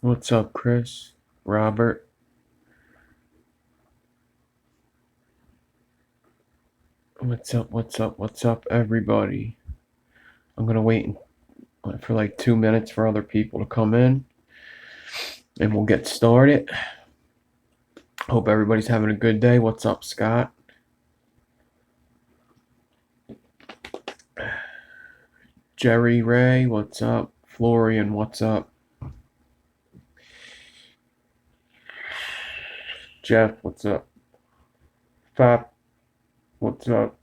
What's up, Chris? Robert? What's up, everybody? I'm gonna wait for like 2 minutes for other people to come in and we'll get started. Hope everybody's having a good day. What's up, Scott? Jerry Ray, what's up? Florian, what's up? Jeff, what's up? Fap, what's up?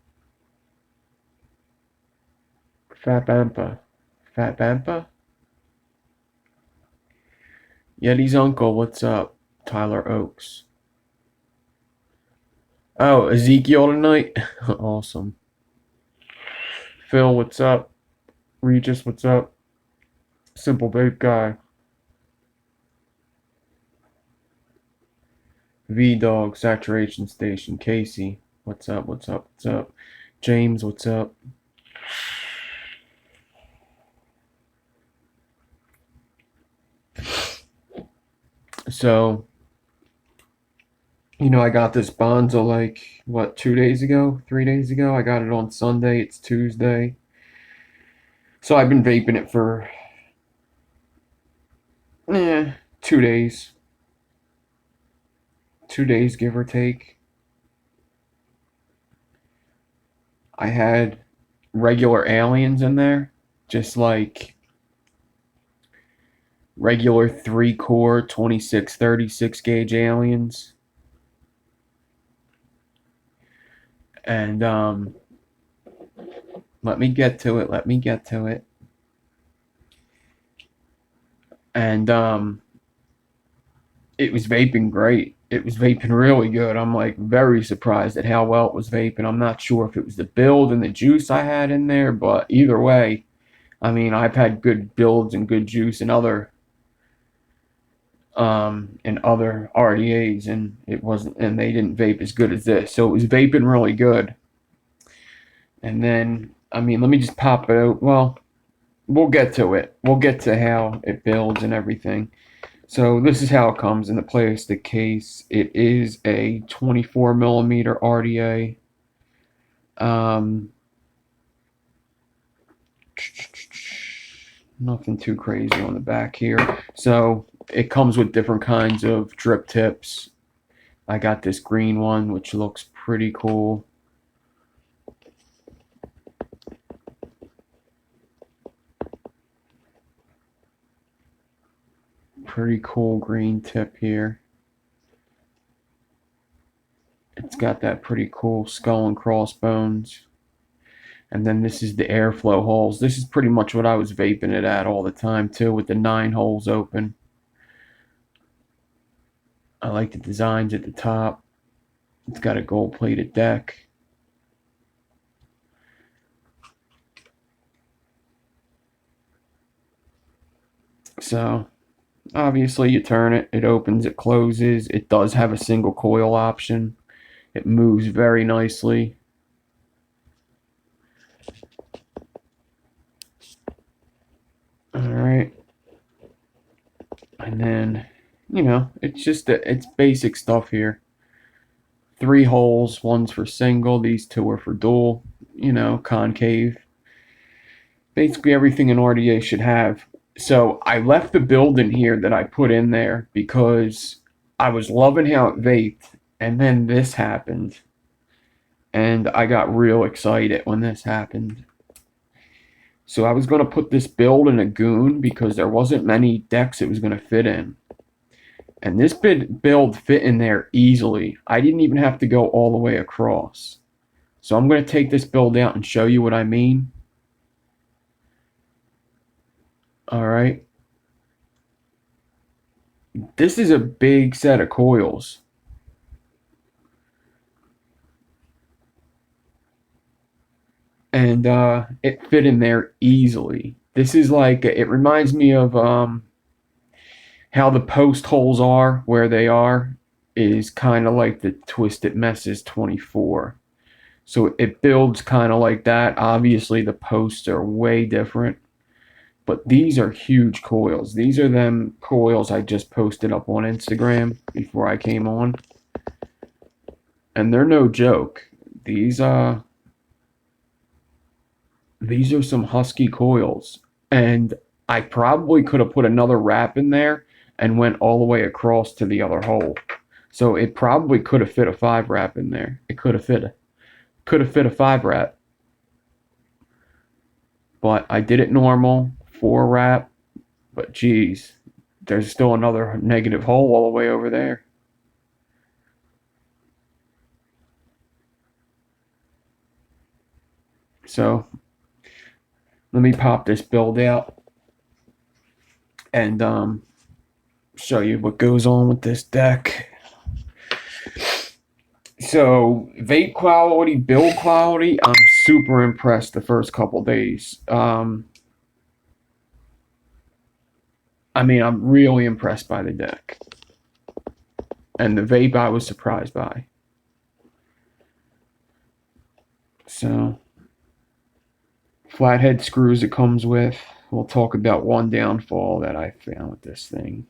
Fat Bampa. Fat Bampa? Yeti's uncle, what's up? Tyler Oaks. Oh, Ezekiel tonight? Awesome. Phil, what's up? Regis, what's up? Simple Vape Guy. V-Dog, Saturation Station. Casey, what's up? James, what's up? So, I got this BONZA like, 2 days ago? 3 days ago? I got it on Sunday. It's Tuesday. So I've been vaping it for, 2 days. 2 days, give or take. I had regular aliens in there, just like regular 3-core 2636 gauge aliens. And let me get to it. And it was vaping great. It was vaping really good. I'm like very surprised at how well it was vaping. I'm not sure if it was the build and the juice I had in there, but either way, I mean, I've had good builds and good juice in other RDAs, and they didn't vape as good as this. So it was vaping really good. And then, I mean, let me just pop it out. Well, we'll get to it. We'll get to how it builds and everything. So this is how it comes in the plastic case. It is a 24 millimeter RDA. Nothing too crazy on the back here. So it comes with different kinds of drip tips. I got this green one, which looks pretty cool. Pretty cool green tip here. It's got that pretty cool skull and crossbones. And then this is the airflow holes. This is pretty much what I was vaping it at all the time too, with the 9 holes open. I like the designs at the top. It's got a gold plated deck. So obviously you turn it, it opens, it closes. It does have a single coil option. It moves very nicely. Alright. And then, it's just, it's basic stuff here. 3 holes, one's for single, these 2 are for dual, concave. Basically everything an RDA should have. So I left the build in here that I put in there because I was loving how it vaped, and then this happened. And I got real excited when this happened. So I was going to put this build in a goon because there wasn't many decks it was going to fit in. And this build fit in there easily. I didn't even have to go all the way across. So I'm going to take this build out and show you what I mean. Alright. This is a big set of coils. And it fit in there easily. This is like, it reminds me of how the post holes are where they are, is kind of like the Twisted Messes 24. So it builds kind of like that. Obviously the posts are way different, But these are huge coils. These are them coils I just posted up on Instagram before I came on. And they're no joke. These are some husky coils. And I probably could have put another wrap in there and went all the way across to the other hole. So it probably could have fit a 5 wrap in there. It could have fit a 5 wrap. But I did it normal, 4 wrap. But geez, there's still another negative hole all the way over there. So let me pop this build out and show you what goes on with this deck. So vape quality, build quality, I'm super impressed the first couple days. I mean, I'm really impressed by the deck. And the vape I was surprised by. So, flathead screws it comes with. We'll talk about one downfall that I found with this thing.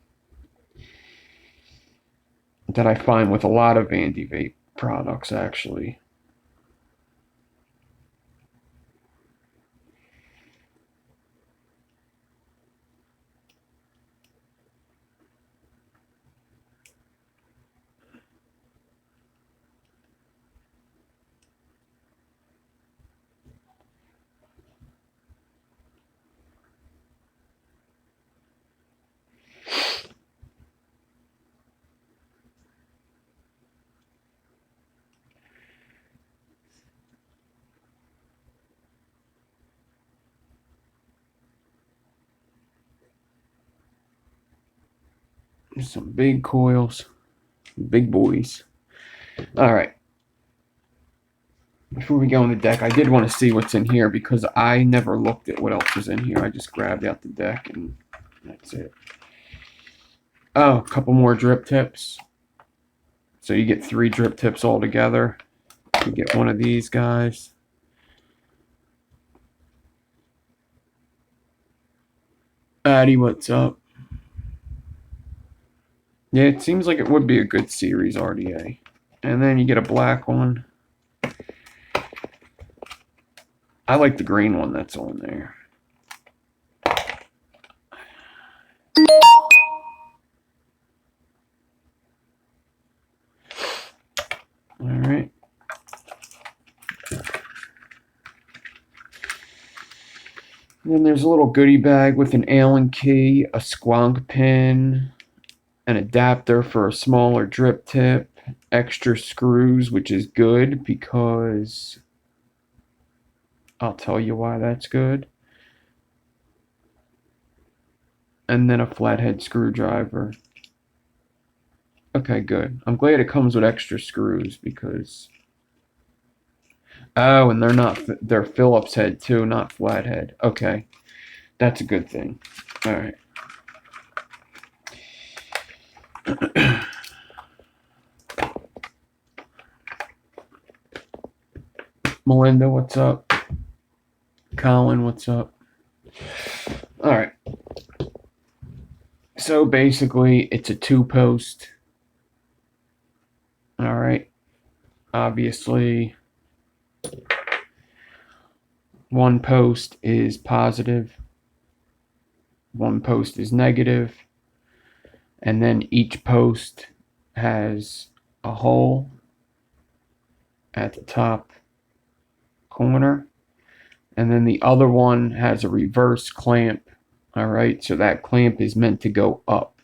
That I find with a lot of anti-vape products, actually. Some big coils, big boys. All right. Before we go on the deck, I did want to see what's in here because I never looked at what else was in here. I just grabbed out the deck and that's it. Oh, a couple more drip tips. So you get 3 drip tips all together. You get one of these guys. Addy, what's up? Yeah, it seems like it would be a good series RDA. And then you get a black one. I like the green one that's on there. All right. And then there's a little goodie bag with an Allen key, a squonk pin, an adapter for a smaller drip tip, extra screws, which is good because I'll tell you why that's good. And then a flathead screwdriver. Okay, good. I'm glad it comes with extra screws because... Oh, and they're Phillips head too, not flathead. Okay, that's a good thing. All right. Melinda, what's up? Colin, what's up? All right. So basically, it's a 2-post. All right. Obviously, one post is positive, one post is negative, and then each post has a hole at the top corner, and then the other one has a reverse clamp. All right, so that clamp is meant to go up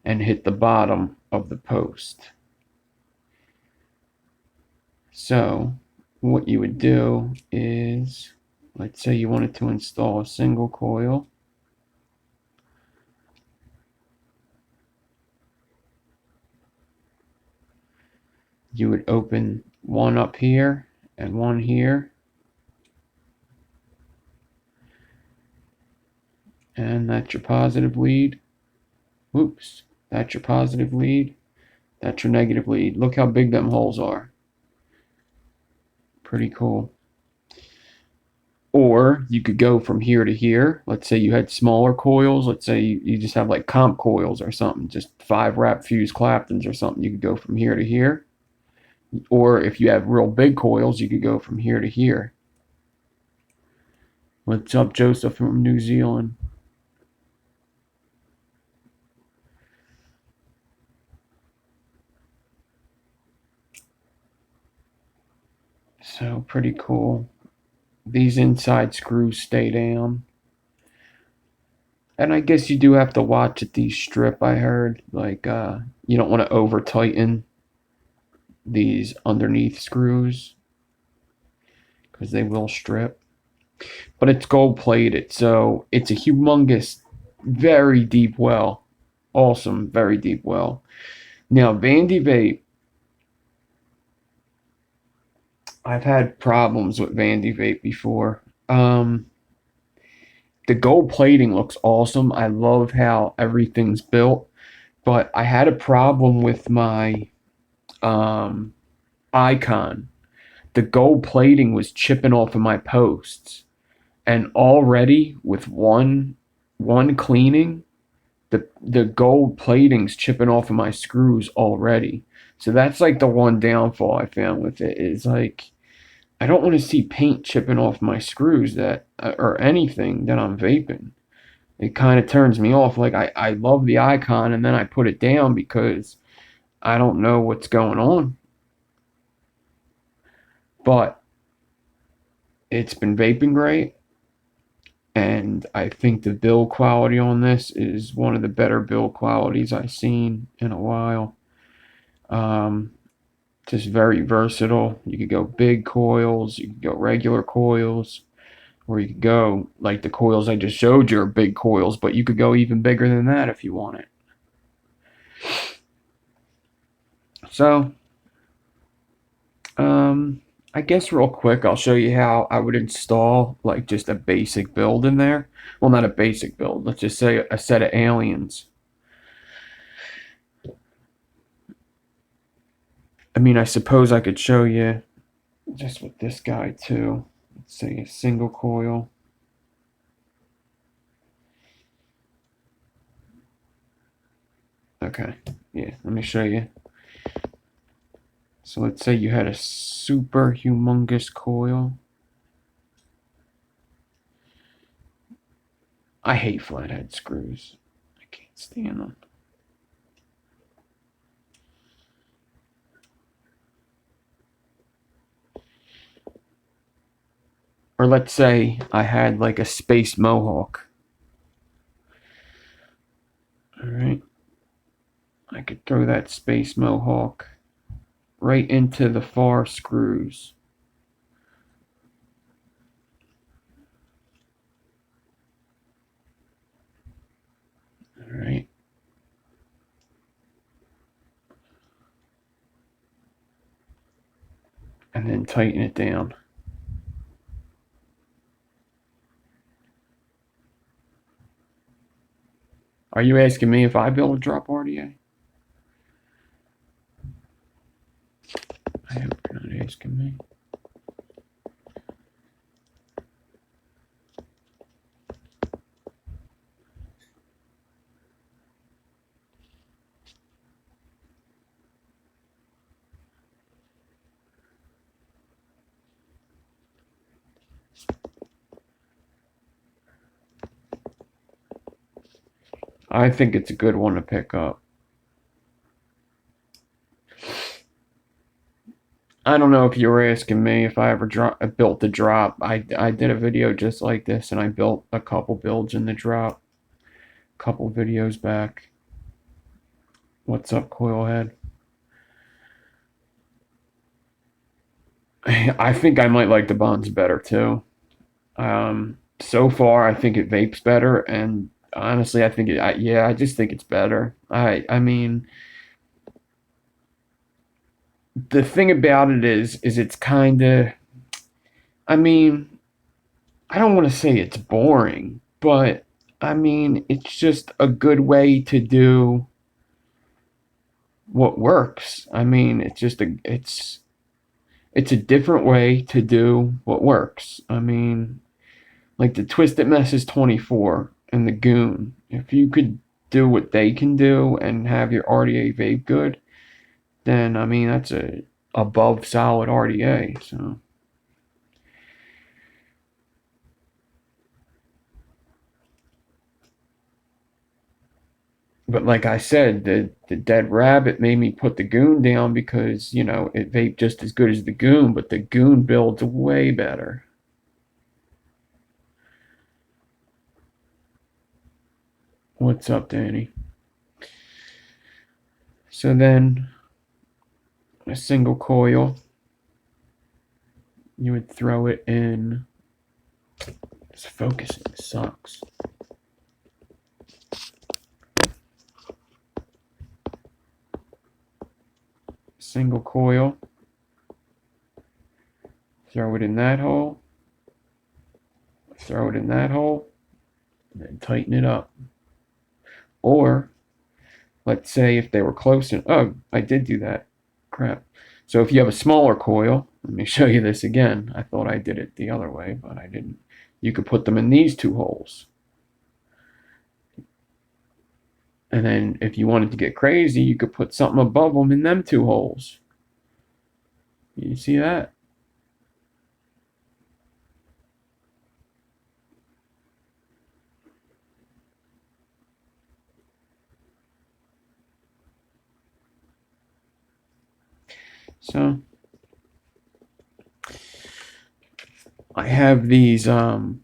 and hit the bottom of the post. So what you would do is, let's say you wanted to install a single coil. You would open one up here and one here. And that's your positive lead. Oops, that's your positive lead. That's your negative lead. Look how big them holes are. Pretty cool. Or you could go from here to here. Let's say you had smaller coils. Let's say you just have like comp coils or something, just 5 wrap fuse Claptons or something. You could go from here to here. Or if you have real big coils, you could go from here to here. What's up, Joseph from New Zealand? So pretty cool. These inside screws stay down. And I guess you do have to watch that these strip, I heard. Like, you don't want to over tighten these underneath screws because they will strip. But it's gold plated, so it's a humongous, very deep well. Awesome, very deep well. Now, Vandy Vape, I've had problems with Vandy Vape before. The gold plating looks awesome. I love how everything's built, but I had a problem with my um, icon. The gold plating was chipping off of my posts, and already with one cleaning, the gold plating's chipping off of my screws already. So that's like the one downfall I found with it is like I don't want to see paint chipping off my screws that or anything that I'm vaping. It kind of turns me off. Like I love the icon and then I put it down because I don't know what's going on. But it's been vaping great. And I think the build quality on this is one of the better build qualities I've seen in a while. Um, just very versatile. You could go big coils, you could go regular coils, or you could go like the coils I just showed you are big coils, but you could go even bigger than that if you want it. So, um, I guess real quick, I'll show you how I would install like just a basic build in there. Well, not a basic build. Let's just say a set of aliens. I mean, I suppose I could show you just with this guy too. Let's say a single coil. Okay, yeah, let me show you. So let's say you had a super humongous coil. I hate flathead screws. I can't stand them. Or let's say I had like a space mohawk. Alright. I could throw that space mohawk right into the far screws. Alright. And then tighten it down. Are you asking me if I build a drop RDA? I hope you're not asking me. I think it's a good one to pick up. I don't know if you were asking me if I ever built the drop. I did a video just like this, and I built a couple builds in the drop. A couple videos back. What's up, Coilhead? I think I might like the Bonds better too. So far, I think it vapes better, and honestly, I think yeah, I just think it's better. I mean, the thing about it is it's kind of. I mean, I don't want to say it's boring, but I mean, it's just a good way to do what works. I mean, it's a different way to do what works. I mean, Like the Twisted Mess is 24 and the Goon. If you could do what they can do and have your RDA vape good, then I mean that's a above solid RDA. So, but like I said, the Dead Rabbit made me put the Goon down because you know it vaped just as good as the Goon, but the Goon builds way better. What's up, Danny? So then a single coil, you would throw it in. This focusing sucks. Single coil, throw it in that hole, throw it in that hole, and then tighten it up. Or let's say if they were close and oh, I did do that. Crap. So if you have a smaller coil, let me show you this again. I thought I did it the other way, but I didn't. You could put them in these two holes. And then if you wanted to get crazy, you could put something above them in them two holes. You see that? So I have these aliens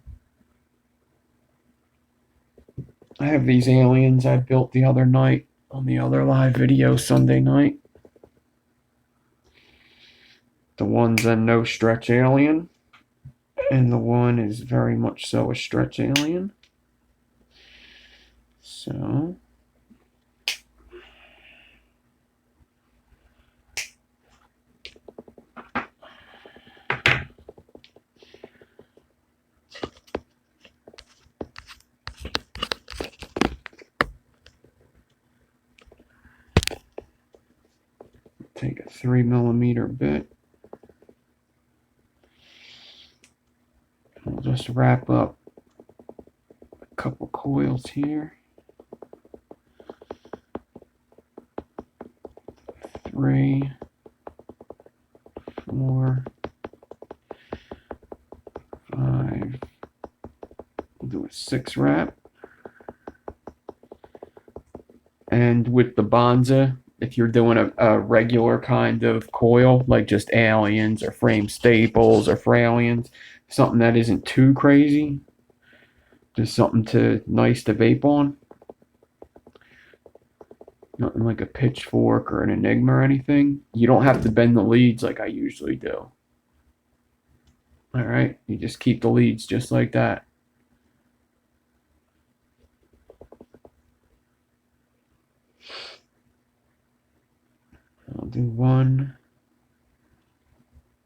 I built the other night on the other live video Sunday night. The one's a no stretch alien, and the one is very much so a stretch alien. So take a 3mm bit. We'll just wrap up a couple coils here. 3, 4, 5. We'll do a 6 wrap. And with the BONZA, if you're doing a regular kind of coil, like just aliens or frame staples or fralians, something that isn't too crazy, just something nice to vape on. Nothing like a pitchfork or an Enigma or anything. You don't have to bend the leads like I usually do. Alright, you just keep the leads just like that. I'll do 1,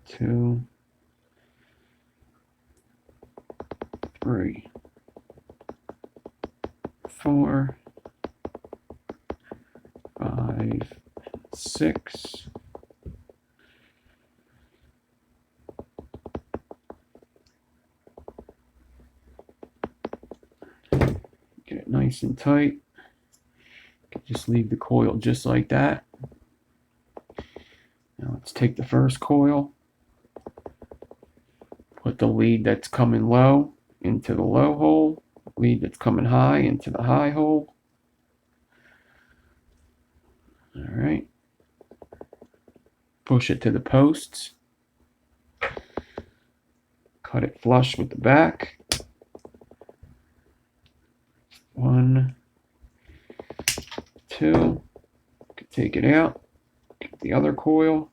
2, 3, 4, 5, 6. Get it nice and tight. Just leave the coil just like that. Now let's take the first coil, put the lead that's coming low into the low hole, lead that's coming high into the high hole. All right. Push it to the posts. Cut it flush with the back. 1, 2. Take it out. Get the other coil.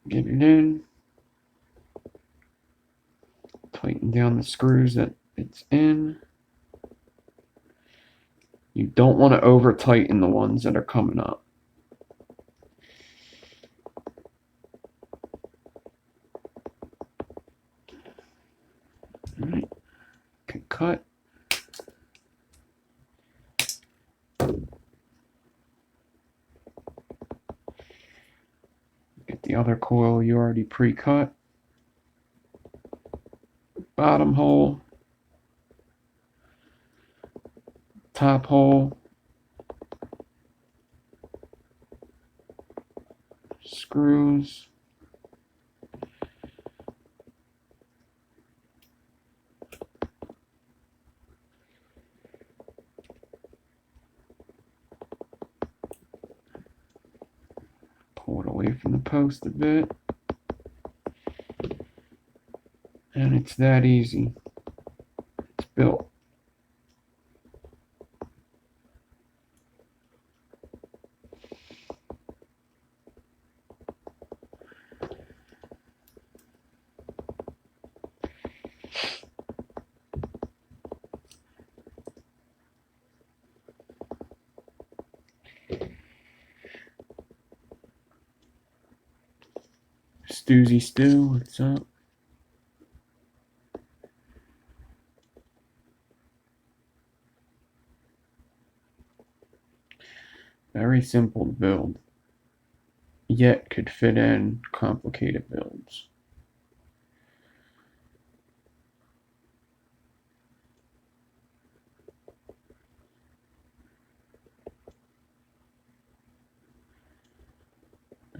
Get it in. Tighten down the screws that it's in. You don't want to over tighten the ones that are coming up. All right. Okay, cut. The other coil you already pre-cut. Bottom hole, top hole, screws, pull it away from the post a bit, and it's that easy. It's built. Stoozy Stew, what's up? Very simple to build, yet could fit in complicated builds.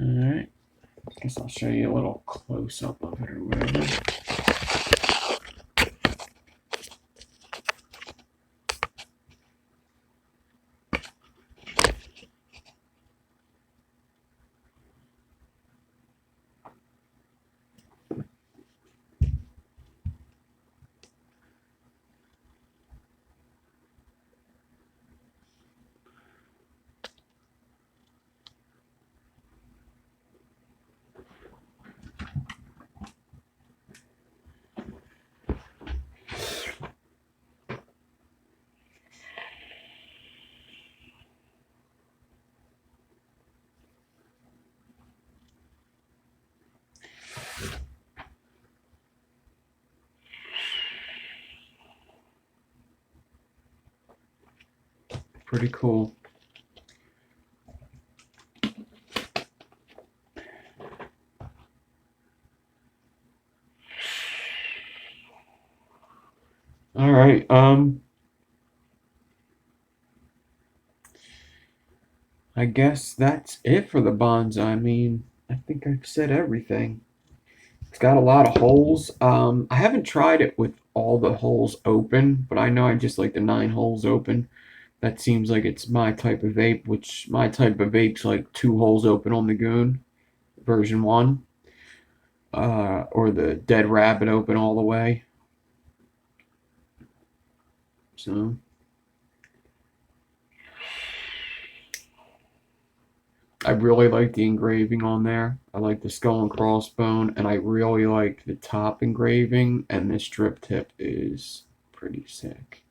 Alright, guess I'll show you a little close-up of it or whatever. Pretty cool. All right. I guess that's it for the BONZA. I mean, I think I've said everything. It's got a lot of holes. I haven't tried it with all the holes open, but I know I just like the 9 holes open. That seems like it's my type of vape, which my type of vape's like 2 holes open on the Goon, version 1. Or the Dead Rabbit open all the way. So I really like the engraving on there. I like the skull and crossbone, and I really like the top engraving, and this strip tip is pretty sick.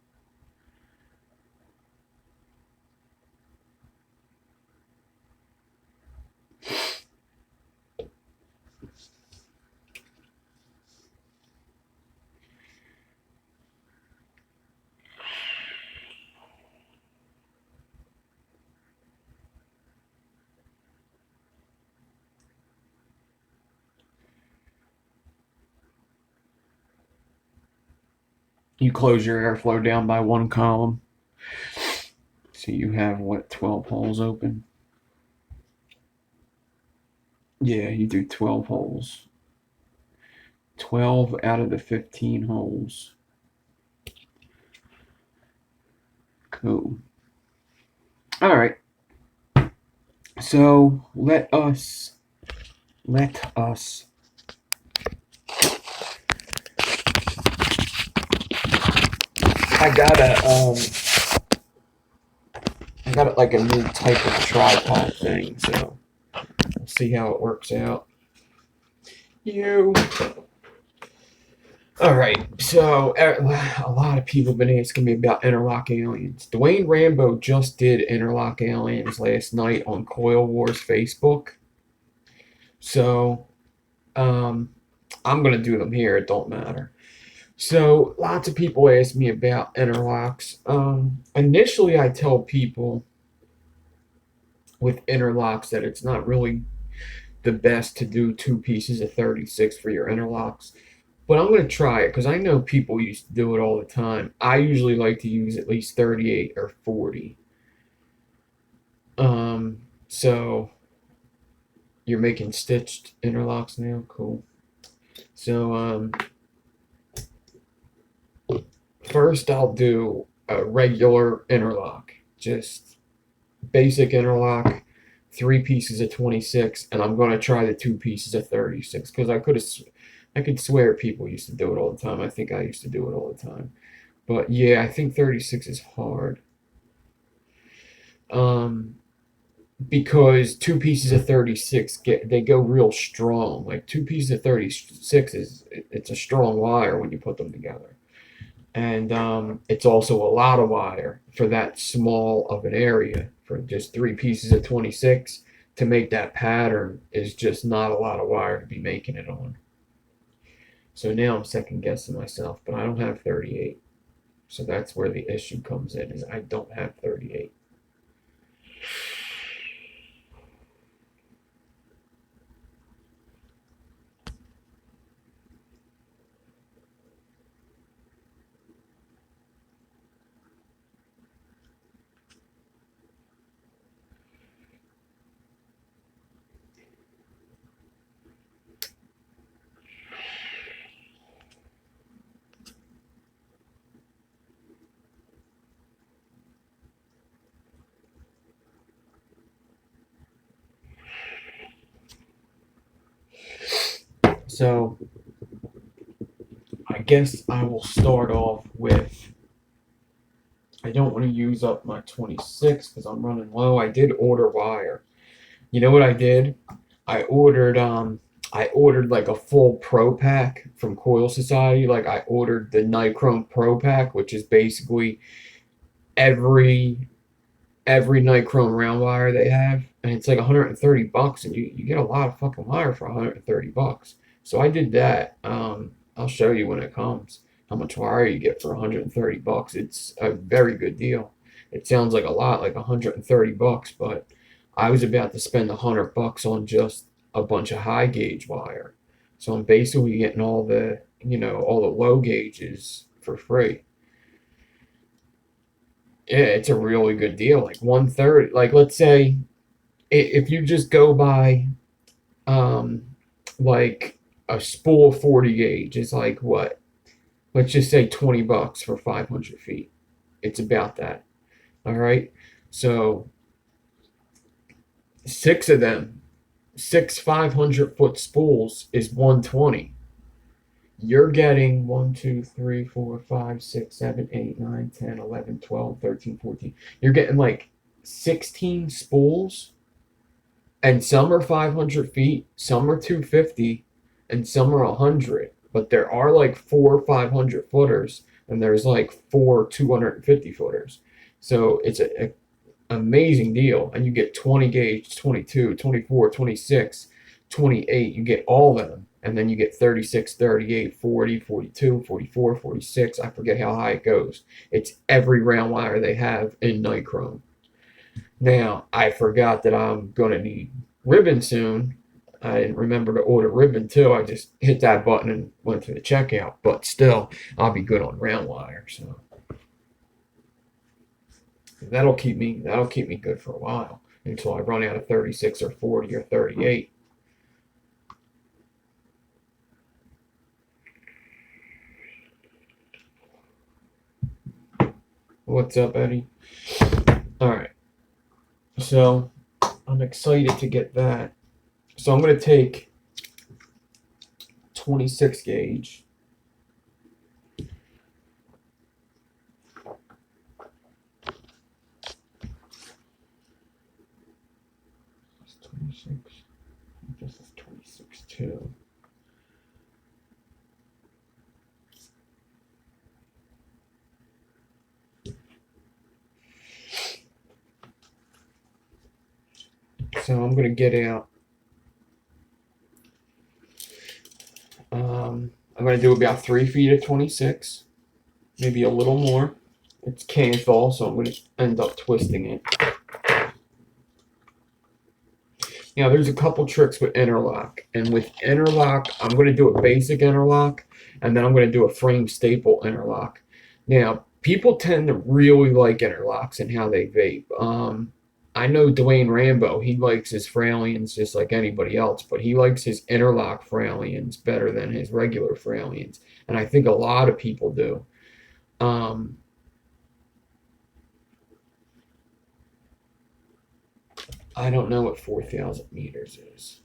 You close your airflow down by 1 column. So you have, what, 12 holes open? Yeah, you do 12 holes. 12 out of the 15 holes. Cool. All right. So let us I got like a new type of tripod thing, so we'll see how it works out. All right, so a lot of people have been asking me about Interlock Aliens. Dwayne Rambo just did Interlock Aliens last night on Coil Wars Facebook. So I'm gonna do them here, it don't matter. So lots of people ask me about interlocks. Initially I tell people with interlocks that it's not really the best to do 2 pieces of 36 for your interlocks. But I'm going to try it because I know people used to do it all the time. I usually like to use at least 38 or 40. So you're making stitched interlocks now? Cool. So, first I'll do a regular interlock. Just basic interlock, 3 pieces of 26, and I'm going to try the 2 pieces of 36 because I could swear people used to do it all the time. I think I used to do it all the time. But yeah, I think 36 is hard. Because 2 pieces of 36 they go real strong. Like 2 pieces of 36 it's a strong wire when you put them together. And it's also a lot of wire for that small of an area. For just 3 pieces of 26 to make that pattern is just not a lot of wire to be making it on. So now I'm second guessing myself, but I don't have 38. So that's where the issue comes in, is I don't have 38. So I guess I will start off with, I don't want to use up my 26 because I'm running low. I did order wire. You know what I did? I ordered like a full pro pack from Coil Society. Like I ordered the Nichrome Pro Pack, which is basically every Nichrome round wire they have, and it's like $130, and you get a lot of fucking wire for $130. So I did that. I'll show you when it comes how much wire you get for $130. It's a very good deal. It sounds like a lot, like $130, but I was about to spend $100 on just a bunch of high gauge wire. So I'm basically getting all the low gauges for free. Yeah, it's a really good deal. Like 130. Like let's say if you just go by um like a spool of 40 gauge is like what? Let's just say $20 for 500 feet. It's about that. All right. So six of them, six 500-foot spools is 120. You're getting 1, 2, 3, 4, 5, 6, 7, 8, 9, 10, 11, 12, 13, 14. You're getting like 16 spools, and some are 500 feet, some are 250, and some are 100. But there are like 4 500-footers, and there's like 4 250 footers. So it's an amazing deal. And you get 20 gauge, 22, 24, 26, 28. You get all of them. And then you get 36, 38, 40, 42, 44, 46. I forget how high it goes. It's every round wire they have in Nichrome. Now, I forgot that I'm going to need ribbon soon. I didn't remember to order ribbon too. I just hit that button and went to the checkout. But still, I'll be good on round wire. So that'll keep me good for a while until I run out of 36 or 40 or 38. What's up, Eddie? All right. So I'm excited to get that. So I'm going to take 26 gauge. It's 26. This is 26 too. So I'm going to get out. I'm going to do about 3 feet of 26, maybe a little more. It's canthal, so I'm going to end up twisting it. Now, there's a couple tricks with interlock. And with interlock, I'm going to do a basic interlock, and then I'm going to do a frame staple interlock. Now, people tend to really like interlocks and how they vape. I know Dwayne Rambo, he likes his Fralians just like anybody else, but he likes his interlock Fralians better than his regular Fralians. And I think a lot of people do. I don't know what 4,000 meters is.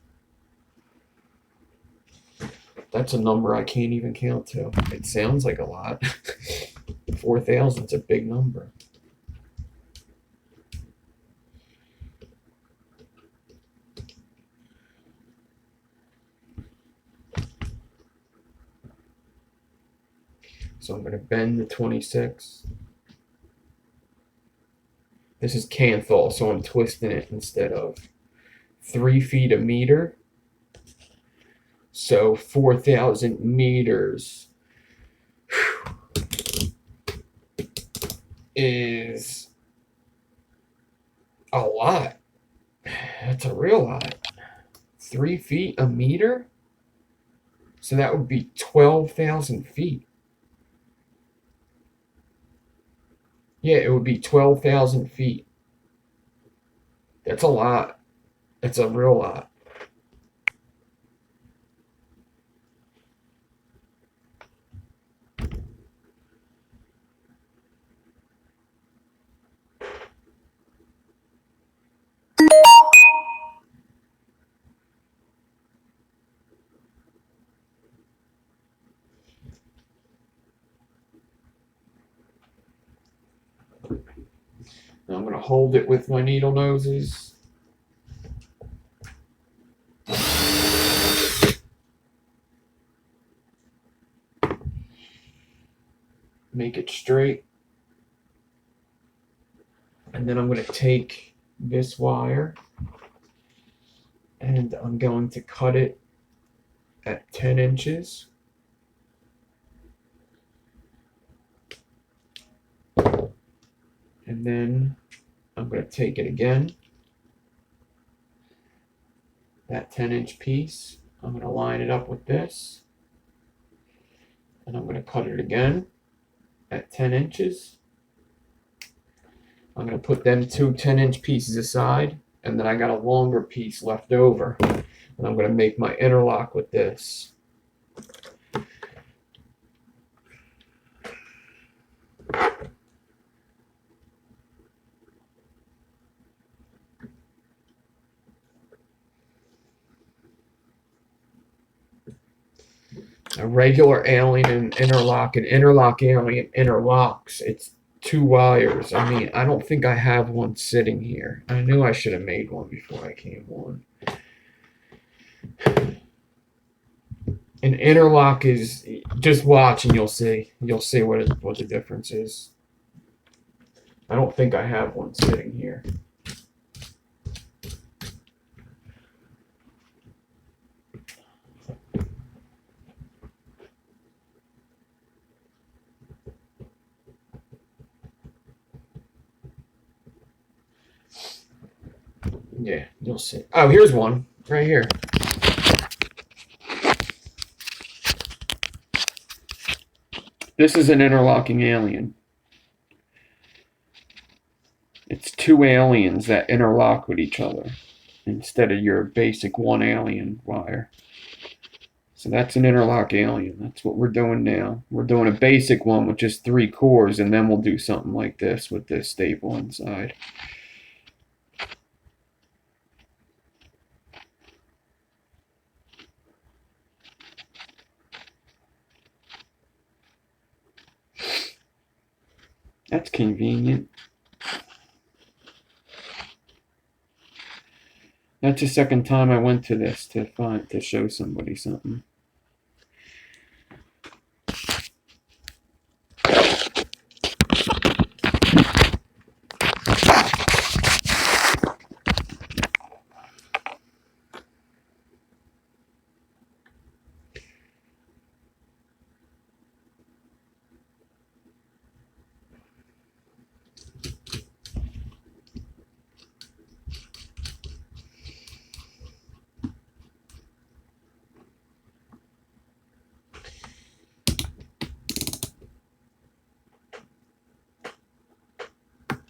That's a number I can't even count to. It sounds like a lot. 4,000 is a big number. So I'm going to bend the 26. This is Canthal, so I'm twisting it instead of 3 feet a meter. So 4,000 meters is a lot. That's a real lot. 3 feet a meter? So that would be 12,000 feet. Yeah, it would be 12,000 feet. That's a lot. That's a real lot. Now I'm going to hold it with my needle noses. Make it straight. And then I'm going to take this wire and I'm going to cut it at 10 inches. And then I'm going to take it again, that 10-inch piece. I'm going to line it up with this. And I'm going to cut it again at 10 inches. I'm going to put them two 10-inch pieces aside. And then I got a longer piece left over. And I'm going to make my interlock with this. A regular alien interlock and interlock alien interlocks. It's 2 wires. I mean, I don't think I have one sitting here. I knew I should have made one before I came on. An interlock is, just watch and you'll see. You'll see what the difference is. I don't think I have one sitting here. Yeah, you'll see. Oh, here's one right here. This is an interlocking alien. It's 2 aliens that interlock with each other instead of your basic 1 alien wire. So that's an interlock alien. That's what we're doing now. We're doing a basic one with just 3 cores, and then we'll do something like this with this staple inside. That's convenient. That's the second time I went to this to show somebody something.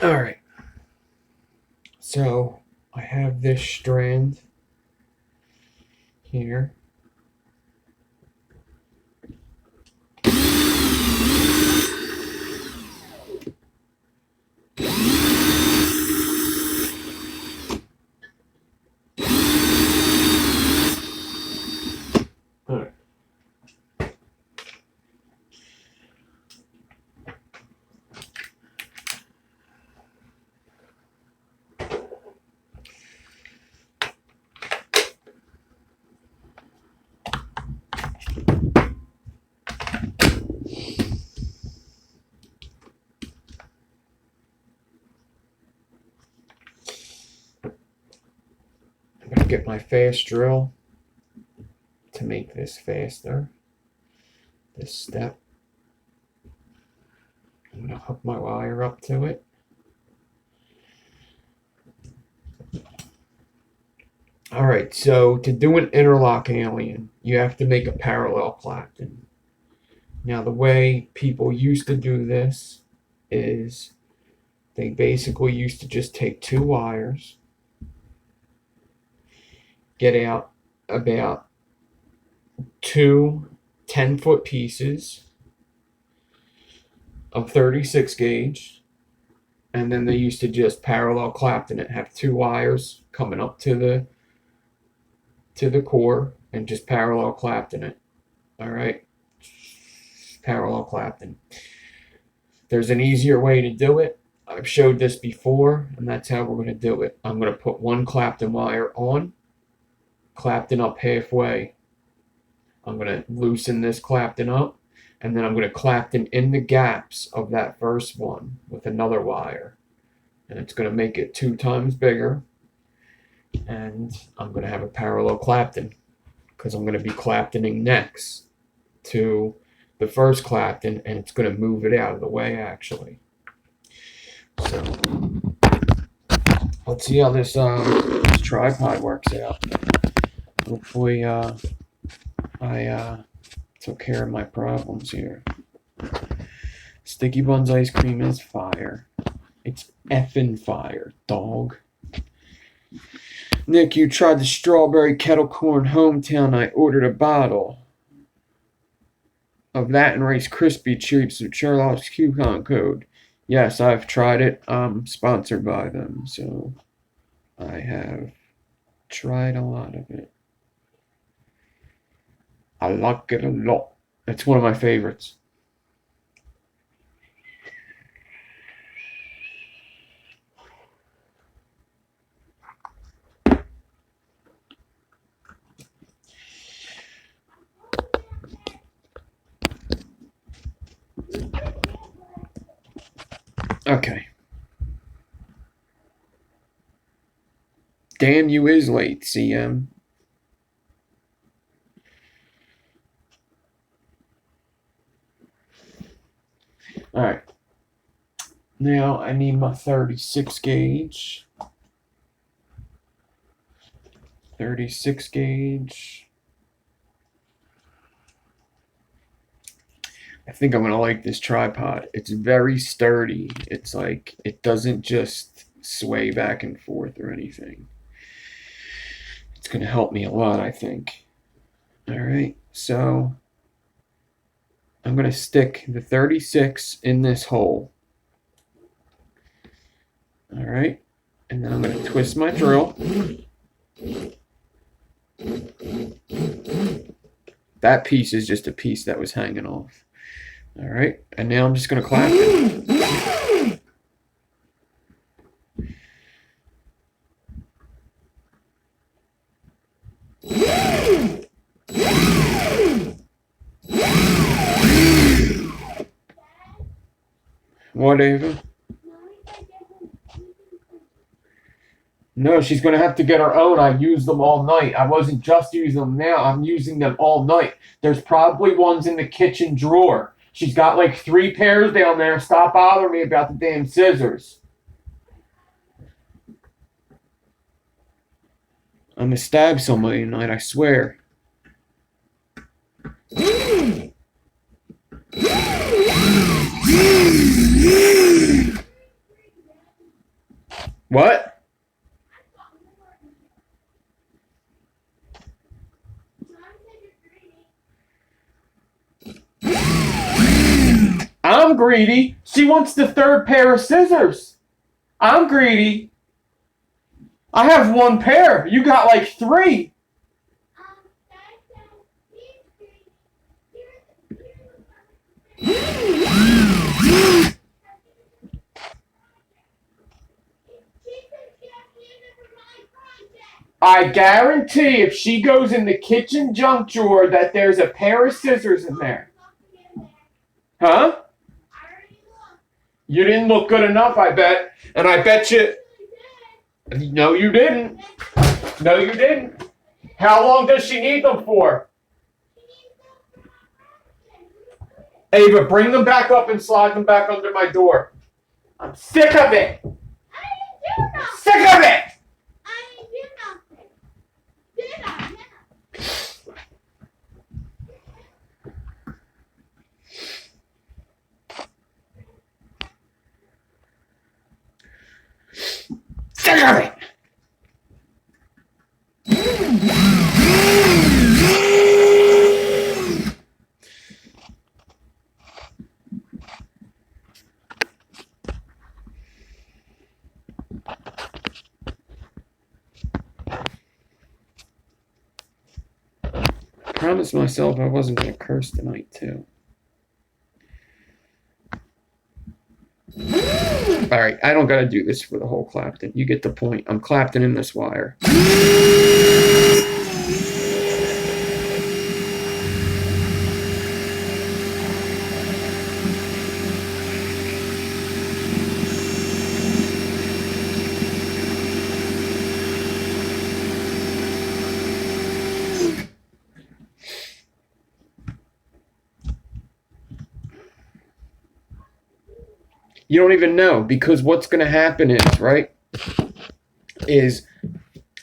All right. So I have this strand here. All right. I'm going to get my fast drill to make this faster. This step. I'm going to hook my wire up to it. All right, so to do an interlock alien, you have to make a parallel clapton. Now, the way people used to do this is they basically used to just take two wires, get out about two 10-foot pieces of 36 gauge, and then they used to just parallel clapton it, have two wires coming up to the core and just parallel clapton it. All right, parallel clapton. There's an easier way to do it. I've showed this before, and that's how we're going to do it. I'm going to put one clapton wire on, clapton up halfway. I'm going to loosen this clapton up, and then I'm going to clapton in the gaps of that first one with another wire. And it's going to make it 2 times bigger. And I'm going to have a parallel clapton because I'm going to be claptoning next to the first clapton, and it's going to move it out of the way actually. So let's see how this tripod works out. Hopefully I took care of my problems here. Sticky Buns ice cream is fire. It's effing fire, dog. Nick, you tried the strawberry kettle corn hometown. I ordered a bottle of that and Rice Krispie treats with Sherlock's coupon code. Yes, I've tried it. I'm sponsored by them, so I have tried a lot of it. I like it a lot. It's one of my favorites. Okay. Damn, you is late, CM. Alright. Now I need my 36 gauge. 36 gauge. I think I'm going to like this tripod. It's very sturdy. It's like, it doesn't just sway back and forth or anything. It's going to help me a lot, I think. Alright, so I'm going to stick the 36 in this hole. Alright, and then I'm going to twist my drill. That piece is just a piece that was hanging off. Alright, and now I'm just going to clap it. What, Ava? No, she's going to have to get her own. I used them all night. I wasn't just using them now. I'm using them all night. There's probably ones in the kitchen drawer. She's got like 3 pairs down there. Stop bothering me about the damn scissors. I'm going to stab somebody tonight, I swear. What? I'm greedy. She wants the third pair of scissors. I'm greedy. I have one pair. You got like 3. I guarantee if she goes in the kitchen junk drawer that there's a pair of scissors in there. Huh? You didn't look good enough, I bet. And I bet you... No, you didn't. No, you didn't. How long does she need them for? Ava, bring them back up and slide them back under my door. I'm sick of it. Sick of it. Sick of it. I promised myself I wasn't going to curse tonight, too. Alright, I don't got to do this for the whole Clapton. You get the point. I'm Clapton in this wire. You don't even know, because what's going to happen is, right, is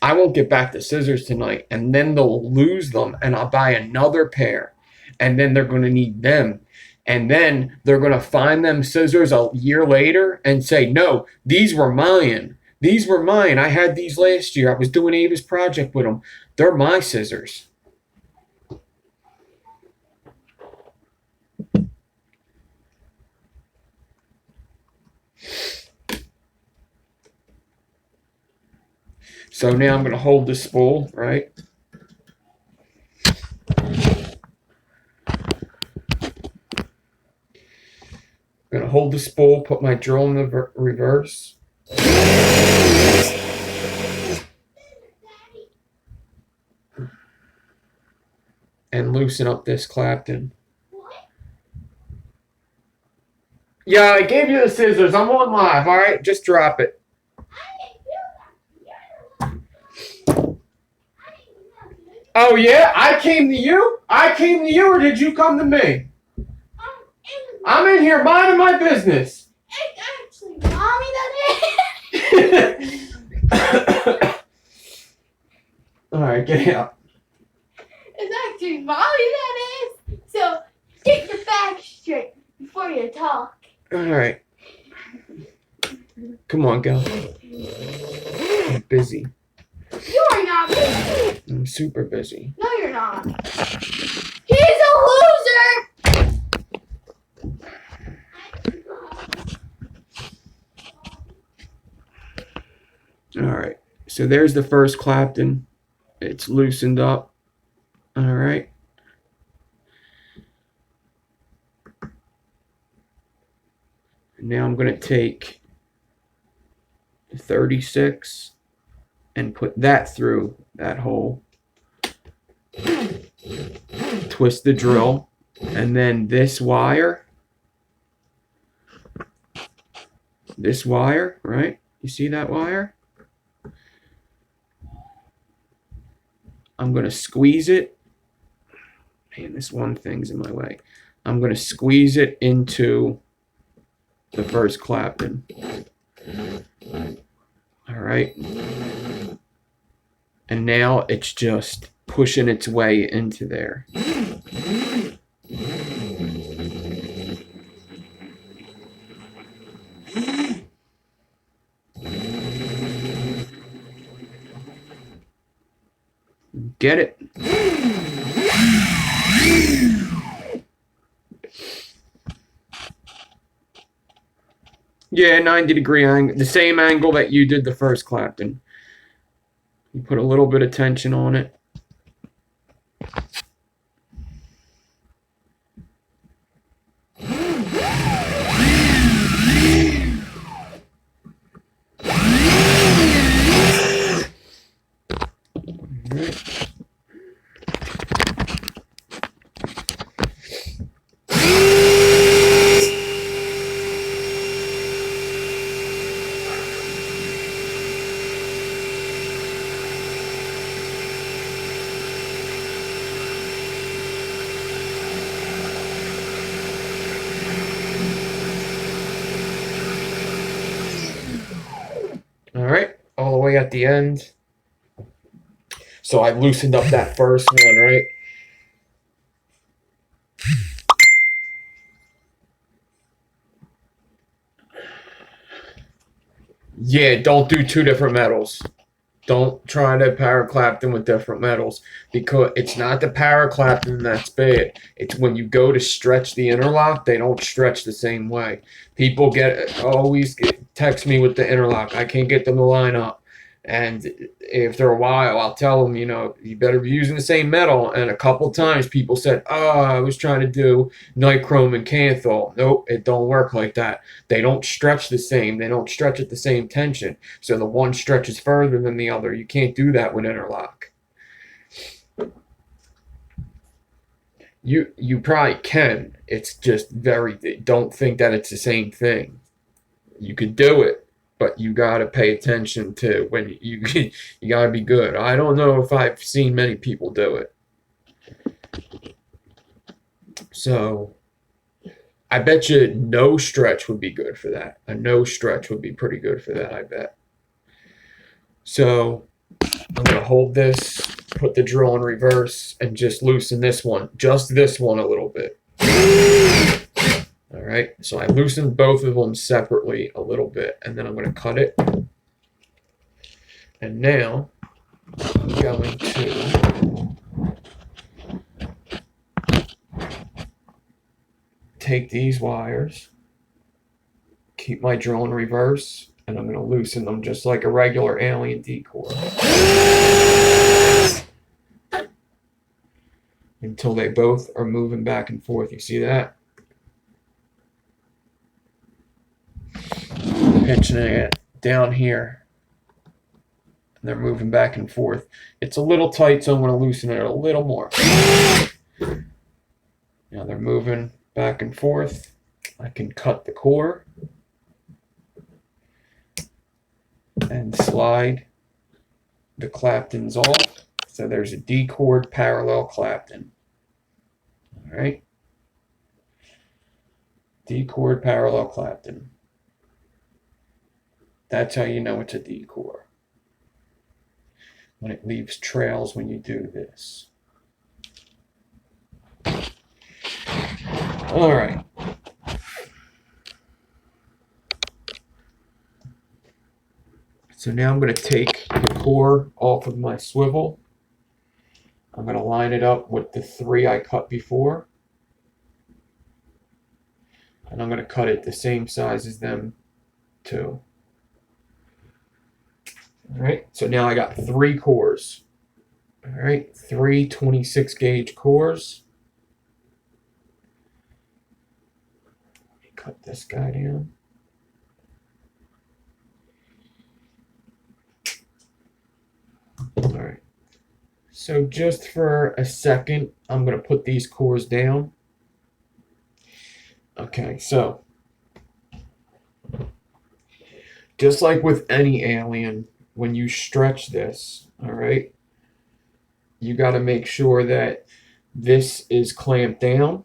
I won't get back the scissors tonight, and then they'll lose them, and I'll buy another pair, and then they're going to need them, and then they're going to find them scissors a year later and say, no, these were mine. These were mine. I had these last year. I was doing Ava's project with them. They're my scissors. So now I'm going to hold the spool, right? I'm going to hold the spool, put my drill in the reverse. And loosen up this Clapton. Yeah, I gave you the scissors. I'm on live, all right? Just drop it. Oh, yeah? I came to you? I came to you, or did you come to me? I'm in here minding my business. It's actually Mommy that is. All right, get out. It's actually Mommy that is. So get your facts straight before you talk. All right. Come on, go. I'm busy. You are not busy. I'm super busy. No, you're not. He's a loser. All right. So there's the first Clapton. It's loosened up. All right. Now I'm going to take 36 and put that through that hole. Twist the drill. And then this wire, right? You see that wire? I'm going to squeeze it. Man, this one thing's in my way. I'm going to squeeze it into the first Clapton. All right. And now it's just pushing its way into there. Get it? Yeah, 90-degree angle, the same angle that you did the first Clapton. You put a little bit of tension on it. All right, all the way at the end. So I loosened up that first one, right? Yeah, don't do two different metals. Don't try to power Clapton with different metals, because it's not the power Clapton that's bad. It's when you go to stretch the interlock, they don't stretch the same way. People always text me with the interlock. I can't get them to line up. And after a while, I'll tell them, you better be using the same metal. And a couple times people said, oh, I was trying to do nichrome and canthal. Nope, it don't work like that. They don't stretch the same. They don't stretch at the same tension. So the one stretches further than the other. You can't do that with interlock. You probably can. It's just don't think that it's the same thing. You could do it, but you got to pay attention to when you got to be good. I don't know if I've seen many people do it. So I bet you no stretch would be good for that. A no stretch would be pretty good for that, I bet. So I'm going to hold this, put the drill in reverse, and just loosen this one, just this one a little bit. All right, so I loosened both of them separately a little bit, and then I'm going to cut it. And now I'm going to take these wires, keep my drill in reverse, and I'm going to loosen them just like a regular alien D-core until they both are moving back and forth. You see that? Pinching it down here, and they're moving back and forth. It's a little tight, so I'm going to loosen it a little more. Now they're moving back and forth. I can cut the core and slide the Claptons off. So there's a D-chord parallel Clapton. All right. D-chord parallel Clapton. That's how you know it's a D-core. When it leaves trails when you do this. All right. So now I'm going to take the core off of my swivel. I'm going to line it up with the 3 I cut before. And I'm going to cut it the same size as them too. All right, so now I got 3 cores. All right, 3 26 gauge cores. Cut this guy down. All right, so just for a second, I'm going to put these cores down. Okay, so just like with any alien, when you stretch this, all right, you got to make sure that this is clamped down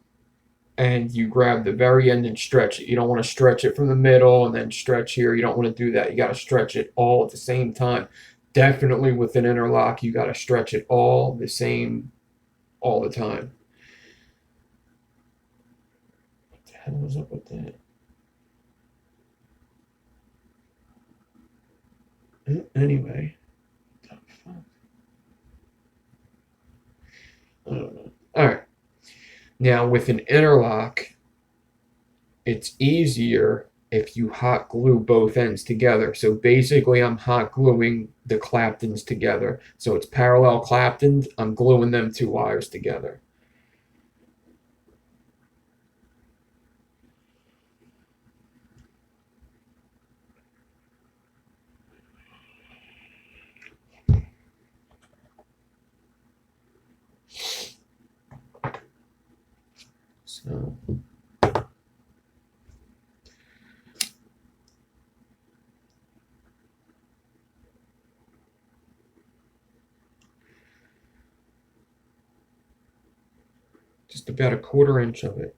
and you grab the very end and stretch it. You don't want to stretch it from the middle and then stretch here. You don't want to do that. You got to stretch it all at the same time. Definitely with an interlock, you got to stretch it all the same all the time. What the hell was up with that? Anyway, what the fuck? I don't know. All right. Now with an interlock, it's easier if you hot glue both ends together. So basically I'm hot gluing the claptons together. So it's parallel claptons, I'm gluing them 2 wires together. So just about a 1/4 inch of it.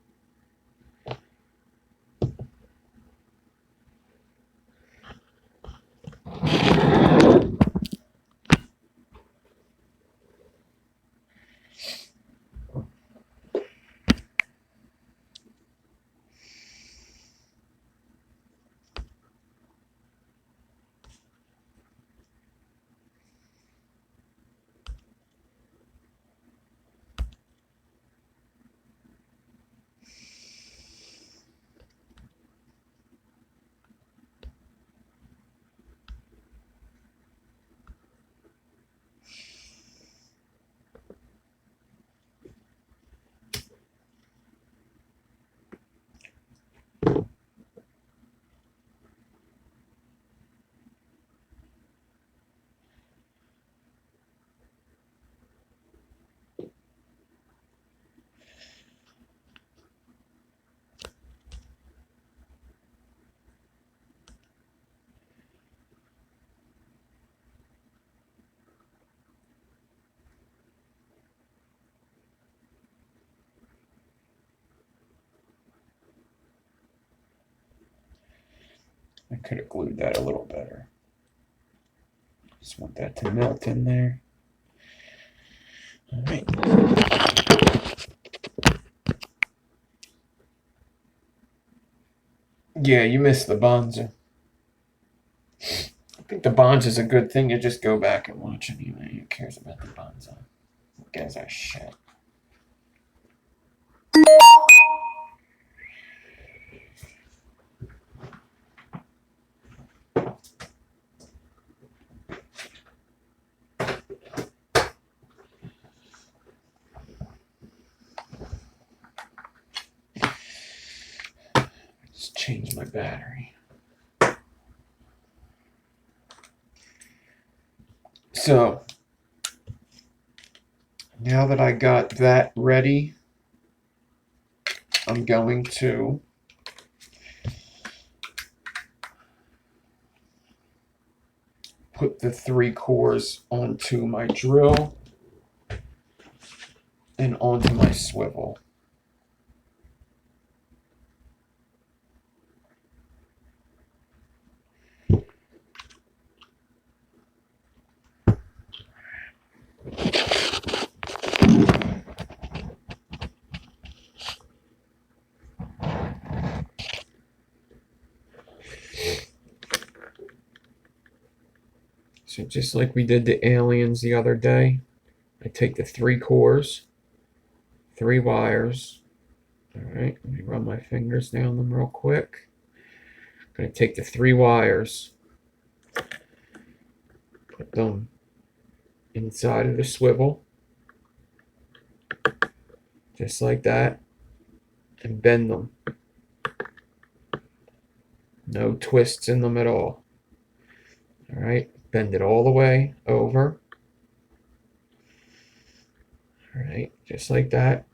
I could have glued that a little better. Just want that to melt in there. All right. Yeah, you missed the BONZA. I think the BONZA is a good thing to just go back and watch anyway. Who cares about the BONZA? Who gives a shit? Just change my battery. So now that I got that ready, I'm going to put the 3 cores onto my drill and onto my swivel. So just like we did the aliens the other day, I take the 3 cores, 3 wires. All right, let me run my fingers down them real quick. I'm going to take the 3 wires, put them inside of the swivel, just like that, and bend them. No twists in them at all. All right, bend it all the way over. All right, just like that.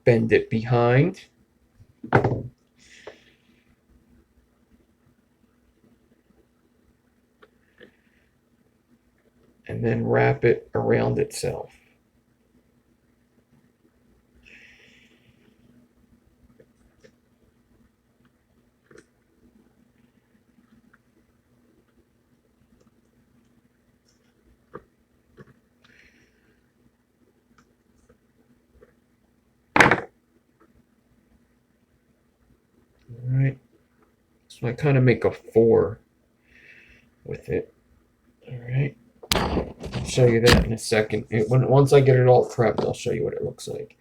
Bend it behind. And then wrap it around itself. All right, so I kind of make a 4 with it. All right. show you that in a second. Once I get it all prepped, I'll show you what it looks like.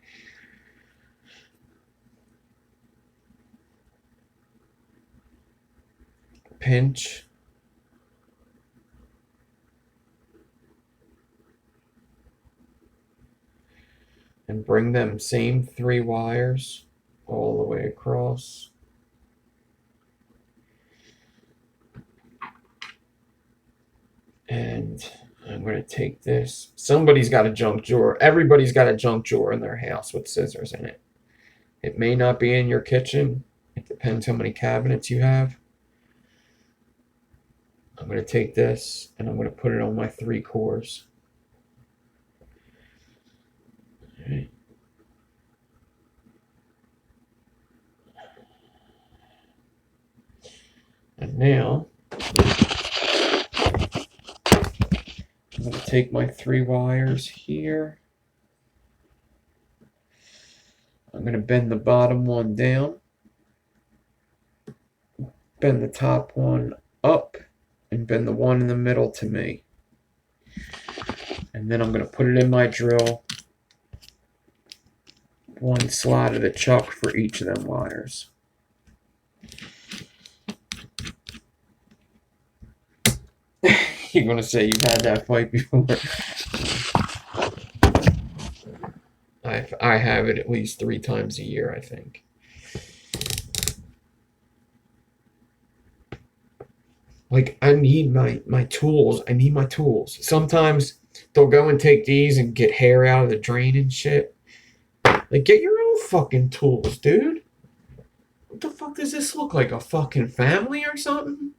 Pinch. And bring them same 3 wires all the way across. And I'm going to take this. Somebody's got a junk drawer. Everybody's got a junk drawer in their house with scissors in it. It may not be in your kitchen. It depends how many cabinets you have. I'm going to take this and I'm going to put it on my 3 cores. All right. And now I'm going to take my 3 wires here. I'm going to bend the bottom one down, bend the top one up, and bend the one in the middle to me. And then I'm going to put it in my drill, 1 slot of the chuck for each of them wires. You're going to say you've had that fight before. I have it at least 3 times a year, I think. Like, I need my tools. I need my tools. Sometimes they'll go and take these and get hair out of the drain and shit. Like, get your own fucking tools, dude. What the fuck does this look like? A fucking family or something?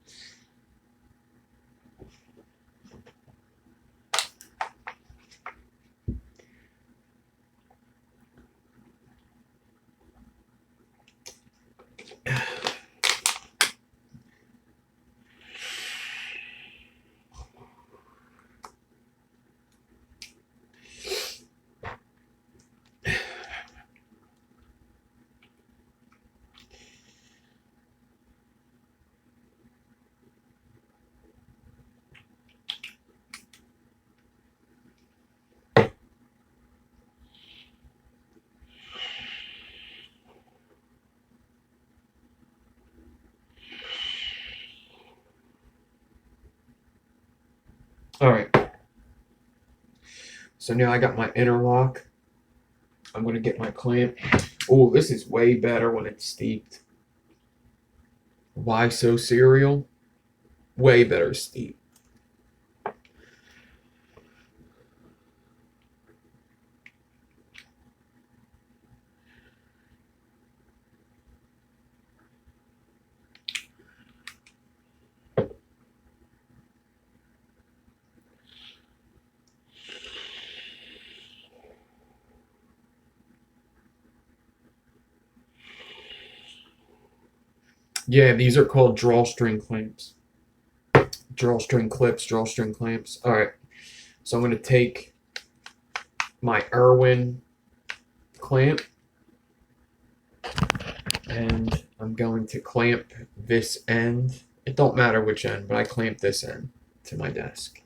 All right. So now I got my interlock. I'm going to get my clamp. Oh, this is way better when it's steeped. Why so cereal? Way better steeped. Yeah, these are called drawstring clamps. Drawstring clips, drawstring clamps. All right. So I'm going to take my Irwin clamp and I'm going to clamp this end. It don't matter which end, but I clamp this end to my desk.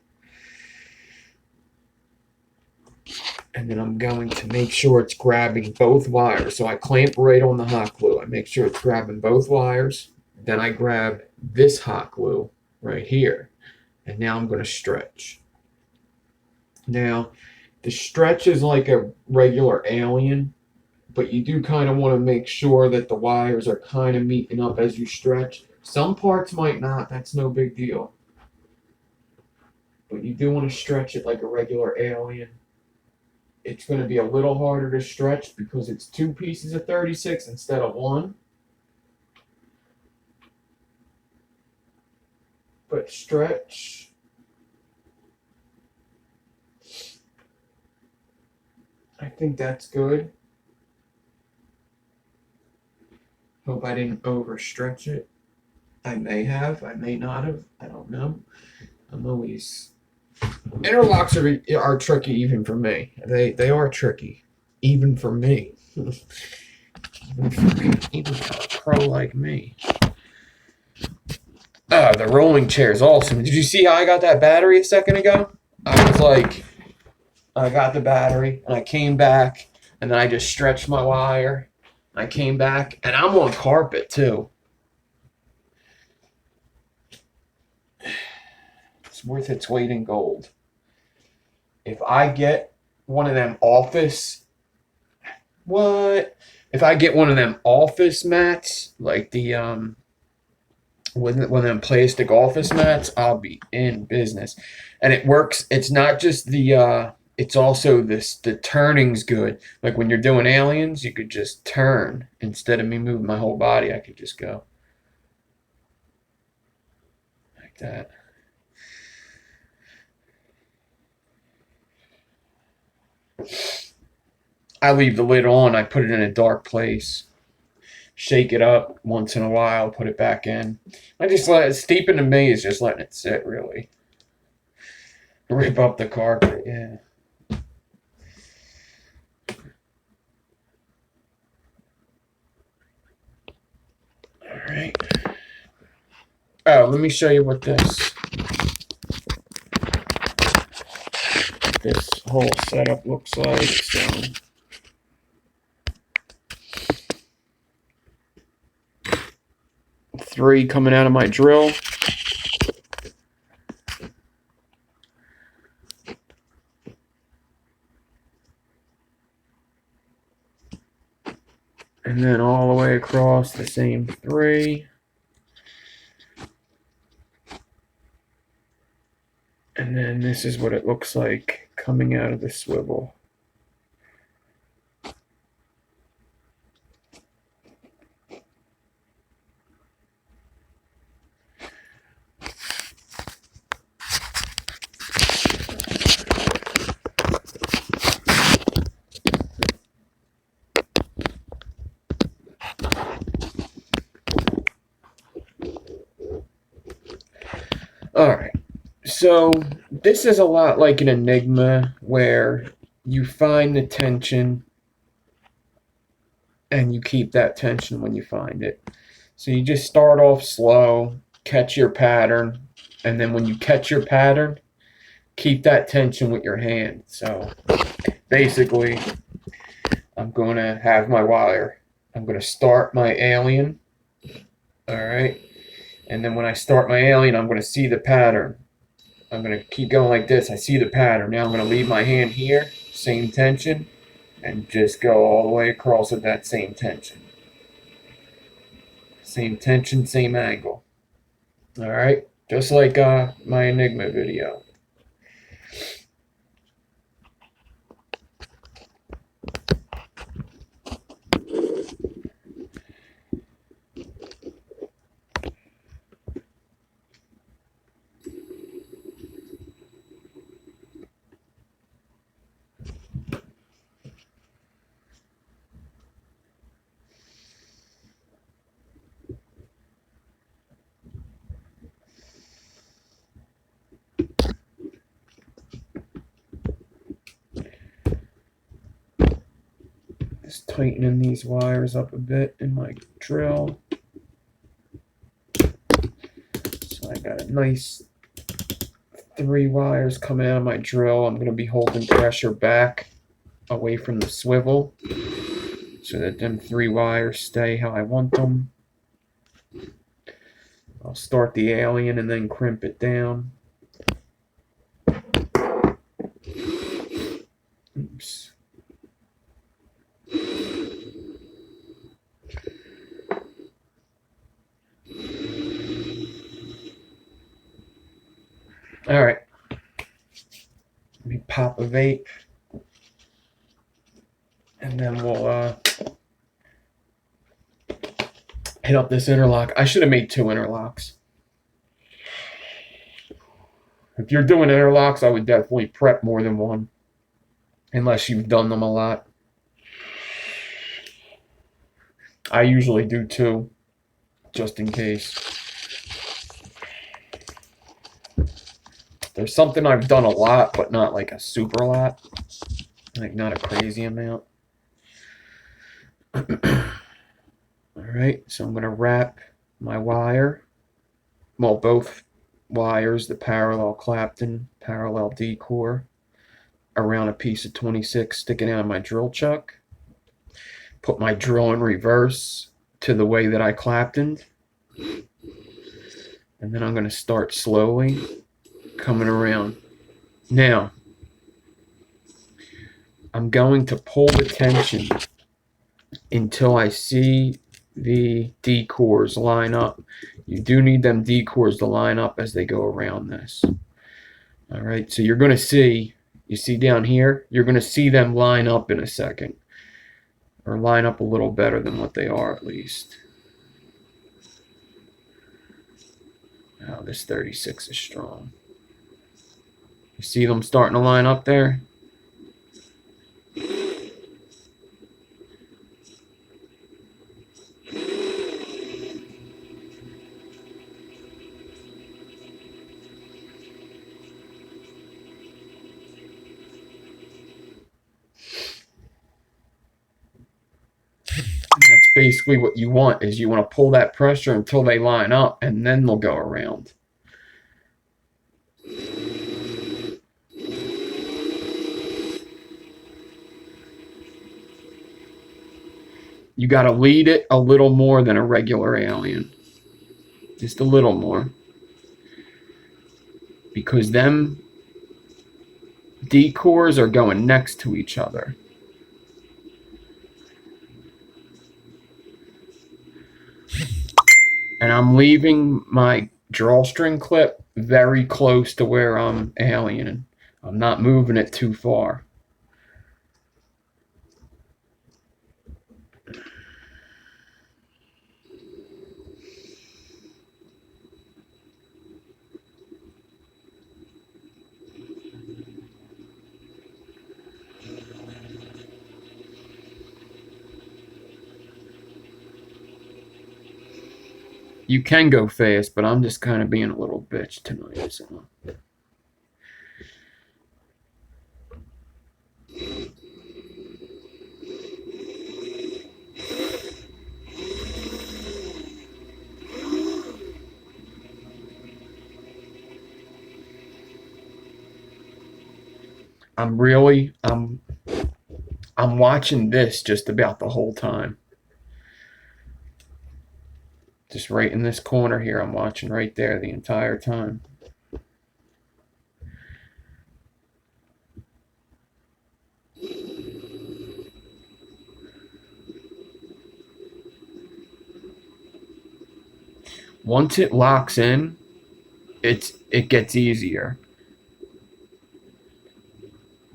And then I'm going to make sure it's grabbing both wires. So I clamp right on the hot glue. I make sure it's grabbing both wires. Then I grab this hot glue right here. And now I'm going to stretch. Now, the stretch is like a regular alien, but you do kind of want to make sure that the wires are kind of meeting up as you stretch. Some parts might not. That's no big deal. But you do want to stretch it like a regular alien. It's going to be a little harder to stretch because it's 2 pieces of 36 instead of 1. But stretch. I think that's good. Hope I didn't overstretch it. I may have. I may not have. I don't know. I'm always... Interlocks are tricky even for me. They are tricky. Even for me. even for a pro like me. The rolling chair is awesome. Did you see how I got that battery a second ago? I was like, I got the battery and I came back and then I just stretched my wire. I came back and I'm on carpet too. It's worth its weight in gold. If I get one of them office, what? If I get one of them office mats, like the one of them plastic office mats, I'll be in business. And it works. It's not just the it's also this the turning's good. Like when you're doing aliens, you could just turn instead of me moving my whole body. I could just go like that. I leave the lid on. I put it in a dark place. Shake it up once in a while. Put it back in. I just let it steeping to me is just letting it sit. Really, rip up the carpet. Yeah. All right. Oh, let me show you what this whole setup looks like. So, 3 coming out of my drill. And then all the way across the same 3. And then this is what it looks like coming out of the swivel. Alright, so this is a lot like an enigma where you find the tension and you keep that tension when you find it. So you just start off slow, catch your pattern, and then when you catch your pattern, keep that tension with your hand. So basically, I'm going to have my wire. I'm going to start my alien. Alright. And then when I start my alien, I'm going to see the pattern. I'm going to keep going like this. I see the pattern. Now I'm going to leave my hand here, same tension, and just go all the way across with that same tension. Same tension, same angle. Alright? Just like my Enigma video. Just tightening these wires up a bit in my drill. So I got a nice 3 wires coming out of my drill. I'm going to be holding pressure back away from the swivel so that them 3 wires stay how I want them. I'll start the alien and then crimp it down. Oops. All right. Let me pop a vape. And then we'll hit up this interlock. I should have made 2 interlocks. If you're doing interlocks, I would definitely prep more than 1. Unless you've done them a lot. I usually do 2. Just in case. There's something I've done a lot, but not like a super lot. Like not a crazy amount. Alright, so I'm going to wrap my wire. Well, both wires, the parallel Clapton, parallel D core, around a piece of 26 sticking out of my drill chuck. Put my drill in reverse to the way that I Claptoned. And then I'm going to start slowly coming around. Now, I'm going to pull the tension until I see the D cores line up. You do need them D cores to line up as they go around this. All right, so you're going to see, you see down here, you're going to see them line up in a second. Or line up a little better than what they are at least. Now this 36 is strong. You see them starting to line up there? That's basically what you want, is you want to pull that pressure until they line up, and then they'll go around. You got to lead it a little more than a regular alien. Just a little more. Because them D cores are going next to each other. And I'm leaving my drawstring clip very close to where I'm aliening. I'm not moving it too far. You can go fast, but I'm just kind of being a little bitch tonight. So. I'm watching this just about the whole time. Just right in this corner here, I'm watching right there the entire time. Once it locks in, it gets easier.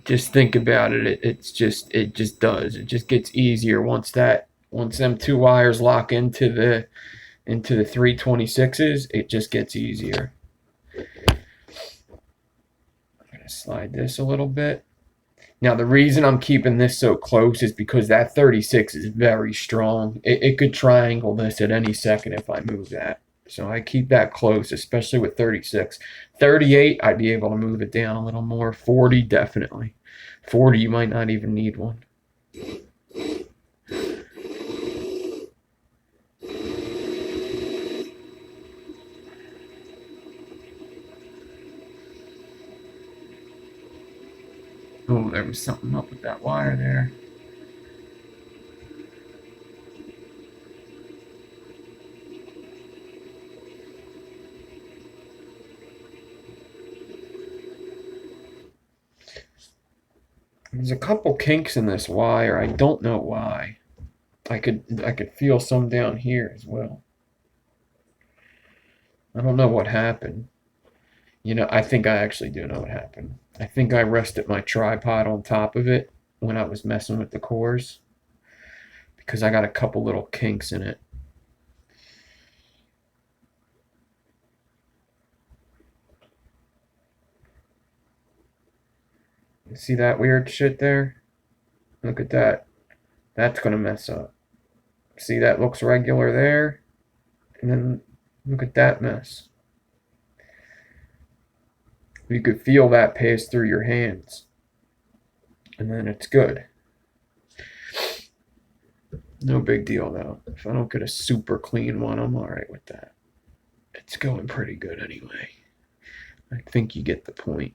Just think about it. It just does. It just gets easier once them two wires lock into the 326s. It just gets easier. I'm gonna slide this a little bit. Now the reason I'm keeping this so close is because that 36 is very strong. It could triangle this at any second if I move that. So I keep that close, especially with 36. 38, I'd be able to move it down a little more. 40, definitely. 40, you might not even need one. Oh, there was something up with that wire there. There's a couple kinks in this wire. I don't know why. I could feel some down here as well. I don't know what happened. You know, I think I actually do know what happened. I think I rested my tripod on top of it when I was messing with the cores, because I got a couple little kinks in it. See that weird shit there? Look at that. That's gonna mess up. See, that looks regular there, and then look at that mess. You could feel that pass through your hands, and then it's good. No big deal though. If I don't get a super clean one, I'm alright with that. It's going pretty good anyway. I think you get the point.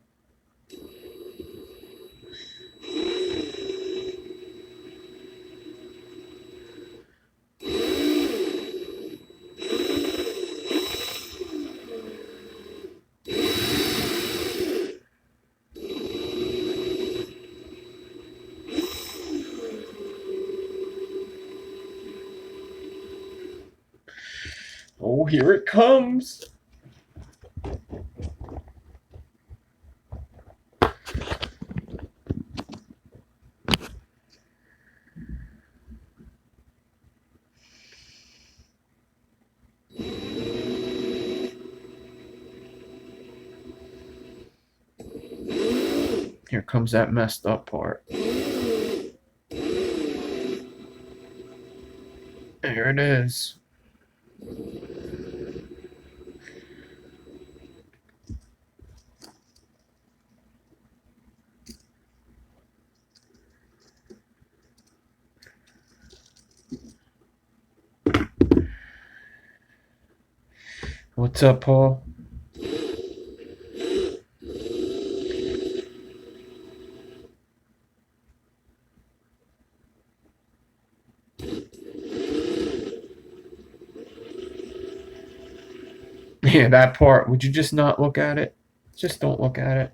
Oh, here it comes. Here comes that messed up part. There it is. What's up, Paul? Yeah, that part. Would you just not look at it? Just don't look at it.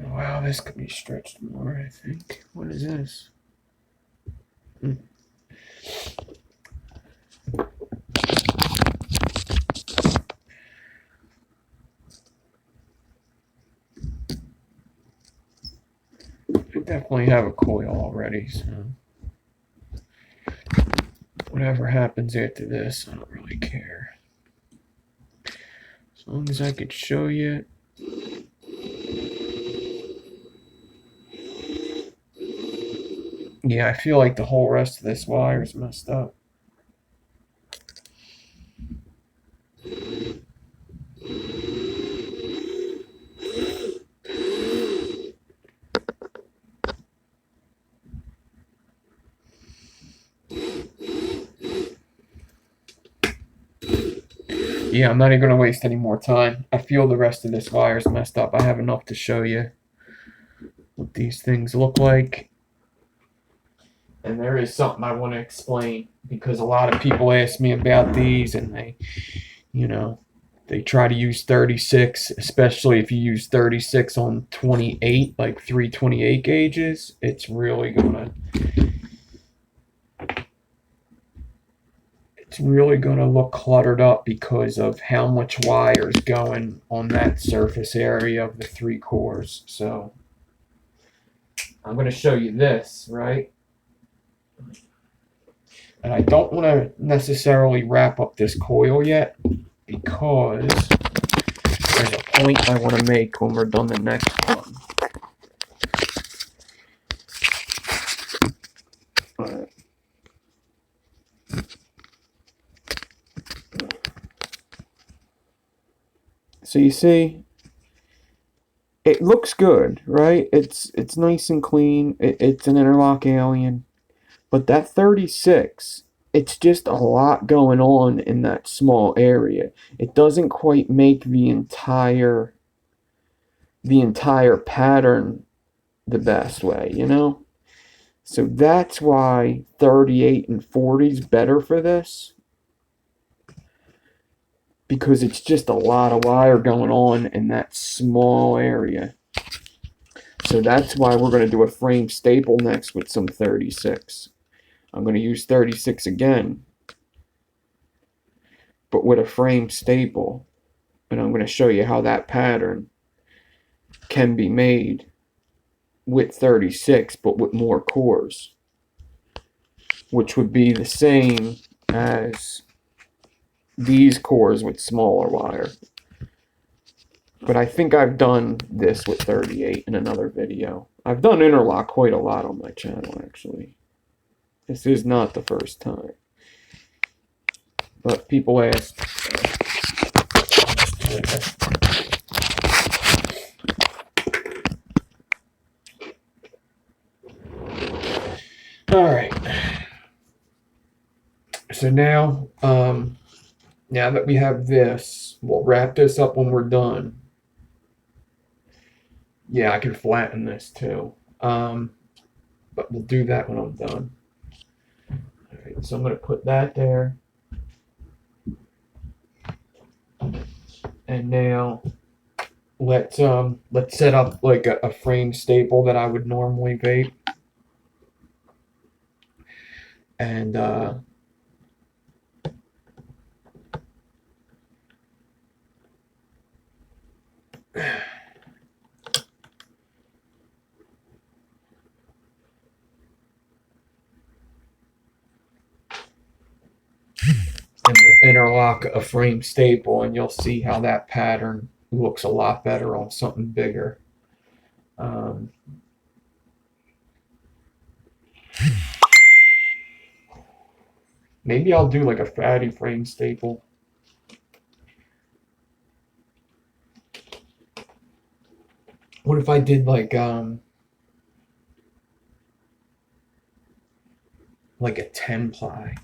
Wow, this could be stretched more, I think. What is this? I definitely have a coil already, so whatever happens after this, I don't really care. As long as I could show you. Yeah, I feel like the whole rest of this wire is messed up. Yeah, I'm not even going to waste any more time. I feel the rest of this wire is messed up. I have enough to show you what these things look like. And there is something I want to explain because a lot of people ask me about these and they, they try to use 36, especially if you use 36 on 28, like 328 gauges. It's really gonna look cluttered up because of how much wire is going on that surface area of the 3 cores. So I'm going to show you this, right? And I don't want to necessarily wrap up this coil yet because there's a point I want to make when we're done the next one. So you see, it looks good, right? It's nice and clean. It's an Interlock Alien. But that 36, it's just a lot going on in that small area. It doesn't quite make the entire pattern the best way, So that's why 38 and 40 is better for this. Because it's just a lot of wire going on in that small area. So that's why we're going to do a frame staple next with some 36. I'm going to use 36 again, but with a frame staple. And I'm going to show you how that pattern can be made with 36, but with more cores, which would be the same as these cores with smaller wire. But I think I've done this with 38 in another video. I've done interlock quite a lot on my channel, actually. This is not the first time. But people ask. All right. So now, now that we have this, we'll wrap this up when we're done. Yeah, I can flatten this too. But we'll do that when I'm done. All right, so I'm gonna put that there. And now let's set up like a frame staple that I would normally vape. And interlock a frame staple, and you'll see how that pattern looks a lot better on something bigger. Maybe I'll do like a fatty frame staple. What if I did like a 10 ply?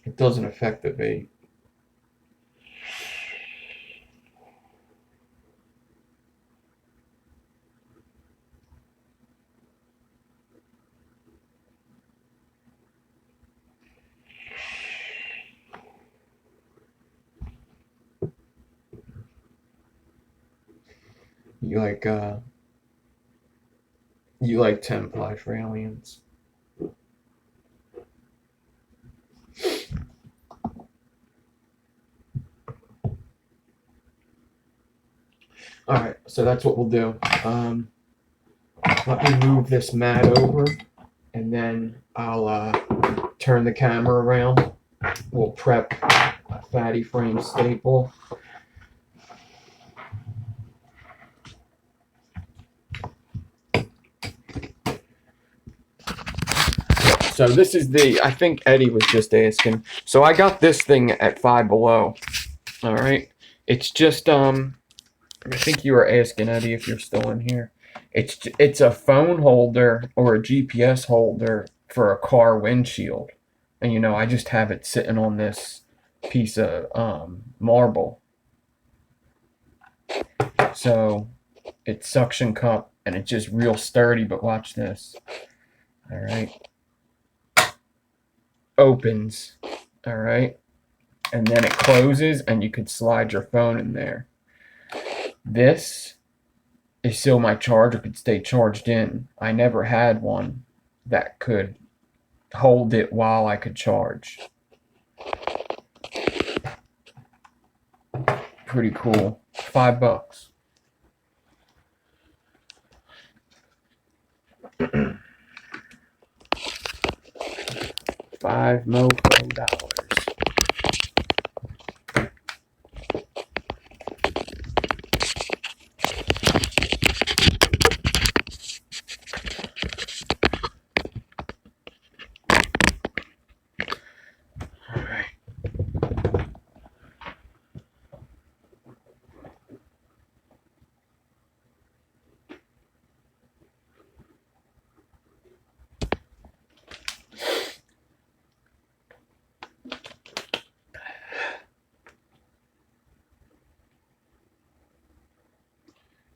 It doesn't affect the vape. You like 10 ply for aliens. All right, so that's what we'll do. Let me move this mat over, and then I'll turn the camera around. We'll prep a fatty frame staple. So this is I think Eddie was just asking. So I got this thing at Five Below. All right. It's just, I think you were asking, Eddie, if you're still in here. It's a phone holder or a GPS holder for a car windshield. And, you know, I just have it sitting on this piece of marble. So it's suction cup, and it's just real sturdy, but watch this. All right. Opens. All right. And then it closes, and you could slide your phone in there. This is so my charger could stay charged in. I never had one that could hold it while I could charge. Pretty cool. $5. $5 mofo.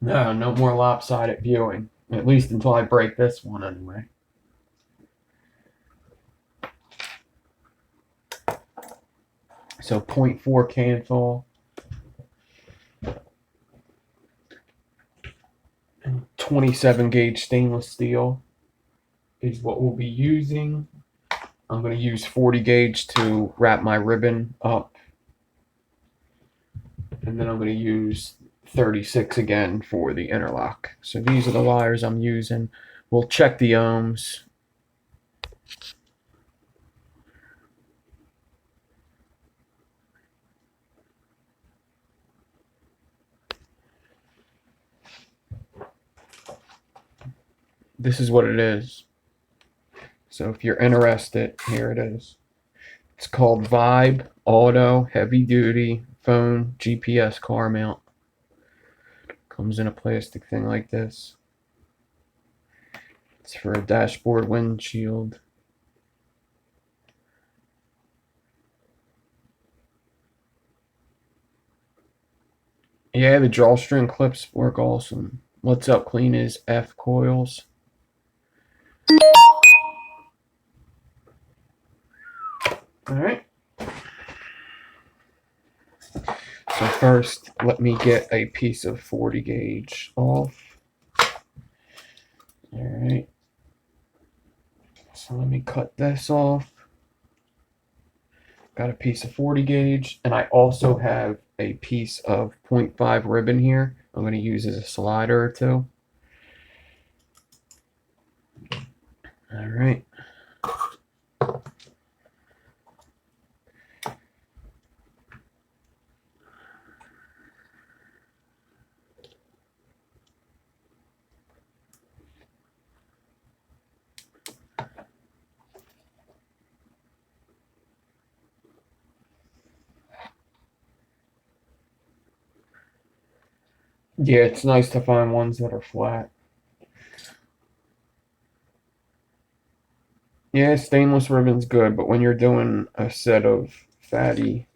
No, no more lopsided viewing. At least until I break this one anyway. So 0.4 cancel. And 27 gauge stainless steel is what we'll be using. I'm going to use 40 gauge to wrap my ribbon up. And then I'm going to use 36 again for the interlock. So these are the wires I'm using. We'll check the ohms. this is what it is. So if you're interested, here it is. It's called Vibe Auto Heavy Duty Phone GPS Car Mount. Comes in a plastic thing like this. It's for a dashboard windshield. Yeah, the drawstring clips work awesome. What's up, clean is F coils. Alright. So first, let me get a piece of 40 gauge off. Alright. So let me cut this off. Got a piece of 40 gauge, and I also have a piece of 0.5 ribbon here. I'm going to use as a slider or two. Alright. Yeah, it's nice to find ones that are flat. Yeah, stainless ribbon's good, but when you're doing a set of fatty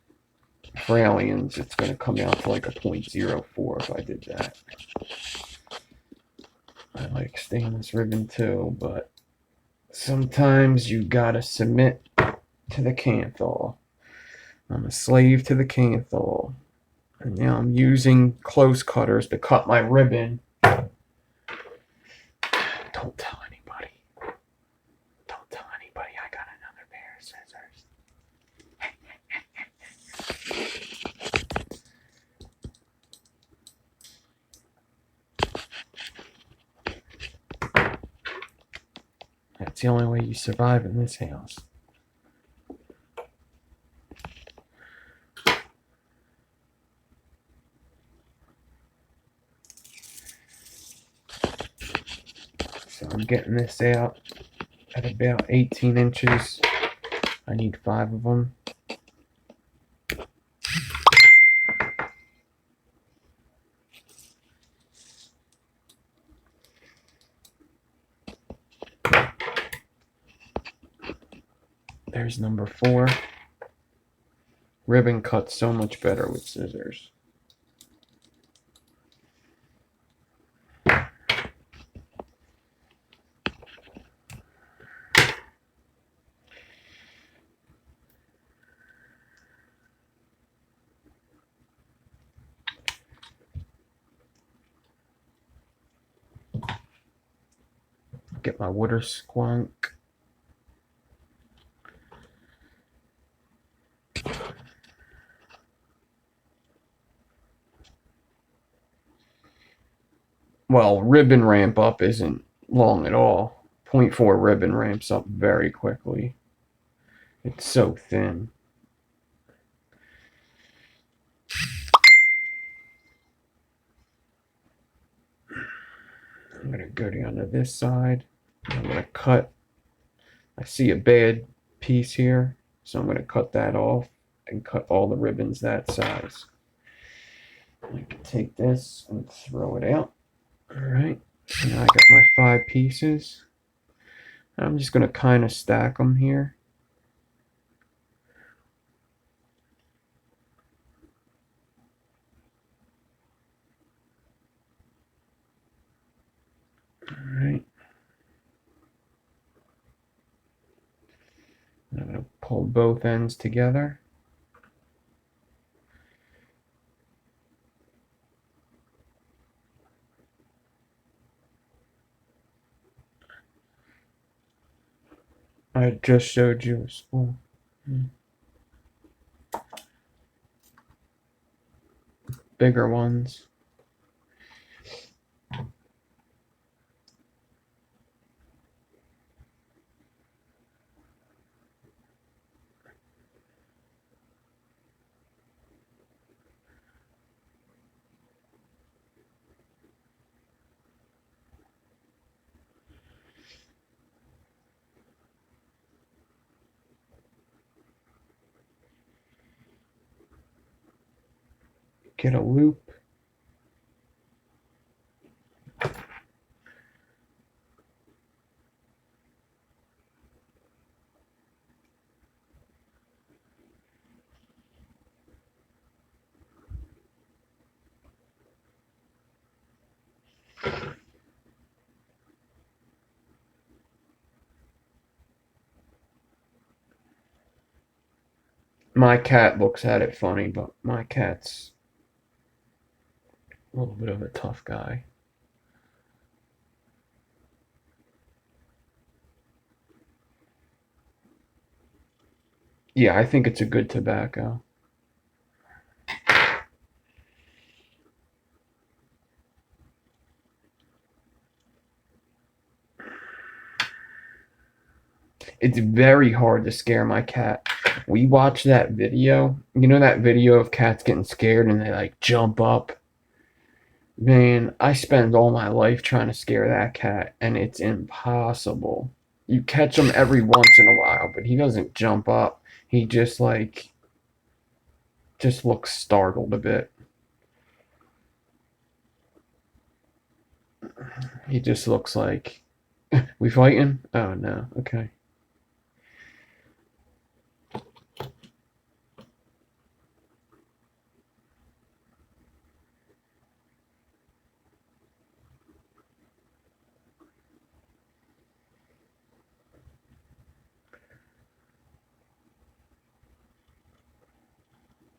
Fralians, it's going to come out to like a 0.04 if I did that. I like stainless ribbon too, but sometimes you gotta submit to the Canthol. I'm a slave to the Canthol. And now I'm using close cutters to cut my ribbon. Don't tell anybody. Don't tell anybody I got another pair of scissors. That's the only way you survive in this house. So I'm getting this out at about 18 inches. I need 5 of them. There's number 4. Ribbon cuts so much better with scissors. Get my water squonk. Well, ribbon ramp up isn't long at all. 0.4 ribbon ramps up very quickly. It's so thin. I'm going to go down to this side. I'm going to cut. I see a bad piece here, so I'm going to cut that off and cut all the ribbons that size. I can take this and throw it out. Alright, so now I got my 5 pieces. I'm just going to kind of stack them here. Alright. I'm going to pull both ends together. I just showed you a spool. Bigger ones. Get a loop. My cat looks at it funny, but my cat's a little bit of a tough guy. Yeah, I think it's a good tobacco. It's very hard to scare my cat. We watched that video. You know that video of cats getting scared and they like jump up? Man, I spend all my life trying to scare that cat and it's impossible. You catch him every once in a while, but he doesn't jump up. He just just looks startled a bit. He just looks like, we fighting? Oh no, okay.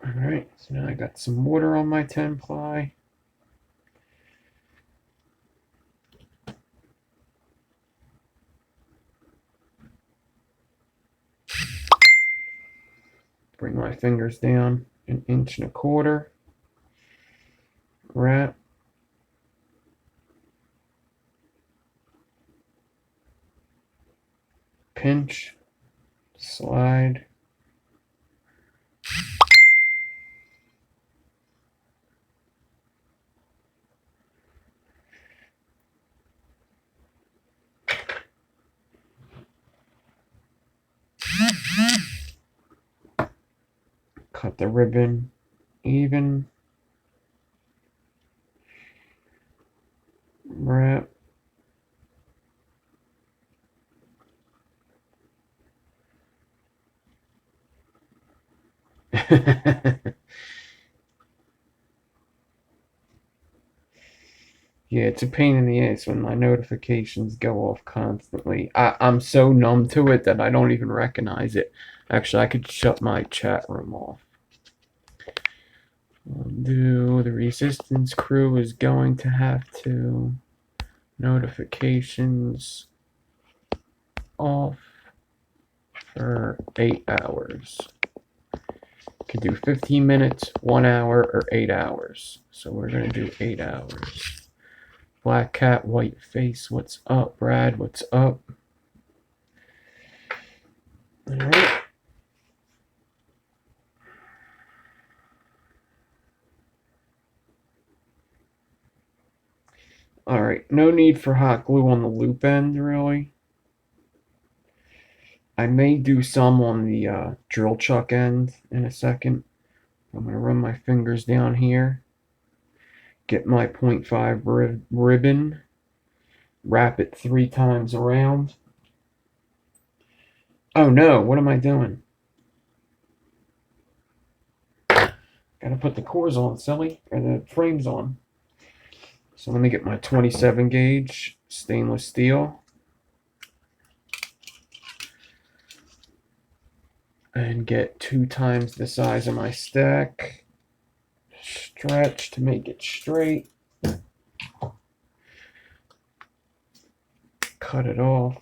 Alright, so now I got some water on my 10 ply. Bring my fingers down 1.25 inches. Wrap. Pinch. Slide. Cut the ribbon even. Wrap. Yeah, it's a pain in the ass when my notifications go off constantly. I'm so numb to it that I don't even recognize it. Actually, I could shut my chat room off. Undo. The resistance crew is going to have to. Notifications off for 8 hours. Could do 15 minutes, 1 hour, or 8 hours. So we're going to do 8 hours. Black cat, white face. What's up, Brad? What's up? All right. All right. No need for hot glue on the loop end, really. I may do some on the drill chuck end in a second. I'm going to run my fingers down here. Get my 0.5 ribbon. Wrap it 3 times around. Oh no, what am I doing? Gotta put the cores on, silly, or the frames on. So let me get my 27 gauge stainless steel. And get 2 times the size of my stack. Stretch to make it straight. Cut it off.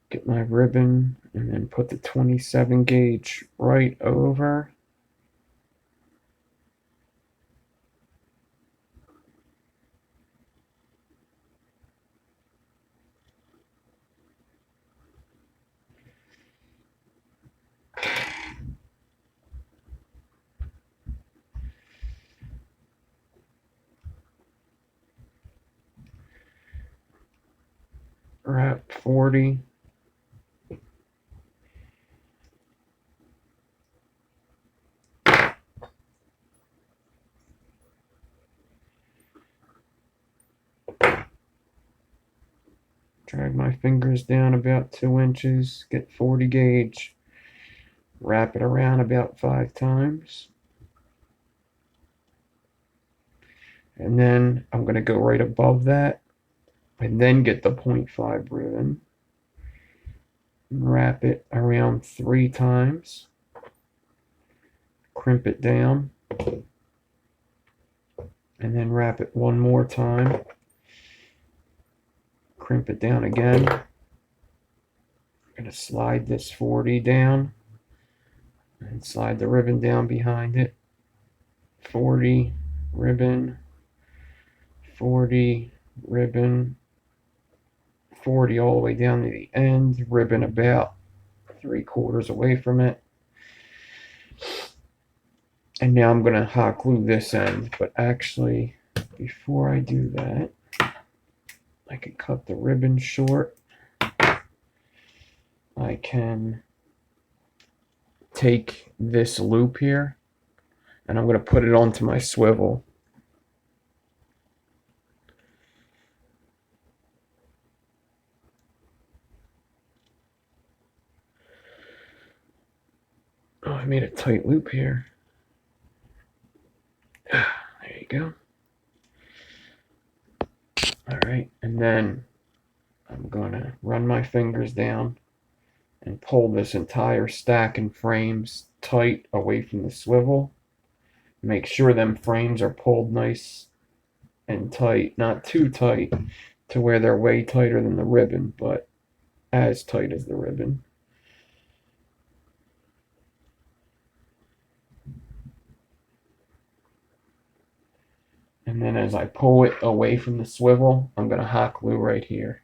Get my ribbon and then put the 27 gauge right over. wrap 40. Drag my fingers down about 2 inches, get 40 gauge, wrap it around about 5 times. And then I'm going to go right above that and then get the 0.5 ribbon. Wrap it around 3 times. Crimp it down. And then wrap it one more time. Crimp it down again. I'm going to slide this 40 down and slide the ribbon down behind it. 40 ribbon, 40 ribbon, 40 all the way down to the end, ribbon about 3/4 away from it. And now I'm going to hot glue this end, but actually before I do that, I can cut the ribbon short. I can take this loop here and I'm going to put it onto my swivel. Oh, I made a tight loop here. There you go. All right, and then I'm going to run my fingers down and pull this entire stack and frames tight away from the swivel. Make sure them frames are pulled nice and tight, not too tight to where they're way tighter than the ribbon, but as tight as the ribbon. And then as I pull it away from the swivel, I'm going to hot glue right here.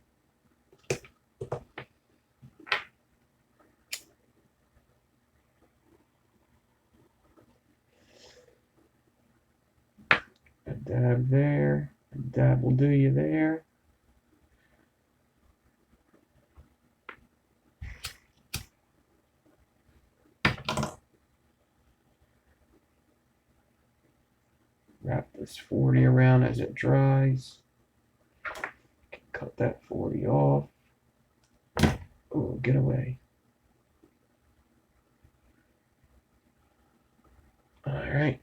A dab there, a dab will do you there. Wrap this 40 around as it dries. Cut that 40 off. Oh, get away. All right.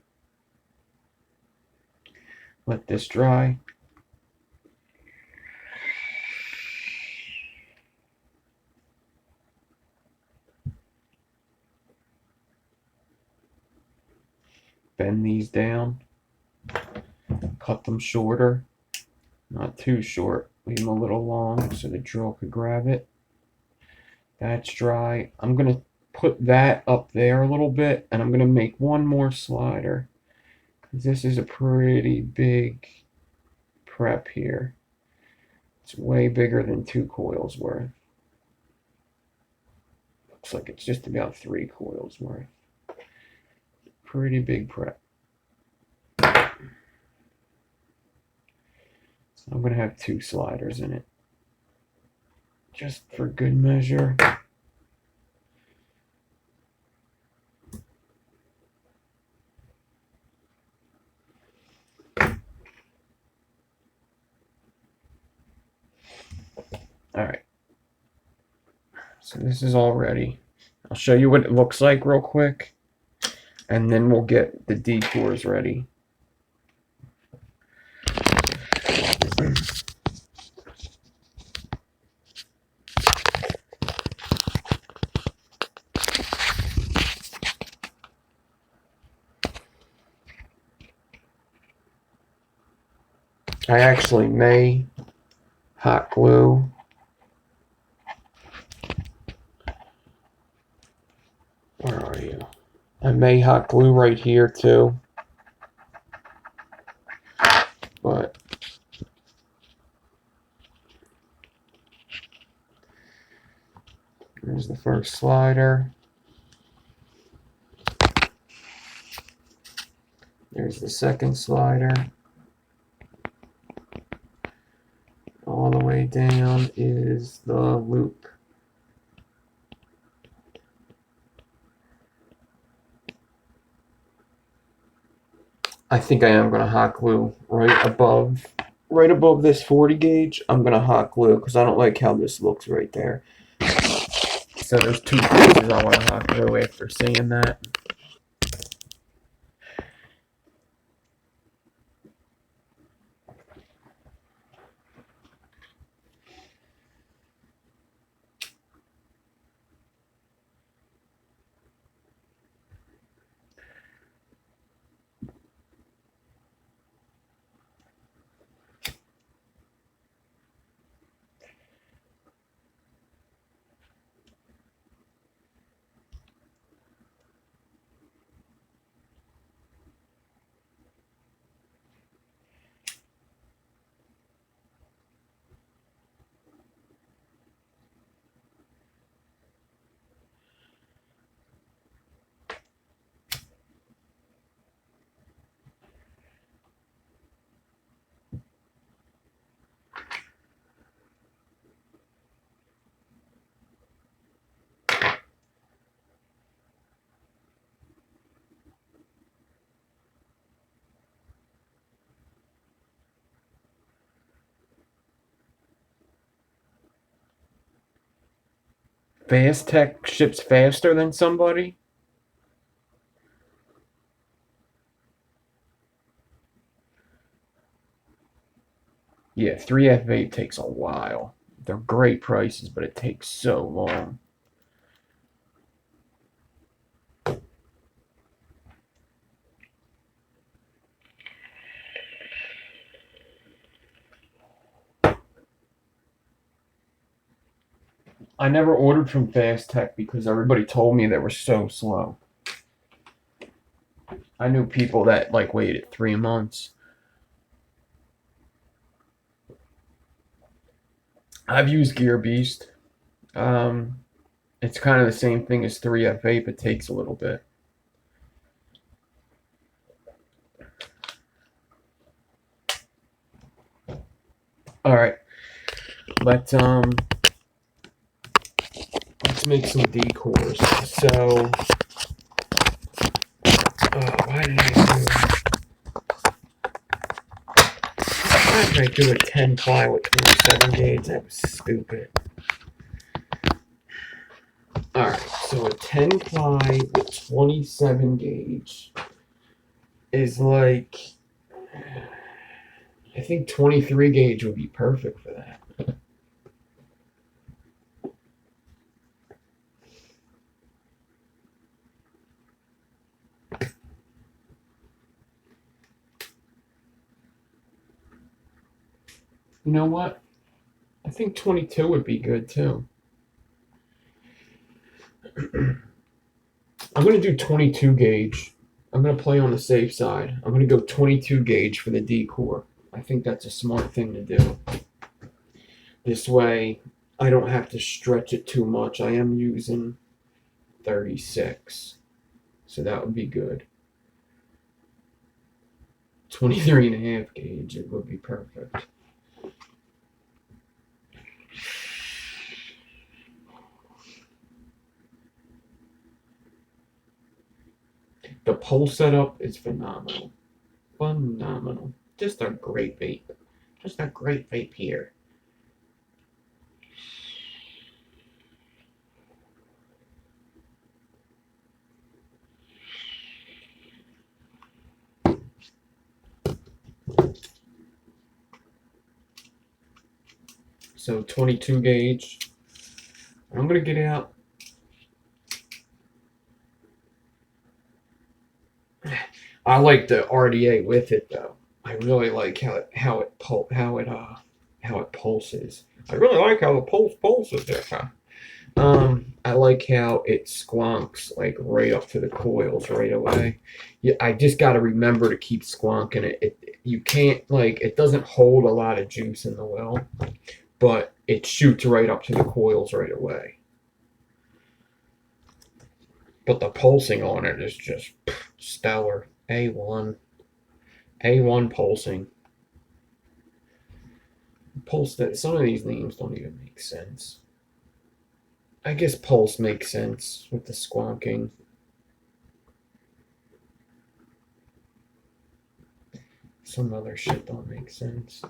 Let this dry. Bend these down. Cut them shorter. Not too short. Leave them a little long so the drill could grab it. That's dry. I'm going to put that up there a little bit, and I'm going to make one more slider. This is a pretty big prep here. It's way bigger than 2 coils worth. Looks like it's just about 3 coils worth. Pretty big prep. So I'm going to have 2 sliders in it. Just for good measure. All right. So this is all ready. I'll show you what it looks like real quick, and then we'll get the decors ready. I actually may hot glue where are you? I may hot glue right here too, but there's the first slider. There's the second slider. All the way down is the loop. I think I am going to hot glue right above this 40 gauge. I'm going to hot glue because I don't like how this looks right there. So there's two places I want to hot glue after seeing that. Fast Tech ships faster than somebody? Yeah, 3F8 takes a while. They're great prices, but it takes so long. I never ordered from Fast Tech because everybody told me they were so slow. I knew people that like waited 3 months. I've used Gear Beast. It's kind of the same thing as 3F8, but takes a little bit. All right, let's make some decors. So, why did I do a 10 ply with 27 gauge? That was stupid. Alright, so a 10 ply with 27 gauge is like, I think 23 gauge would be perfect for that. You know what? I think 22 would be good too. I'm going to do 22 gauge. I'm going to play on the safe side. I'm going to go 22 gauge for the decor. I think that's a smart thing to do. This way, I don't have to stretch it too much. I am using 36. So that would be good. 23.5 gauge, it would be perfect. The pole setup is phenomenal. Phenomenal. Just a great vape. Just a great vape here. So 22 gauge. I'm going to get out. I like the RDA with it though. I really like how it pulses. I really like how the pulses there. I like how it squonks like right up to the coils right away. Yeah, I just got to remember to keep squonking it. You can't like it doesn't hold a lot of juice in the well, but it shoots right up to the coils right away. But the pulsing on it is just stellar. A1 pulsing. Pulse, that some of these names don't even make sense. I guess Pulse makes sense with the squonking. Some other shit don't make sense.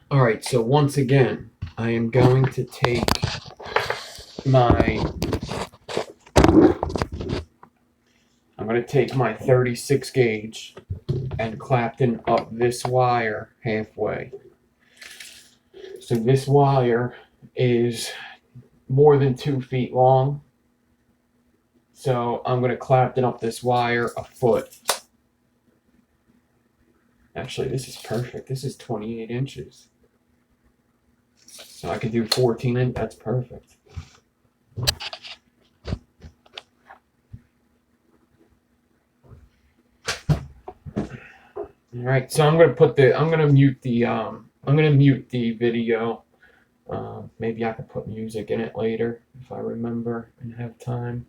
All right, so once again, I am going to take my 36 gauge and Clapton up this wire halfway. So this wire is more than 2 feet long. So I'm going to Clapton up this wire a foot. Actually, this is perfect. This is 28 inches. So I can do 14 inch. That's perfect. All right, so I'm gonna mute the video. Maybe I could put music in it later if I remember and have time.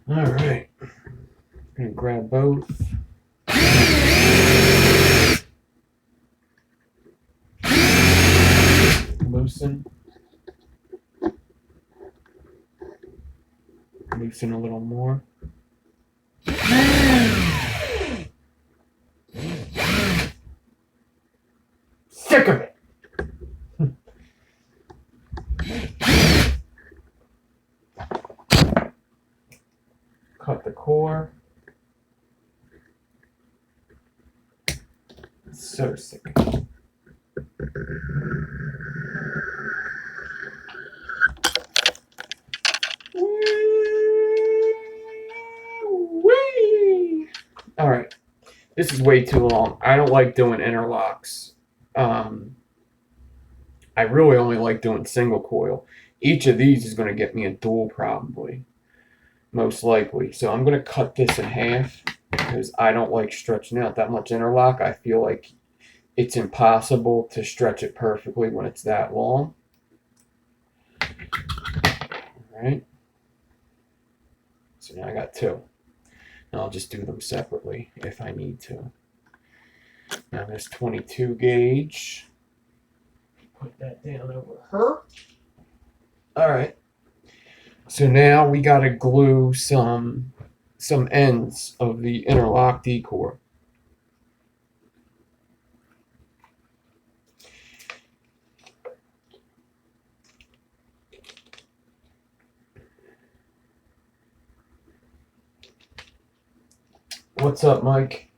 All right, gonna grab both. Loosen. Loosen a little more. Sick of it. Cut the core. So sick of it. Wee! All right, this is way too long. I don't like doing interlocks. I really only like doing single coil. Each of these is going to get me a dual probably, most likely. So I'm going to cut this in half because I don't like stretching out that much interlock. I feel like it's impossible to stretch it perfectly when it's that long. All right. So now I got two. And I'll just do them separately if I need to. Now this 22 gauge. Put that down over her. All right. So now we got to glue some ends of the interlock D-core. What's up, Mike?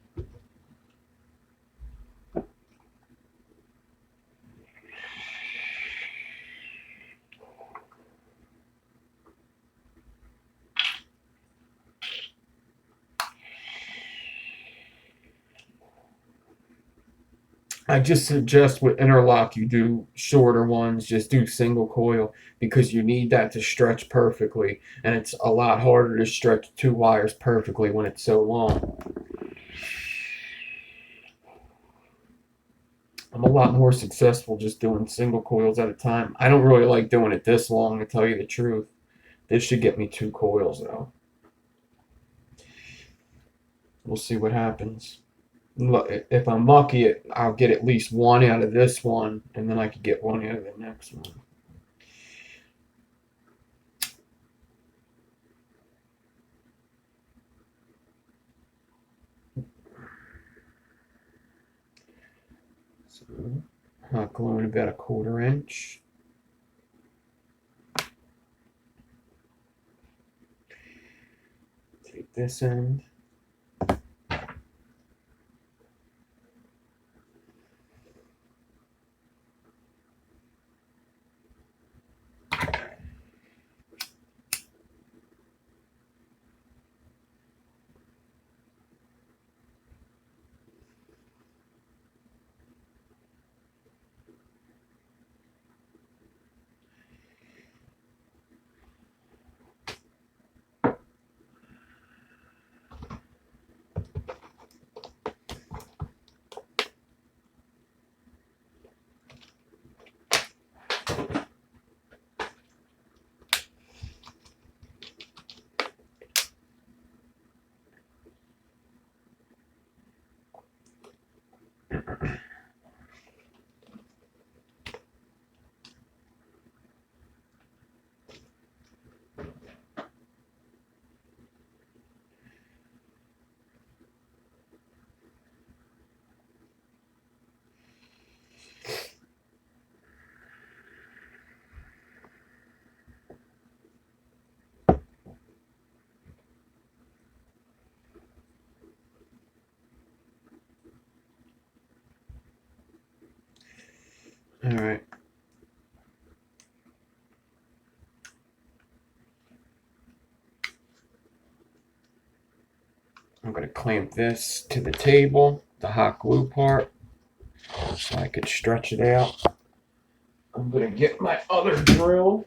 I just suggest with interlock you do shorter ones, just do single coil because you need that to stretch perfectly, and it's a lot harder to stretch two wires perfectly when it's so long. I'm a lot more successful just doing single coils at a time. I don't really like doing it this long, to tell you the truth. This should get me 2 coils though. We'll see what happens. If I'm lucky, I'll get at least one out of this one, and then I could get one out of the next one. So, hot gluing about 1/4 inch. Take this end. All right. I'm going to clamp this to the table, the hot glue part, so I could stretch it out. I'm going to get my other drill.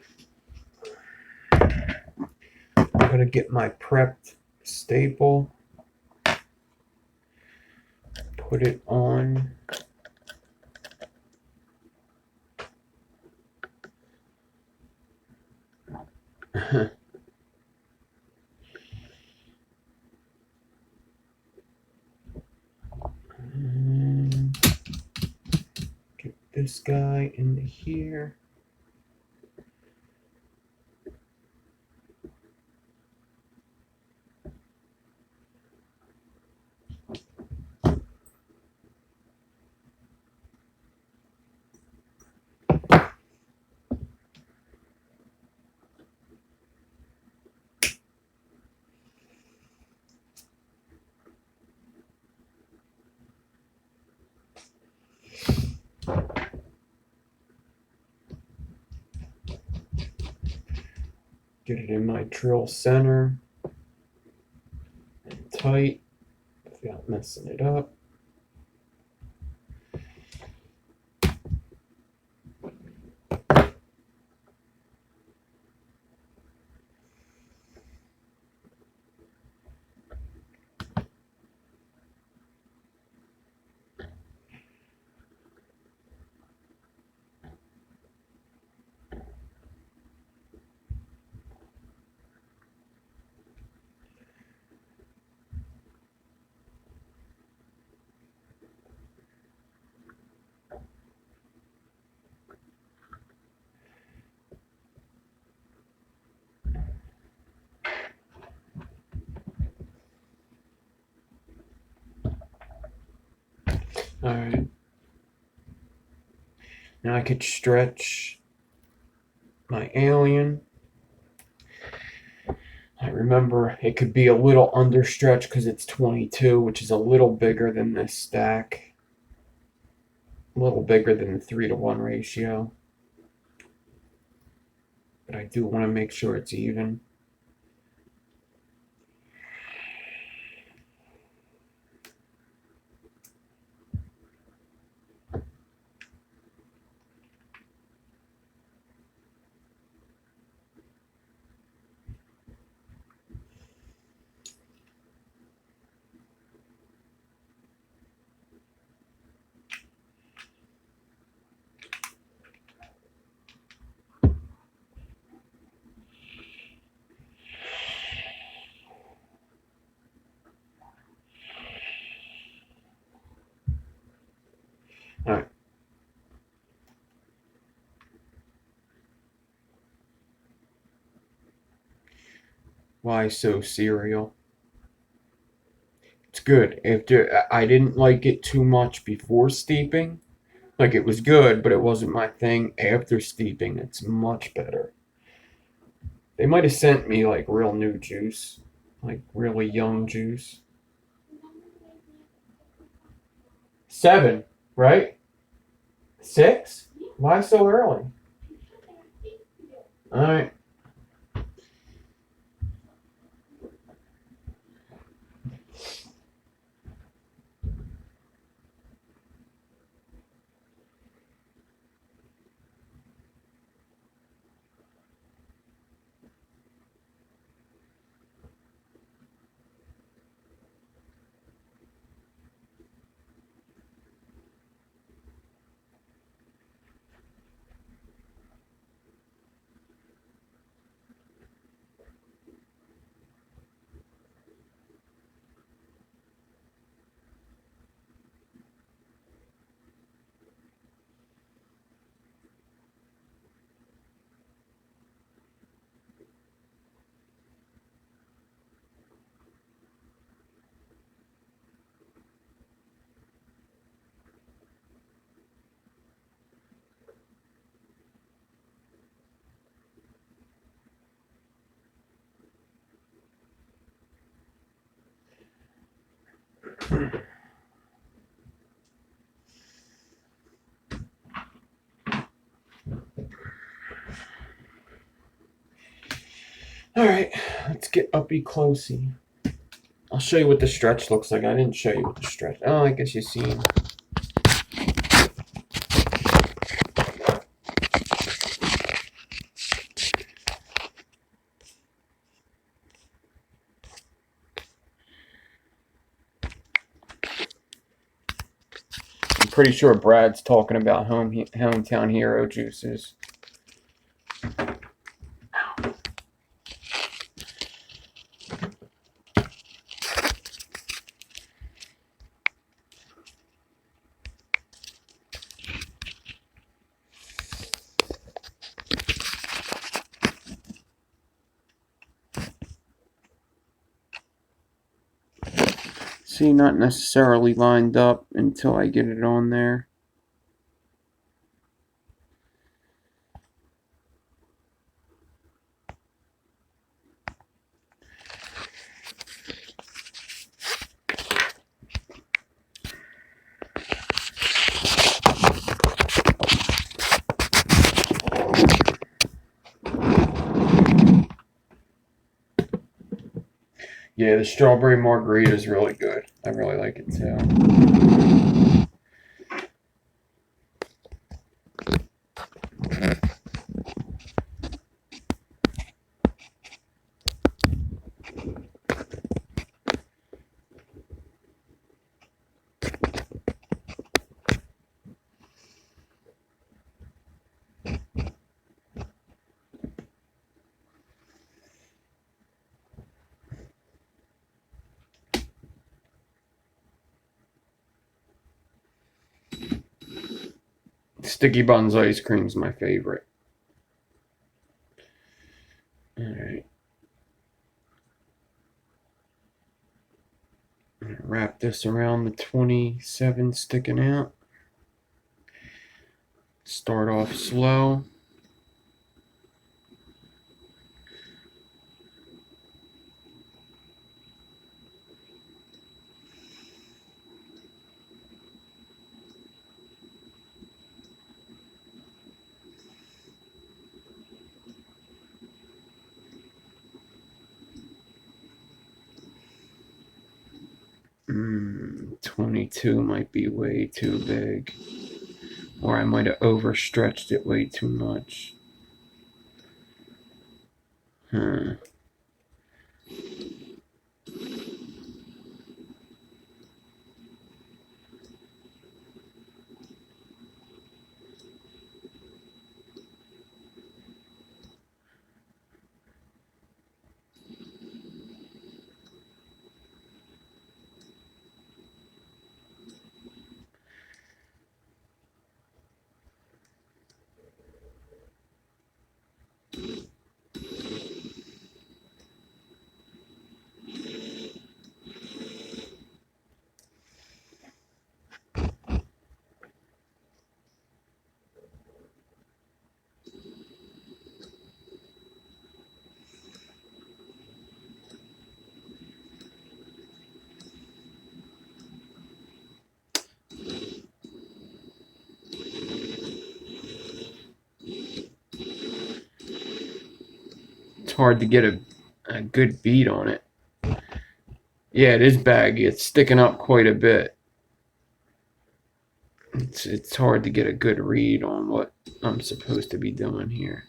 I'm going to get my prepped staple. Put it on. this guy into here. Get it in my drill center and tight without messing it up. Alright. Now I could stretch my alien. I remember it could be a little understretched because it's 22, which is a little bigger than this stack. A little bigger than the 3-to-1 ratio. But I do want to make sure it's even. Alright. Why so serial? It's good. I didn't like it too much before steeping. Like, it was good, but it wasn't my thing. After steeping, it's much better. They might have sent me, like, real new juice. Like, really young juice. 7, right? 6? Why so early? Alright. Alright, let's get uppy closey. I'll show you what the stretch looks like. I didn't show you what the stretch. Oh, I guess you've seen. I'm pretty sure Brad's talking about hometown hero juices. See, not necessarily lined up until I get it on there. Yeah, the strawberry margarita is really good. I really like it too. 'Sticky Buns ice cream is my favorite. Alright. Wrap this around the 27 sticking out. Start off slow. Mm, 22 might be way too big. Or I might have overstretched it way too much. Huh. It's hard to get a good beat on it. Yeah, it is baggy. It's sticking up quite a bit. It's hard to get a good read on what I'm supposed to be doing here.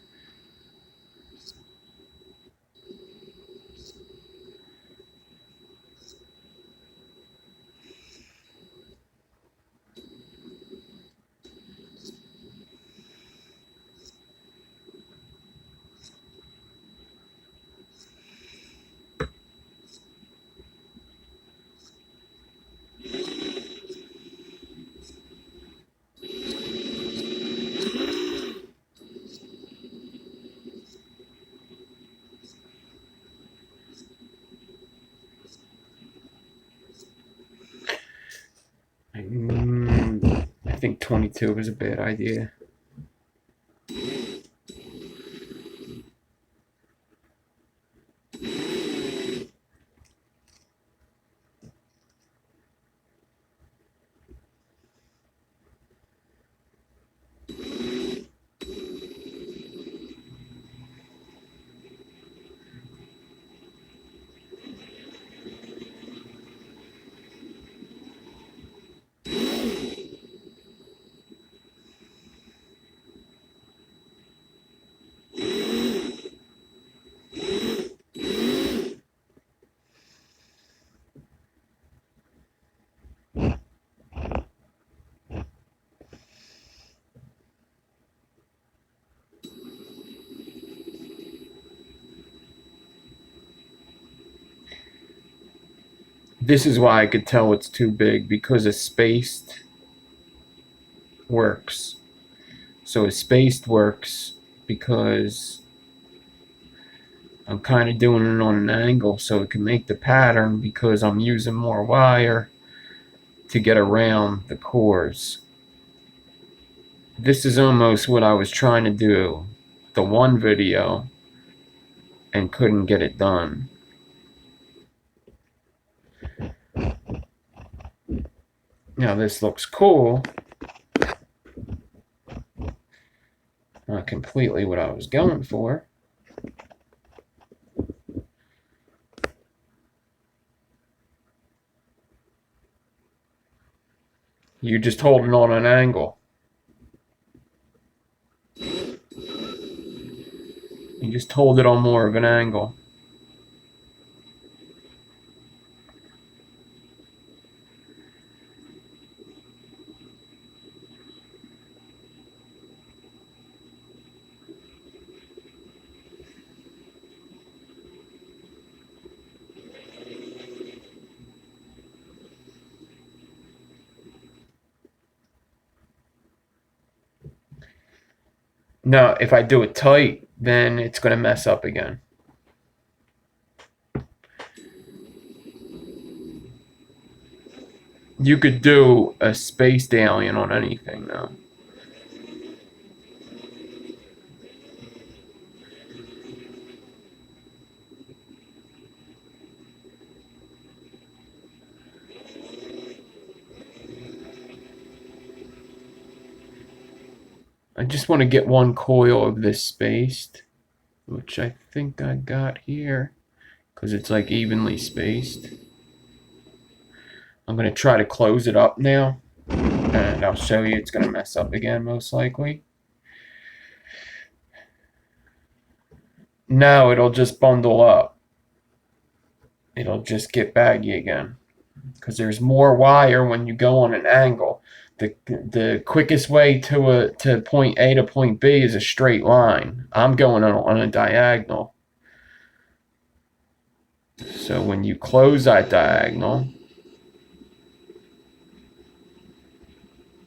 I think 22 was a bad idea. This is why I could tell it's too big, because a spaced works. So a spaced works because I'm kind of doing it on an angle so it can make the pattern because I'm using more wire to get around the cores. This is almost what I was trying to do the one video and couldn't get it done. Now this looks cool. Not completely what I was going for. You just hold it on an angle. You just hold it on more of an angle. Now, if I do it tight, then it's going to mess up again. You could do a spaced alien on anything, though. I just want to get one coil of this spaced, which I think I got here, because it's like evenly spaced. I'm going to try to close it up now, and I'll show you it's going to mess up again most likely. No, it'll just bundle up. It'll just get baggy again, because there's more wire when you go on an angle. The quickest way to point A to point B is a straight line. I'm going on a diagonal. So when you close that diagonal,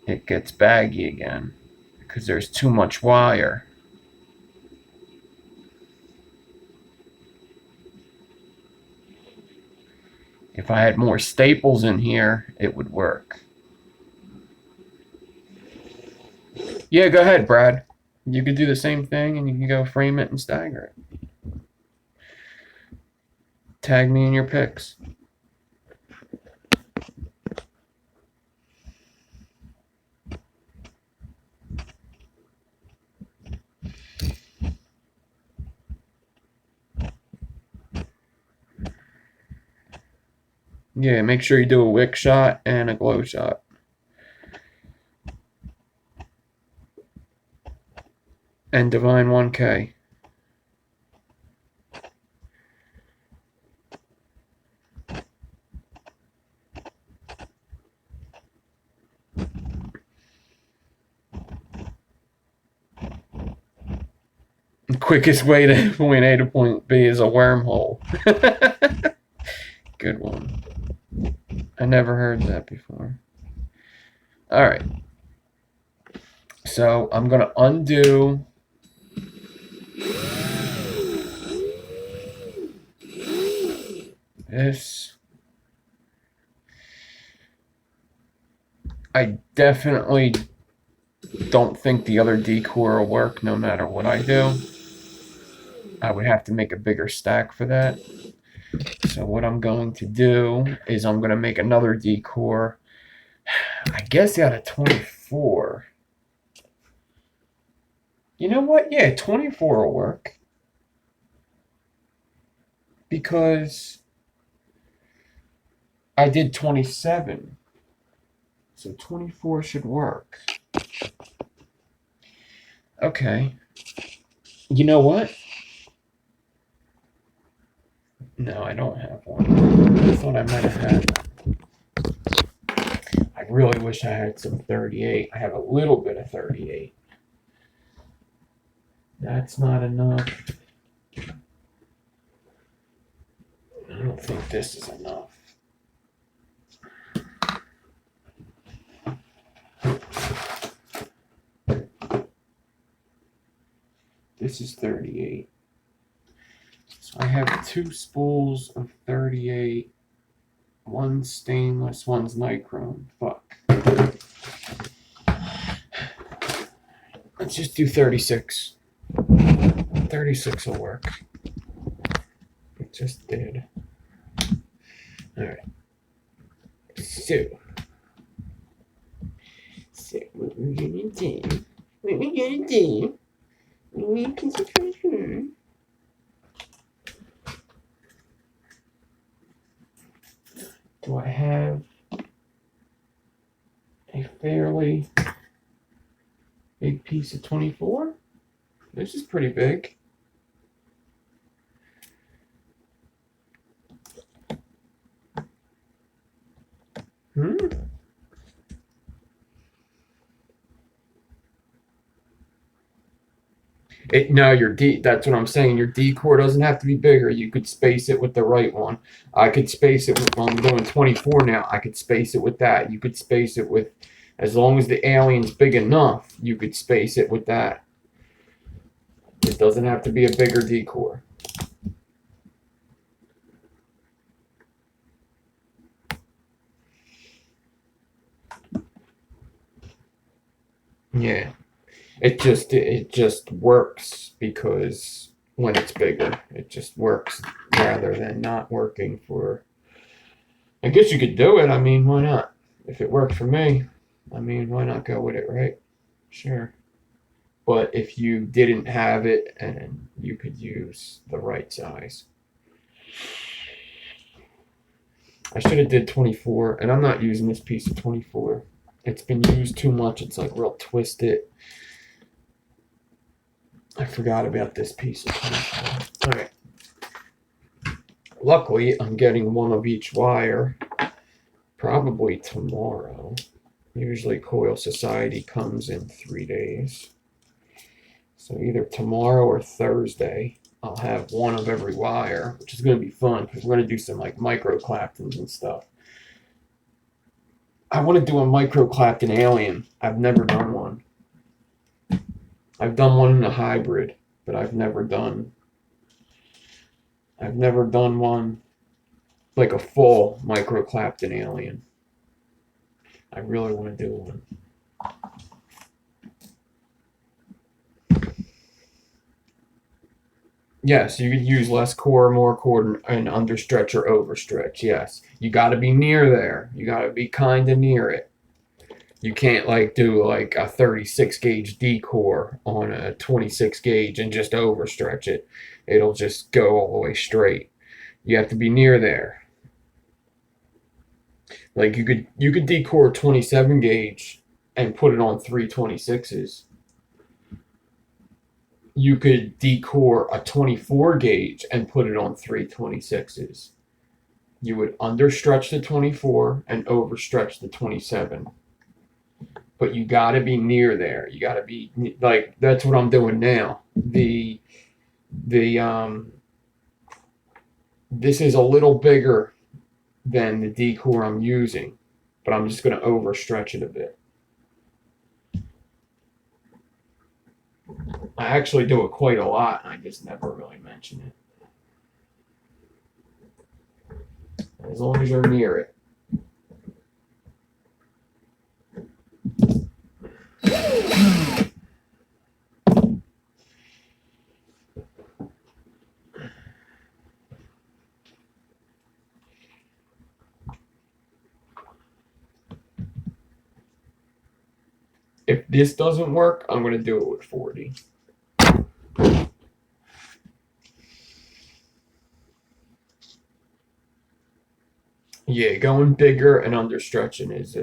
it gets baggy again because there's too much wire. If I had more staples in here, it would work. Yeah, go ahead, Brad. You could do the same thing and you can go frame it and stagger it. Tag me in your pics. Yeah, make sure you do a wick shot and a glow shot. N.Devine83. The quickest way to point A to point B is a wormhole. Good one. I never heard that before. Alright. So I'm going to undo this. I definitely don't think the other decor will work no matter what I do. I would have to make a bigger stack for that. So what I'm going to do is I'm going to make another decor. I guess out of 24. You know what? Yeah, 24 will work. Because I did 27. So 24 should work. Okay. You know what? No, I don't have one. I thought I might have had one. I really wish I had some 38. I have a little bit of 38. That's not enough. I don't think this is enough. This is 38. So have 2 spools of 38. One's stainless, one's nichrome. Fuck. Let's just do 36. 36 will work. It just did. Alright. So what we're gonna do, we can see. Do I have a fairly big piece of 24? This is pretty big. No, your D. That's what I'm saying. Your D core doesn't have to be bigger. You could space it with the right one. I could space it with. Well, I'm doing 24 now. I could space it with that. You could space it with, as long as the alien's big enough, you could space it with that. It doesn't have to be a bigger D core. Yeah. It just works because when it's bigger, it just works rather than not working for. I guess you could do it. I mean, why not? If it worked for me, I mean, why not go with it, right? Sure. But if you didn't have it, and you could use the right size. I should have did 24, and I'm not using this piece of 24. It's been used too much. It's like real twisted. I forgot about this piece of 24. All right. Luckily, I'm getting one of each wire probably tomorrow. Usually Coil Society comes in 3 days. So either tomorrow or Thursday, I'll have one of every wire, which is going to be fun because we're going to do some like micro Claptons and stuff. I want to do a micro Clapton alien. I've never done one. I've done one in a hybrid, but I've never done one like a full micro Clapton alien. I really want to do one. Yes, you could use less core, more core, and understretch or overstretch. Yes, you got to be near there. You got to be kind of near it. You can't like do like a 36 gauge D core on a 26 gauge and just overstretch it. It'll just go all the way straight. You have to be near there. Like you could D core 27 gauge and put it on 326s. You could decore a 24 gauge and put it on 326s. You would understretch the 24 and overstretch the 27. But you got to be near there. You got to be like, that's what I'm doing now. This is a little bigger than the D core I'm using, but I'm just going to overstretch it a bit. I actually do it quite a lot, and I just never really mention it. As long as you're near it. If this doesn't work, I'm going to do it with 40. Yeah, going bigger and understretching is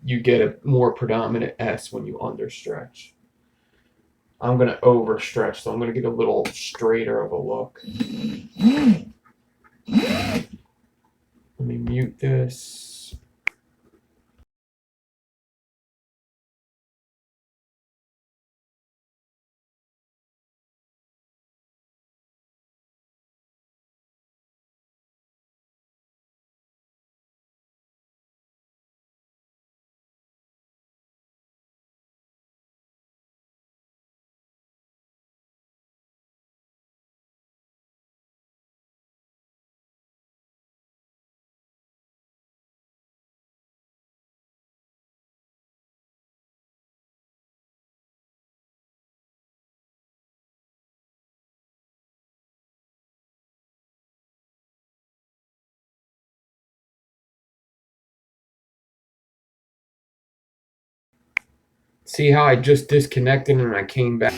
you get a more predominant S when you understretch. I'm going to overstretch, so I'm going to get a little straighter of a look. Let me mute this. See how I just disconnected and I came back?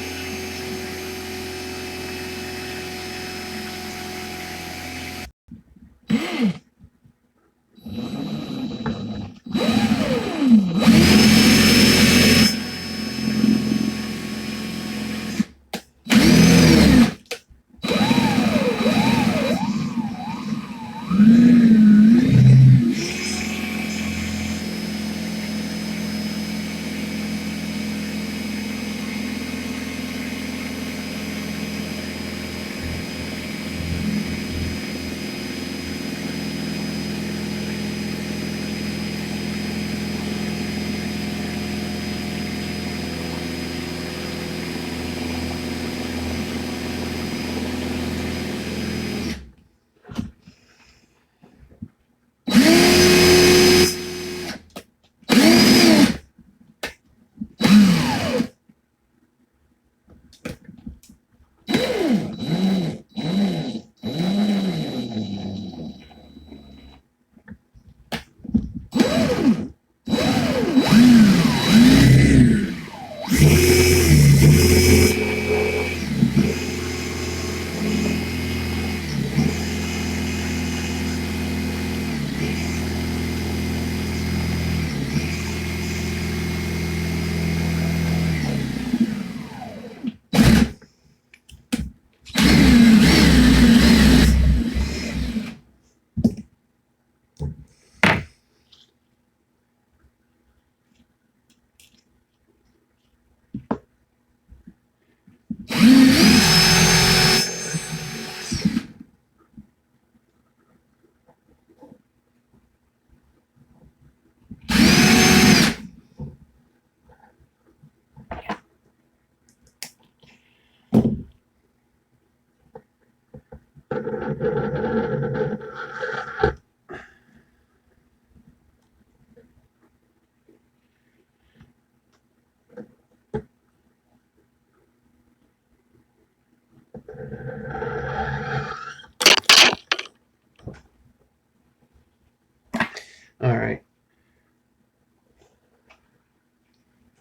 All right.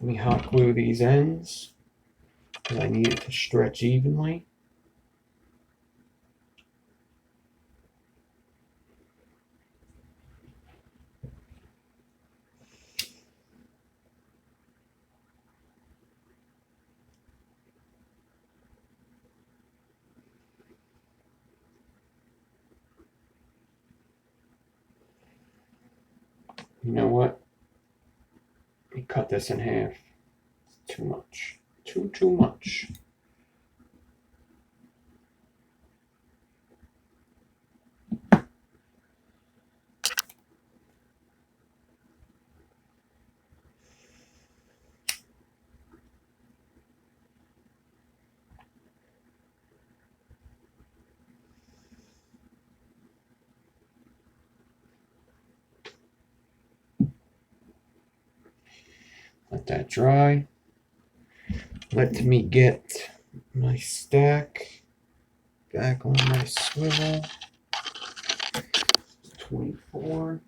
Let me hot glue these ends because I need it to stretch evenly. You know what? Let me cut this in half. It's too much. Too much. Let that dry. Let me get my stack back on my swivel. 24.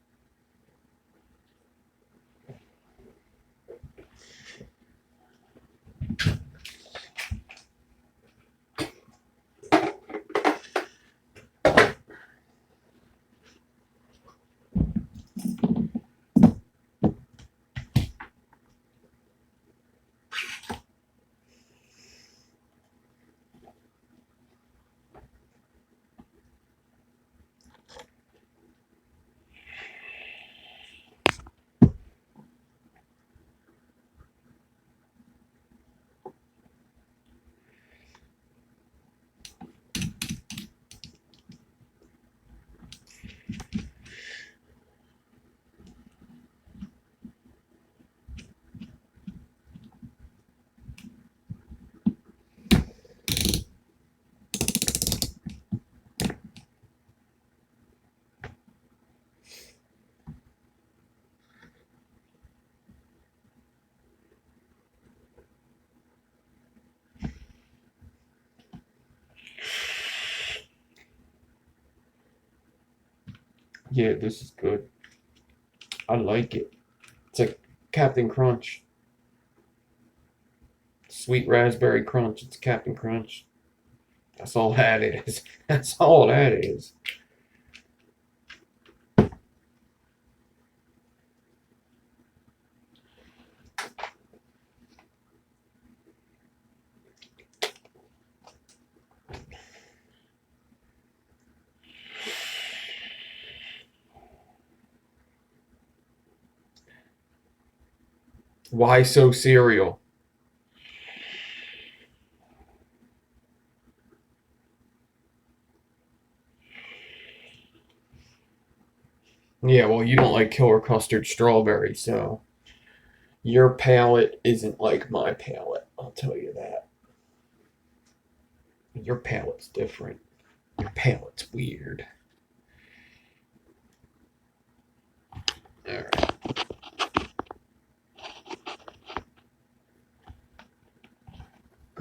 Yeah, this is good. I like it. It's like Captain Crunch. Sweet raspberry crunch. It's Captain Crunch. That's all that is. That's all that is. Why so cereal? Yeah, well, you don't like killer custard strawberry, so your palate isn't like my palate. I'll tell you that. Your palate's different. Your palate's weird. Alright.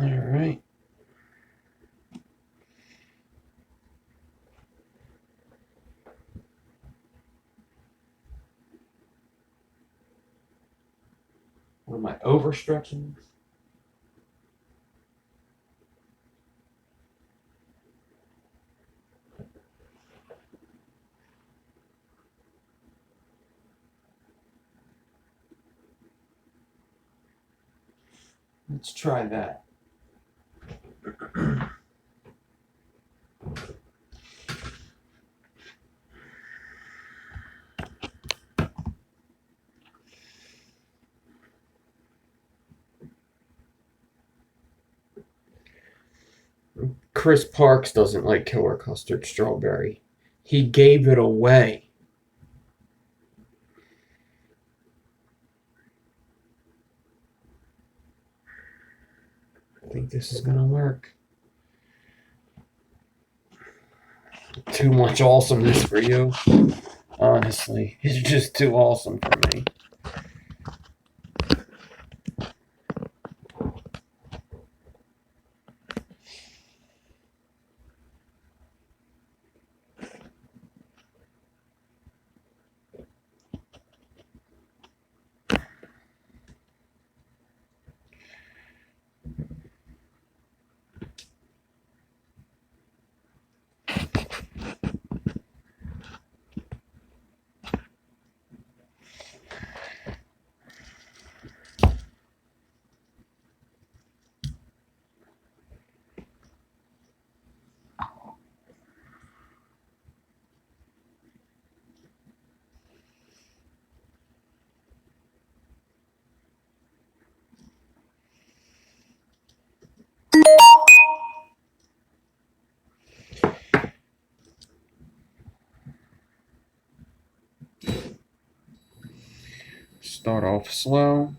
Alright. What am I overstretching? Let's try that. Chris Parks doesn't like killer custard strawberry. He gave it away. I think this is gonna work. Too much awesomeness for you. Honestly, it's just too awesome for me. Start off slow.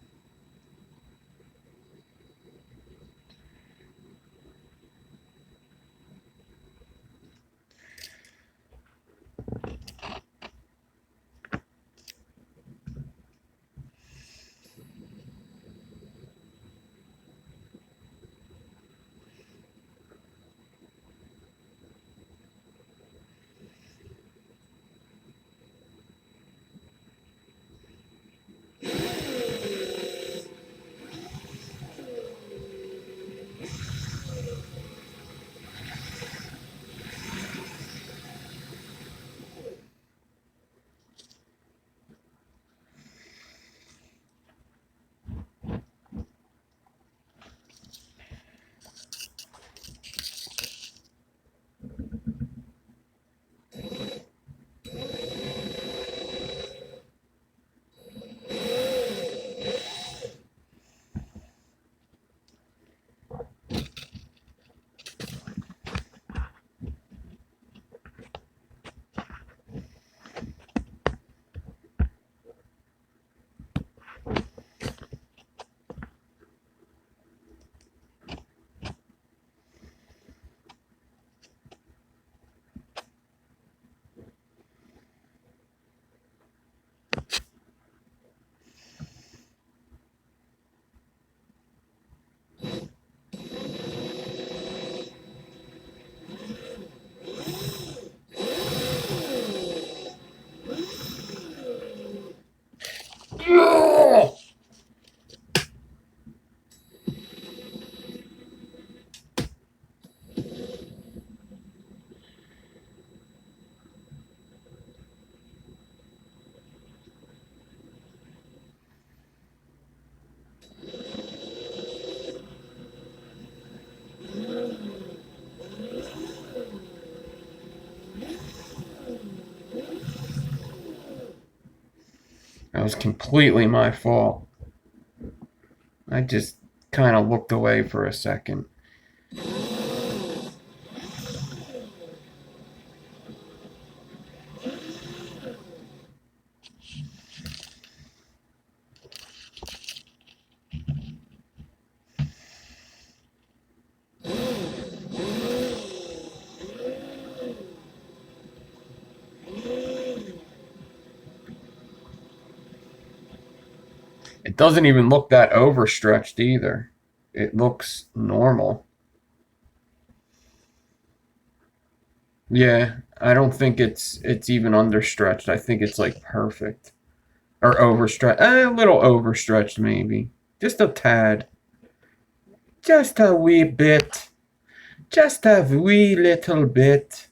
was completely my fault. I just kind of looked away for a second. It doesn't even look that overstretched either. It looks normal. Yeah, I don't think it's even understretched. I think it's like perfect. Or overstretched. A little overstretched maybe. Just a tad. Just a wee bit. Just a wee little bit.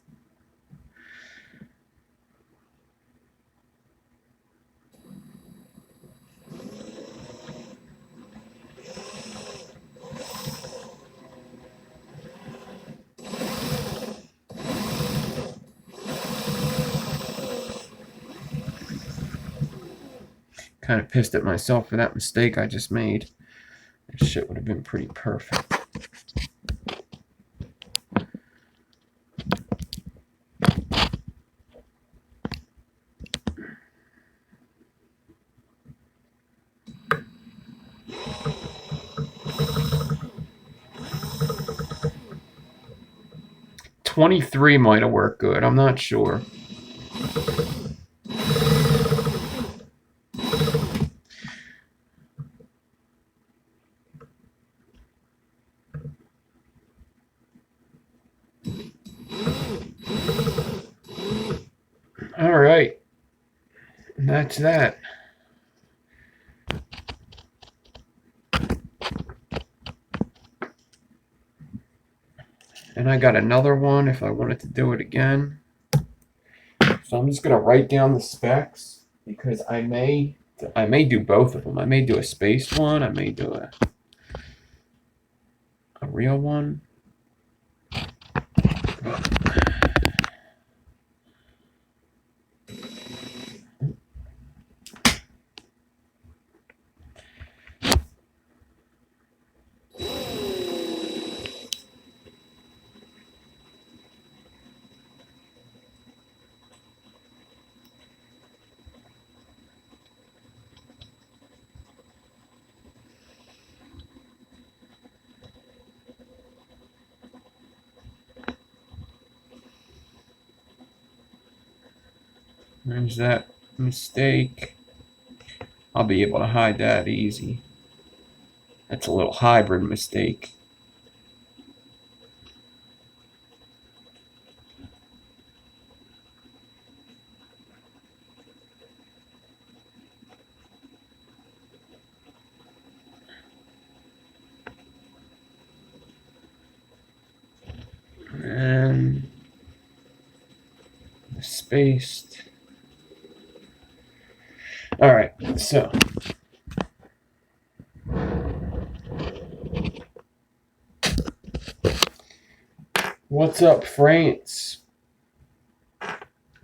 Kind of pissed at myself for that mistake I just made. That shit would have been pretty perfect. $23 might have worked good. I'm not sure. All right. And that's that. And I got another one if I wanted to do it again. So I'm just going to write down the specs because I may do both of them. I may do a spaced one. I may do a real one. There's that mistake. I'll be able to hide that easy. That's a little hybrid mistake. And spaced. All right, so what's up, France?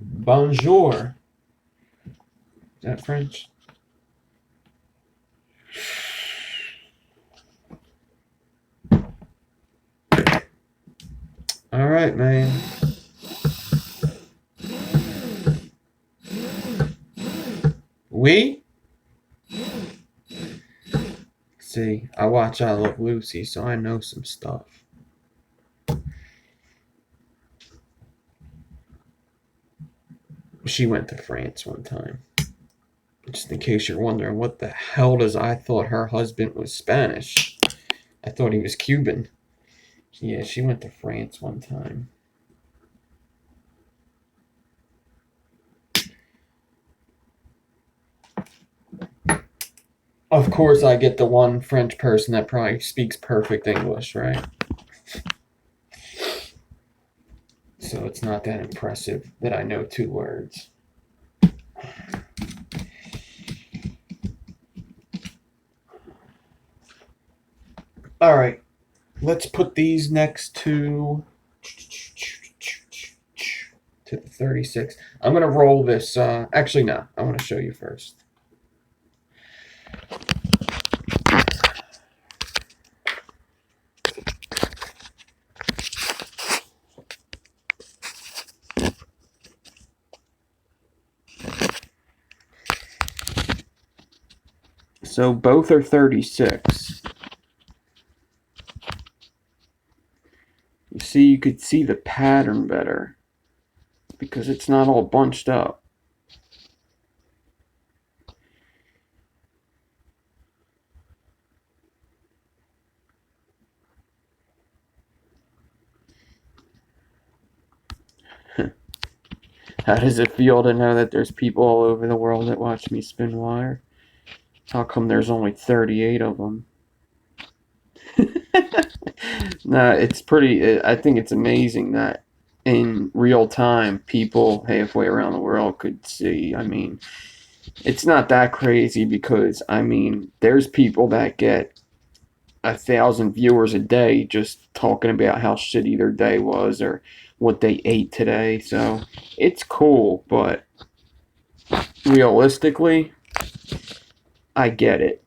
Bonjour. Is that French? All right, man. We? See, I watch I Love Lucy, so I know some stuff. She went to France one time. Just in case you're wondering, what the hell does I thought her husband was Spanish? I thought he was Cuban. Yeah, she went to France one time. Of course, I get the one French person that probably speaks perfect English, right? So it's not that impressive that I know 2 words. All right, let's put these next to the 36. I'm going to roll this. Actually, no, I want to show you first. So both are 36. You see, you could see the pattern better because it's not all bunched up. How does it feel to know that there's people all over the world that watch me spin wire? How come there's only 38 of them? No, it's pretty. I think it's amazing that in real time, people halfway around the world could see. I mean, it's not that crazy because, I mean, there's people that get 1,000 viewers a day just talking about how shitty their day was or what they ate today. So it's cool, but realistically, I get it.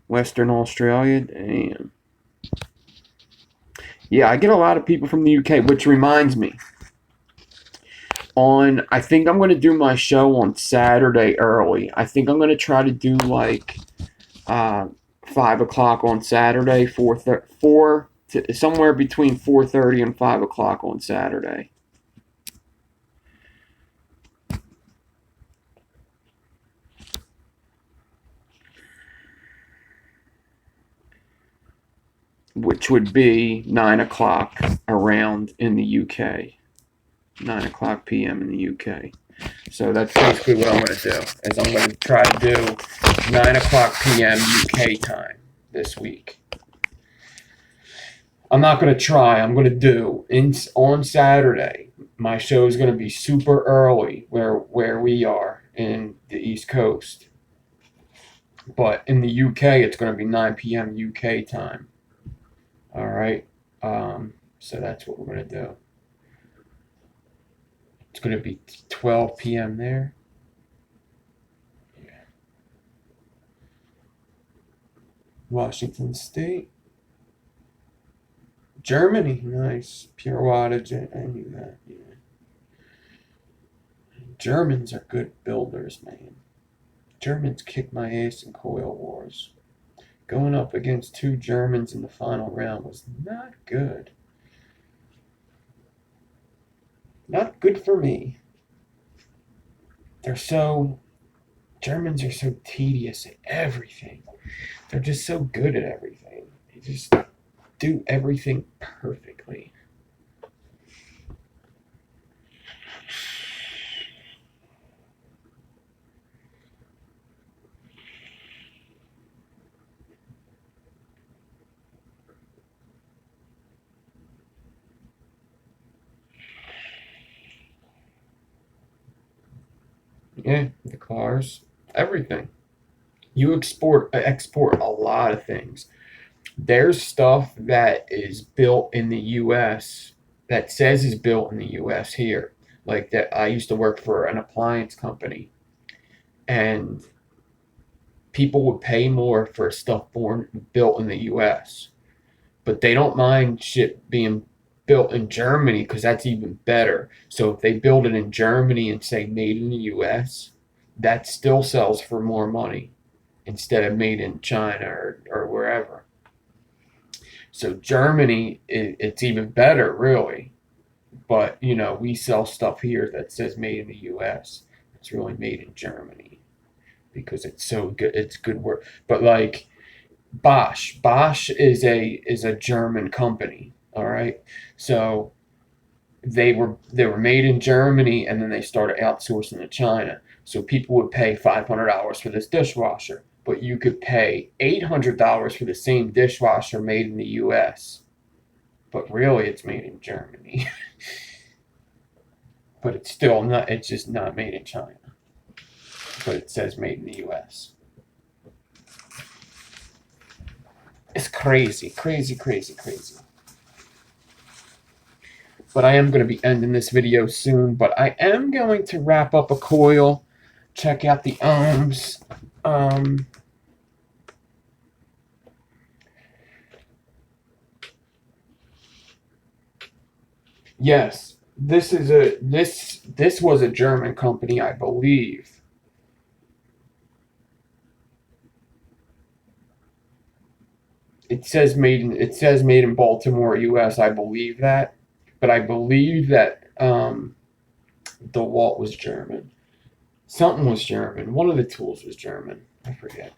Western Australia, damn. Yeah, I get a lot of people from the UK, which reminds me. I think I'm going to do my show on Saturday early. I think I'm going to try to do like 5 o'clock on Saturday, somewhere between 4:30 and 5 o'clock on Saturday. Which would be 9 o'clock around in the UK. 9 o'clock p.m. in the UK. So that's basically what I'm going to do, is I'm going to try to do 9 o'clock p.m. UK time this week. I'm not going to try. I'm going to do, on Saturday, my show is going to be super early where we are in the East Coast. But in the UK, it's going to be 9 p.m. UK time. All right. So that's what we're going to do. It's going to be 12 p.m. there. Yeah. Washington State. Germany, nice. Pure wattage, I knew that. Yeah. Germans are good builders, man. Germans kick my ass in coil wars. Going up against 2 Germans in the final round was not good. Not good for me. Germans are so tedious at everything. They're just so good at everything. They just do everything perfectly. Yeah, the cars, everything. You export a lot of things. There's stuff that is built in the U.S. that says is built in the U.S. here. Like that, I used to work for an appliance company, and people would pay more for stuff built in the U.S. But they don't mind shit being built in Germany because that's even better. So if they build it in Germany and say made in the U.S., that still sells for more money instead of made in China or wherever. So Germany, it's even better, really. But, we sell stuff here that says made in the U.S. It's really made in Germany because it's so good. It's good work. But like Bosch is a German company. All right. So they were made in Germany, and then they started outsourcing to China. So people would pay $500 for this dishwasher, but you could pay $800 for the same dishwasher made in the U.S. But really, it's made in Germany. But it's still not. It's just not made in China. But it says made in the U.S. It's crazy, crazy, crazy, crazy. But I am going to be ending this video soon. But I am going to wrap up a coil. Check out the ohms. Yes, this was a German company, I believe. It says made in Baltimore, U.S. I believe that, but I believe that DeWalt was German. Something was German. One of the tools was German. I forget.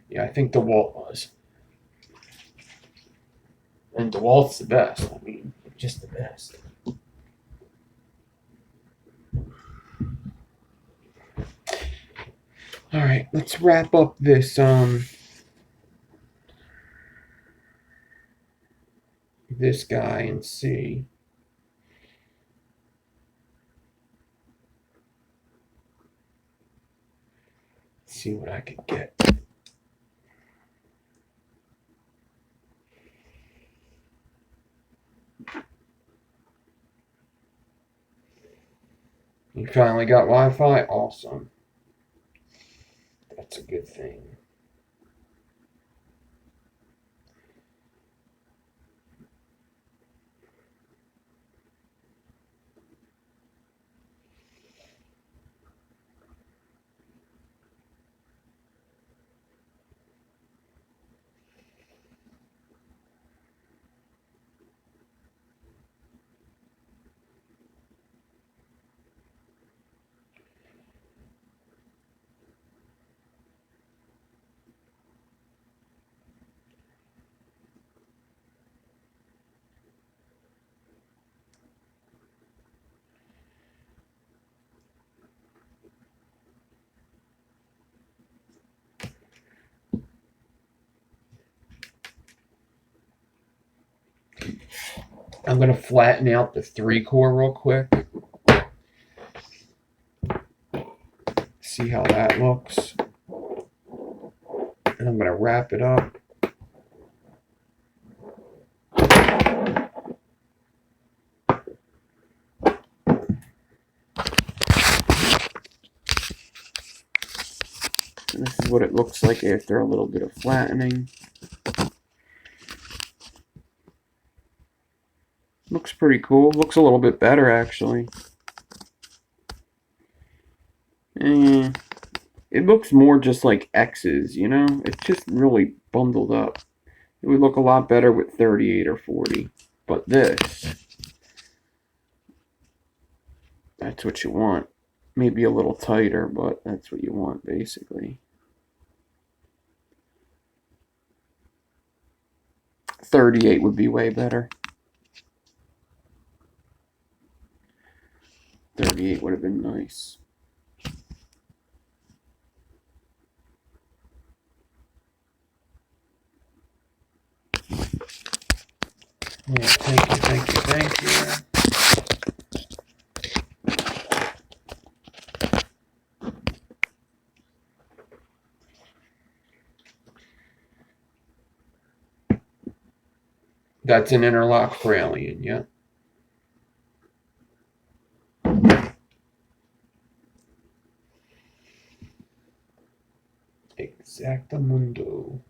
Yeah, I think DeWalt was. And DeWalt's the best. I mean, just the best. All right, let's wrap up this guy and see. See what I could get. You finally got Wi-Fi? Awesome. That's a good thing. I'm going to flatten out the 3-core real quick. See how that looks. And I'm going to wrap it up. And this is what it looks like after a little bit of flattening. Looks pretty cool. Looks a little bit better, actually. It looks more just like X's, you know? It's just really bundled up. It would look a lot better with 38 or 40. But this, that's what you want. Maybe a little tighter, but that's what you want, basically. 38 would be way better. 38 would have been nice. Yeah, thank you. That's an interlock for Alien, yeah. Exactamundo.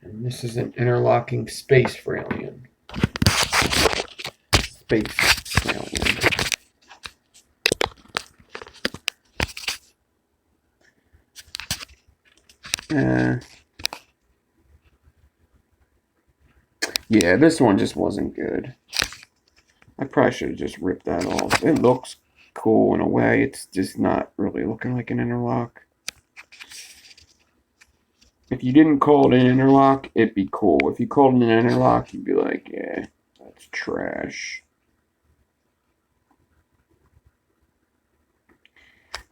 And this is an interlocking space for Alien. Space Alien. Yeah, this one just wasn't good. I probably should have just ripped that off. It looks cool in a way. It's just not really looking like an interlock. If you didn't call it an interlock, it'd be cool. If you called it an interlock, you'd be like, yeah, It's trash.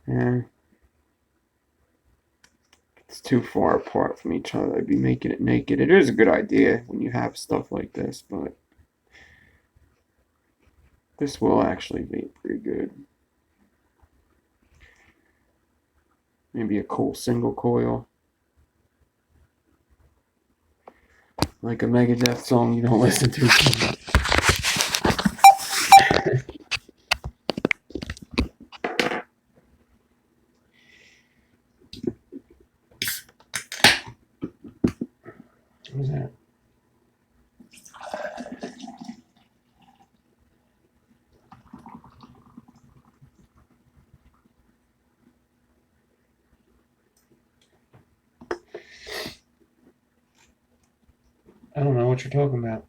Yeah. It's too far apart from each other. I'd be making it naked. It is a good idea when you have stuff like this, but this will actually be pretty good. Maybe a cool single coil. Like a Megadeth song you don't listen to. What was that? I don't know what you're talking about.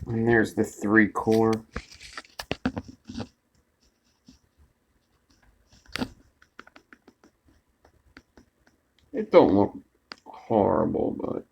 And there's the 3-core. It don't look horrible, but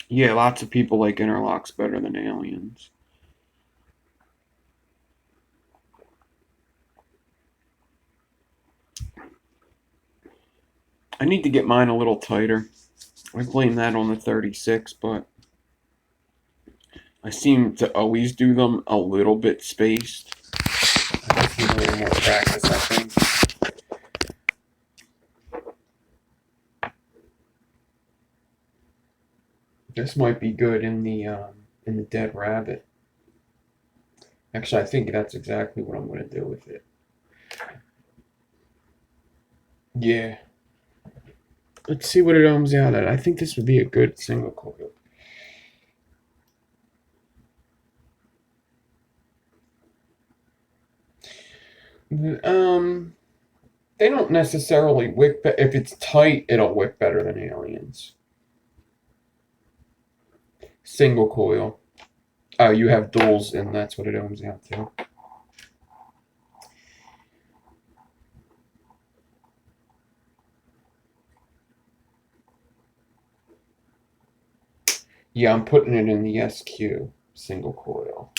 yeah, lots of people like Interlocks better than Aliens. I need to get mine a little tighter. I blame that on the 36, but I seem to always do them a little bit spaced. I just need a little more practice, I think. This might be good in the Dead Rabbit. Actually, I think that's exactly what I'm going to do with it. Yeah. Let's see what it ohms out at. I think this would be a good single coil. They don't necessarily wick, but if it's tight, it'll wick better than Aliens. Single coil. Oh, you have duals, and that's what it ohms out to. Yeah, I'm putting it in the SQ, single coil.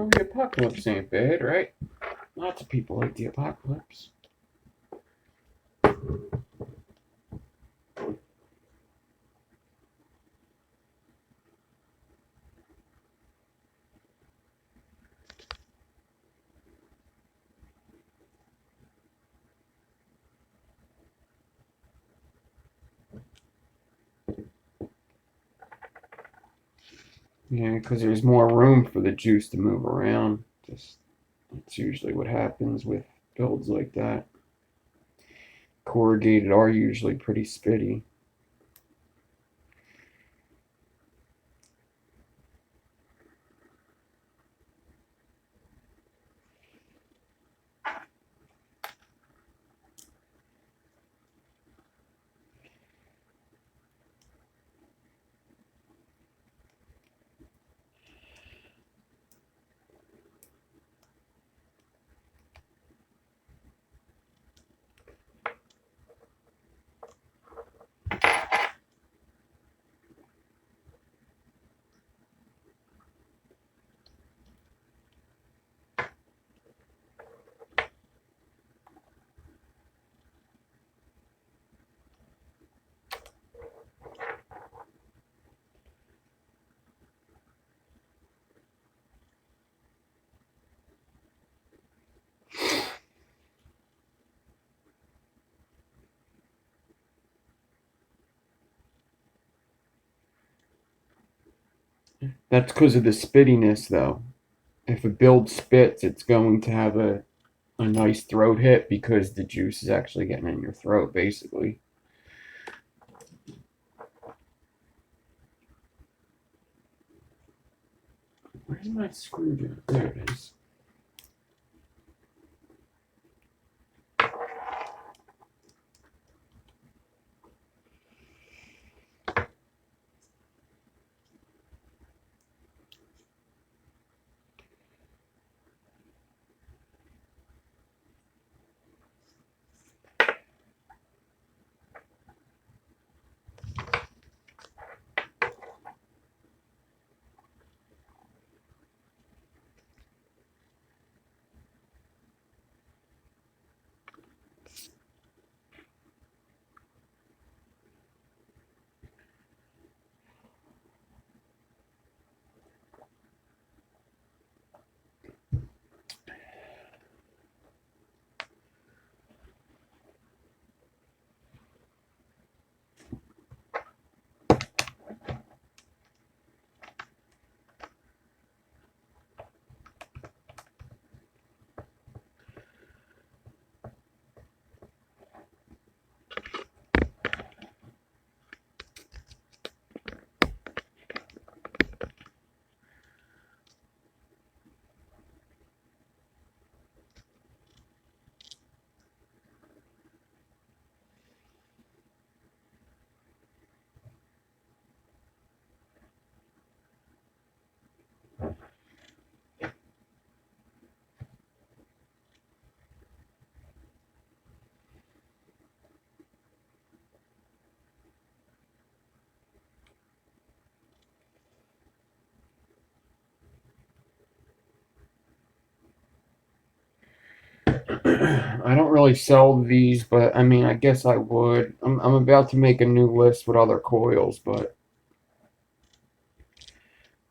Oh, the Apocalypse ain't bad, right? Lots of people like the Apocalypse. Yeah, because there's more room for the juice to move around. Just that's usually what happens with builds like that. Corrugated are usually pretty spitty. That's because of the spittiness, though. If a build spits, it's going to have a nice throat hit because the juice is actually getting in your throat, basically. Where's my screwdriver? There it is. I don't really sell these, but I mean, I guess I would. I'm about to make a new list with other coils, but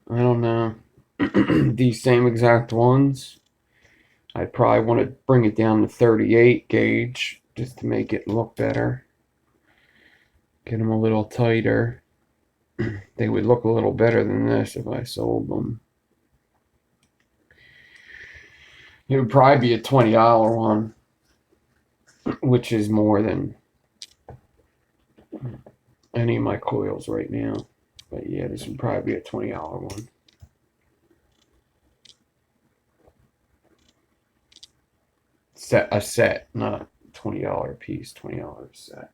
I don't know. These same exact ones, I'd probably want to bring it down to 38 gauge just to make it look better. Get them a little tighter. They would look a little better than this if I sold them. It would probably be a $20 one, which is more than any of my coils right now. But yeah, this would probably be a $20 one. A set, not $20 piece, $20 set.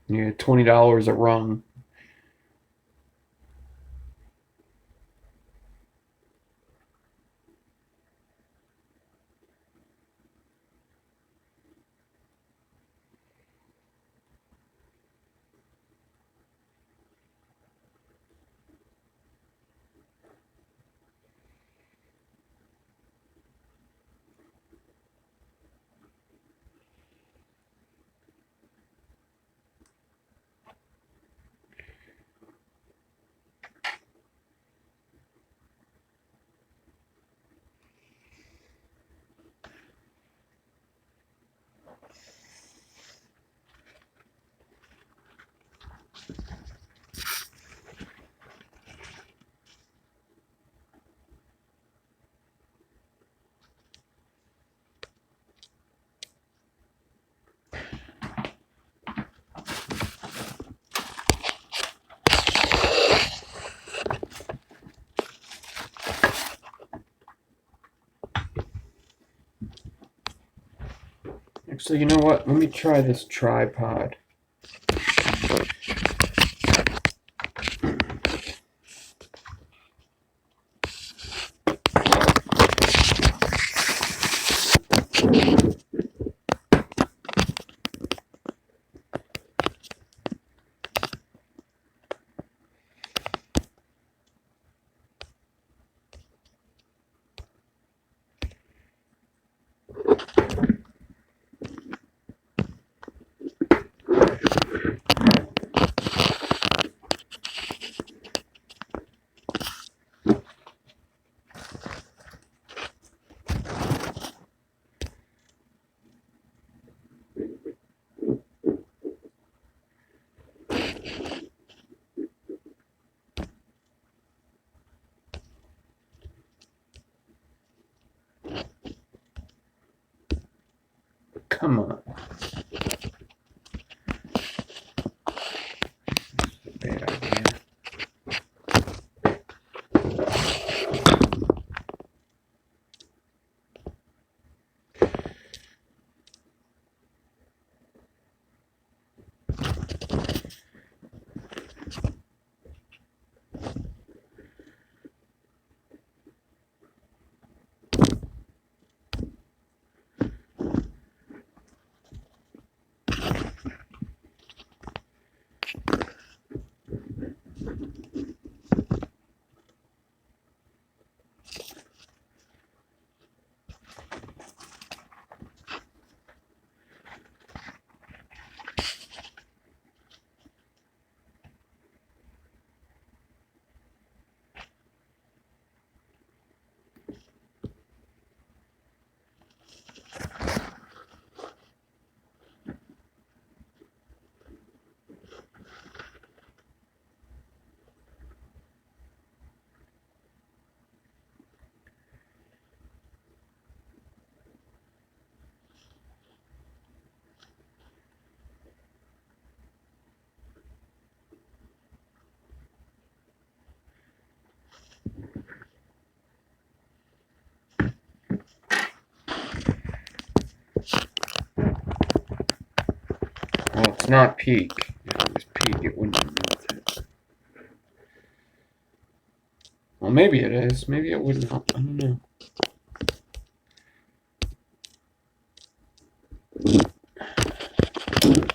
Yeah, $20 a run. Actually, you know what? Let me try this tripod. Come on. Bad idea. Well, it's not peak. If it was peak, it wouldn't have melted. Well, maybe it is. Maybe it wouldn't help. I don't know.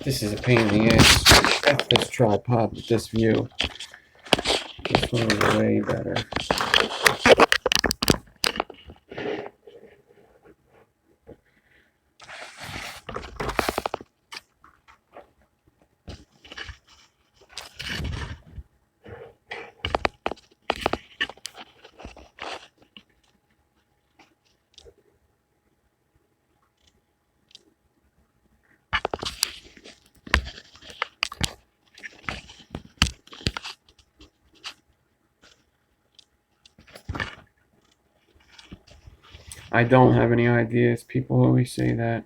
This is a pain in the ass. F this tripod with this view. This one is way better. I don't have any ideas. People always say that.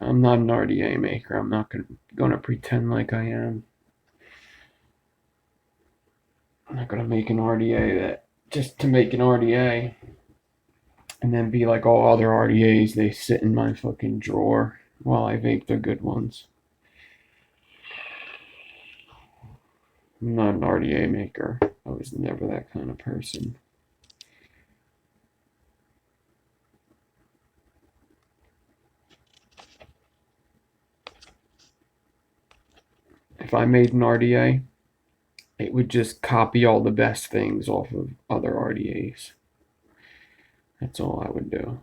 I'm not an RDA maker. I'm not gonna pretend like I am. I'm not gonna make an RDA that just to make an RDA and then be like all other RDAs. They sit in my fucking drawer while I vape the good ones. I'm not an RDA maker. I was never that kind of person. If I made an RDA, it would just copy all the best things off of other RDAs. That's all I would do.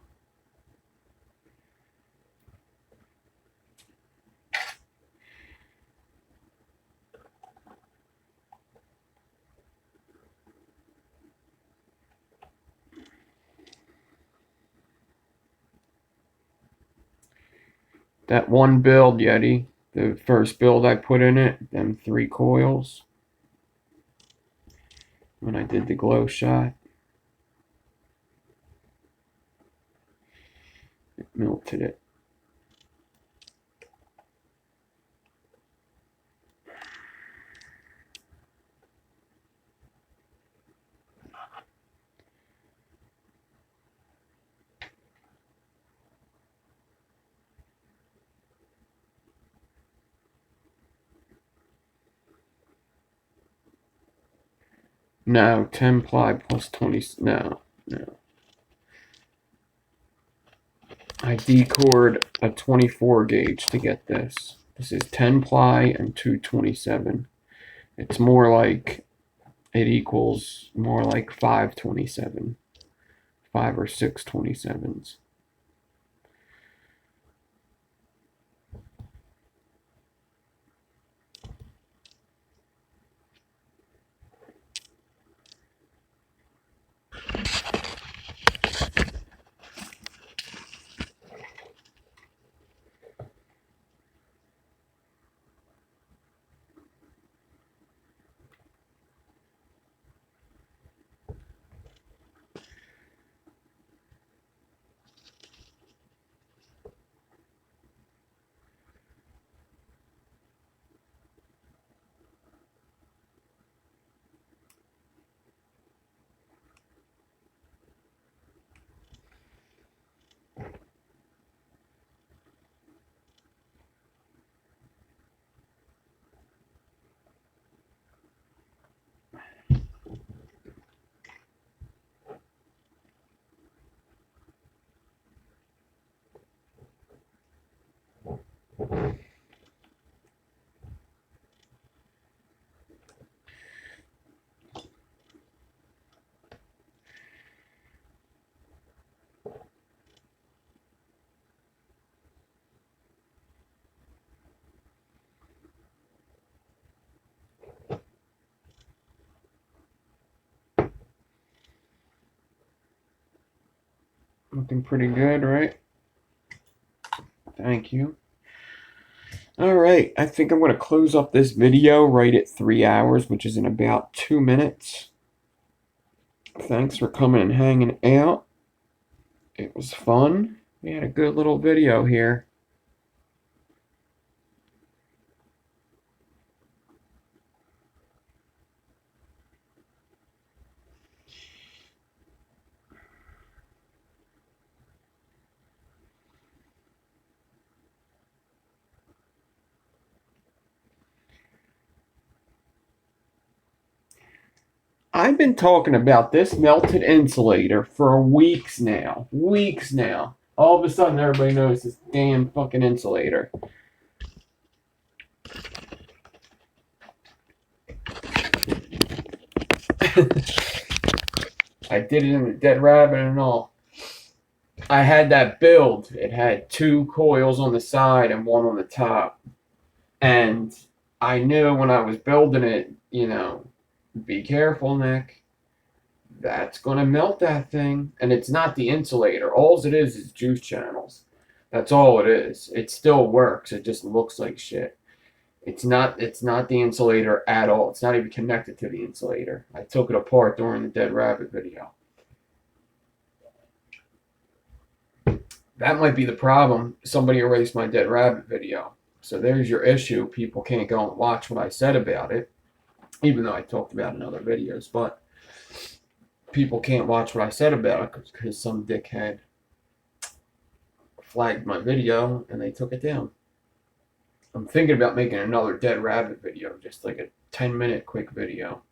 That one build, Yeti, the first build I put in it, them 3 coils, when I did the glow shot, it melted it. No, 10 ply plus 20. No, no. I decored a 24 gauge to get this. This is 10 ply and 227. It's more like, it equals more like 527. 5 or 6 27s. Looking pretty good, right? Thank you. Alright, I think I'm going to close up this video right at 3 hours, which is in about 2 minutes. Thanks for coming and hanging out. It was fun. We had a good little video here. I've been talking about this melted insulator for weeks now. Weeks now. All of a sudden, everybody knows this damn fucking insulator. I did it in the dead rabbit and all. I had that build. It had 2 coils on the side and 1 on the top. And I knew when I was building it, you know, be careful, Nick. That's going to melt that thing. And it's not the insulator. All it is juice channels. That's all it is. It still works. It just looks like shit. It's not the insulator at all. It's not even connected to the insulator. I took it apart during the Dead Rabbit video. That might be the problem. Somebody erased my Dead Rabbit video. So there's your issue. People can't go and watch what I said about it, even though I talked about it in other videos. But people can't watch what I said about it because some dickhead flagged my video and they took it down. I'm thinking about making another Dead Rabbit video, just like a 10-minute quick video.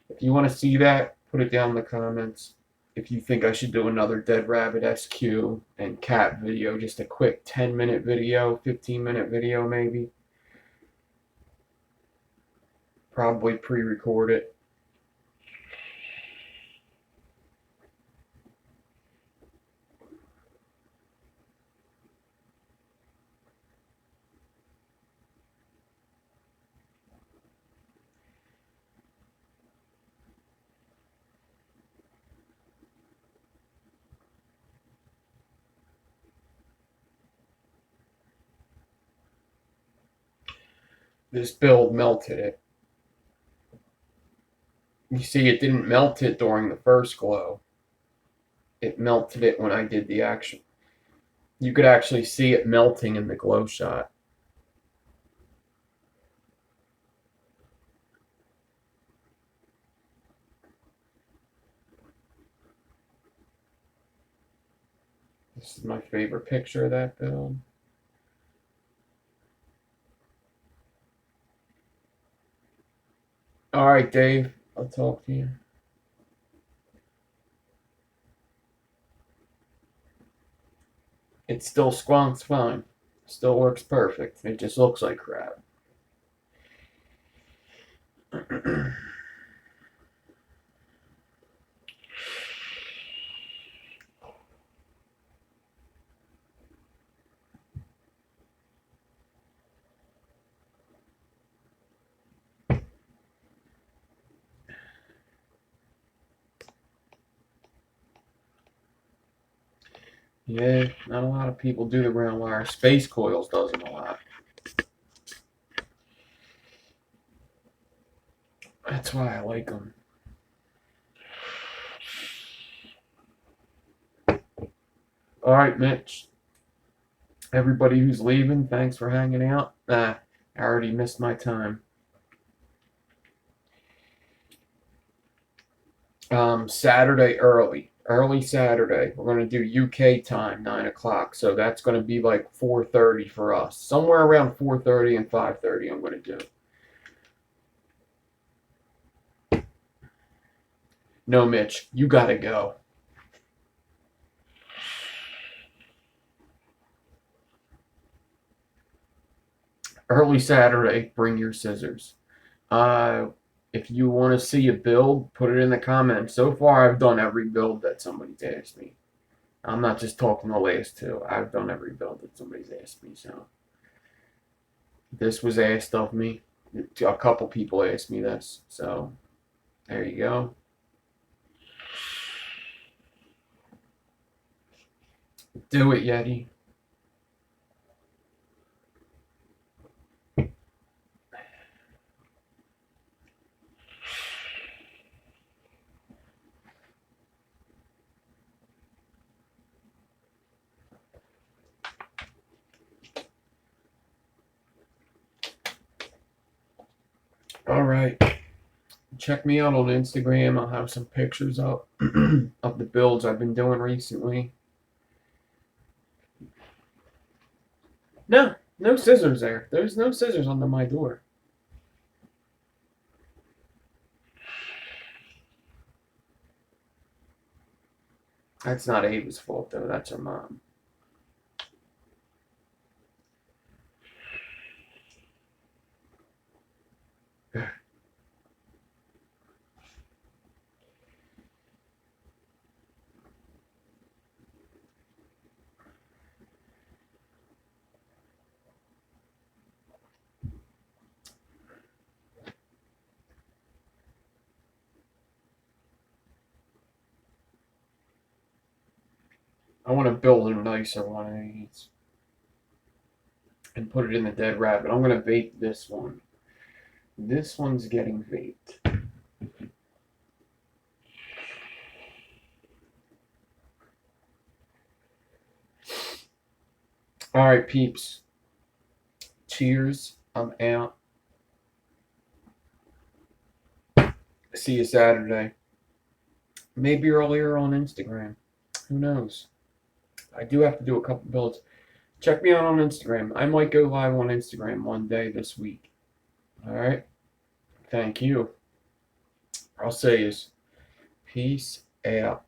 If you want to see that, put it down in the comments. If you think I should do another Dead Rabbit SQ and cat video, just a quick 10-minute video, 15-minute video maybe. Probably pre-record it. This build melted it. You see, it didn't melt it during the first glow. It melted it when I did the action. You could actually see it melting in the glow shot. This is my favorite picture of that build. All right, Dave. I'll talk to you. It still squonks fine. Still works perfect. It just looks like crap. Yeah, not a lot of people do the round wire. Space Coils does them a lot. That's why I like them. All right, Mitch. Everybody who's leaving, thanks for hanging out. I already missed my time. Saturday early Saturday. We're gonna do UK time, 9 o'clock. So that's gonna be like 4:30 for us. Somewhere around 4:30 and 5:30. I'm gonna do. No, Mitch, you gotta go. Early Saturday, bring your scissors. If you want to see a build, put it in the comments. So far, I've done every build that somebody's asked me. I'm not just talking the last two. I've done every build that somebody's asked me. So this was asked of me. A couple people asked me this. So there you go. Do it, Yeti. All right. Check me out on Instagram. I'll have some pictures up of the builds I've been doing recently. No, no scissors there. There's no scissors under my door. That's not Ava's fault, though. That's her mom. I want to build a nicer one of these and put it in the dead rabbit. I'm going to vape this one. This one's getting vaped. All right, peeps. Cheers. I'm out. See you Saturday. Maybe earlier on Instagram. Who knows? I do have to do a couple builds. Check me out on Instagram. I might go live on Instagram one day this week. All right. Thank you. I'll say is peace out.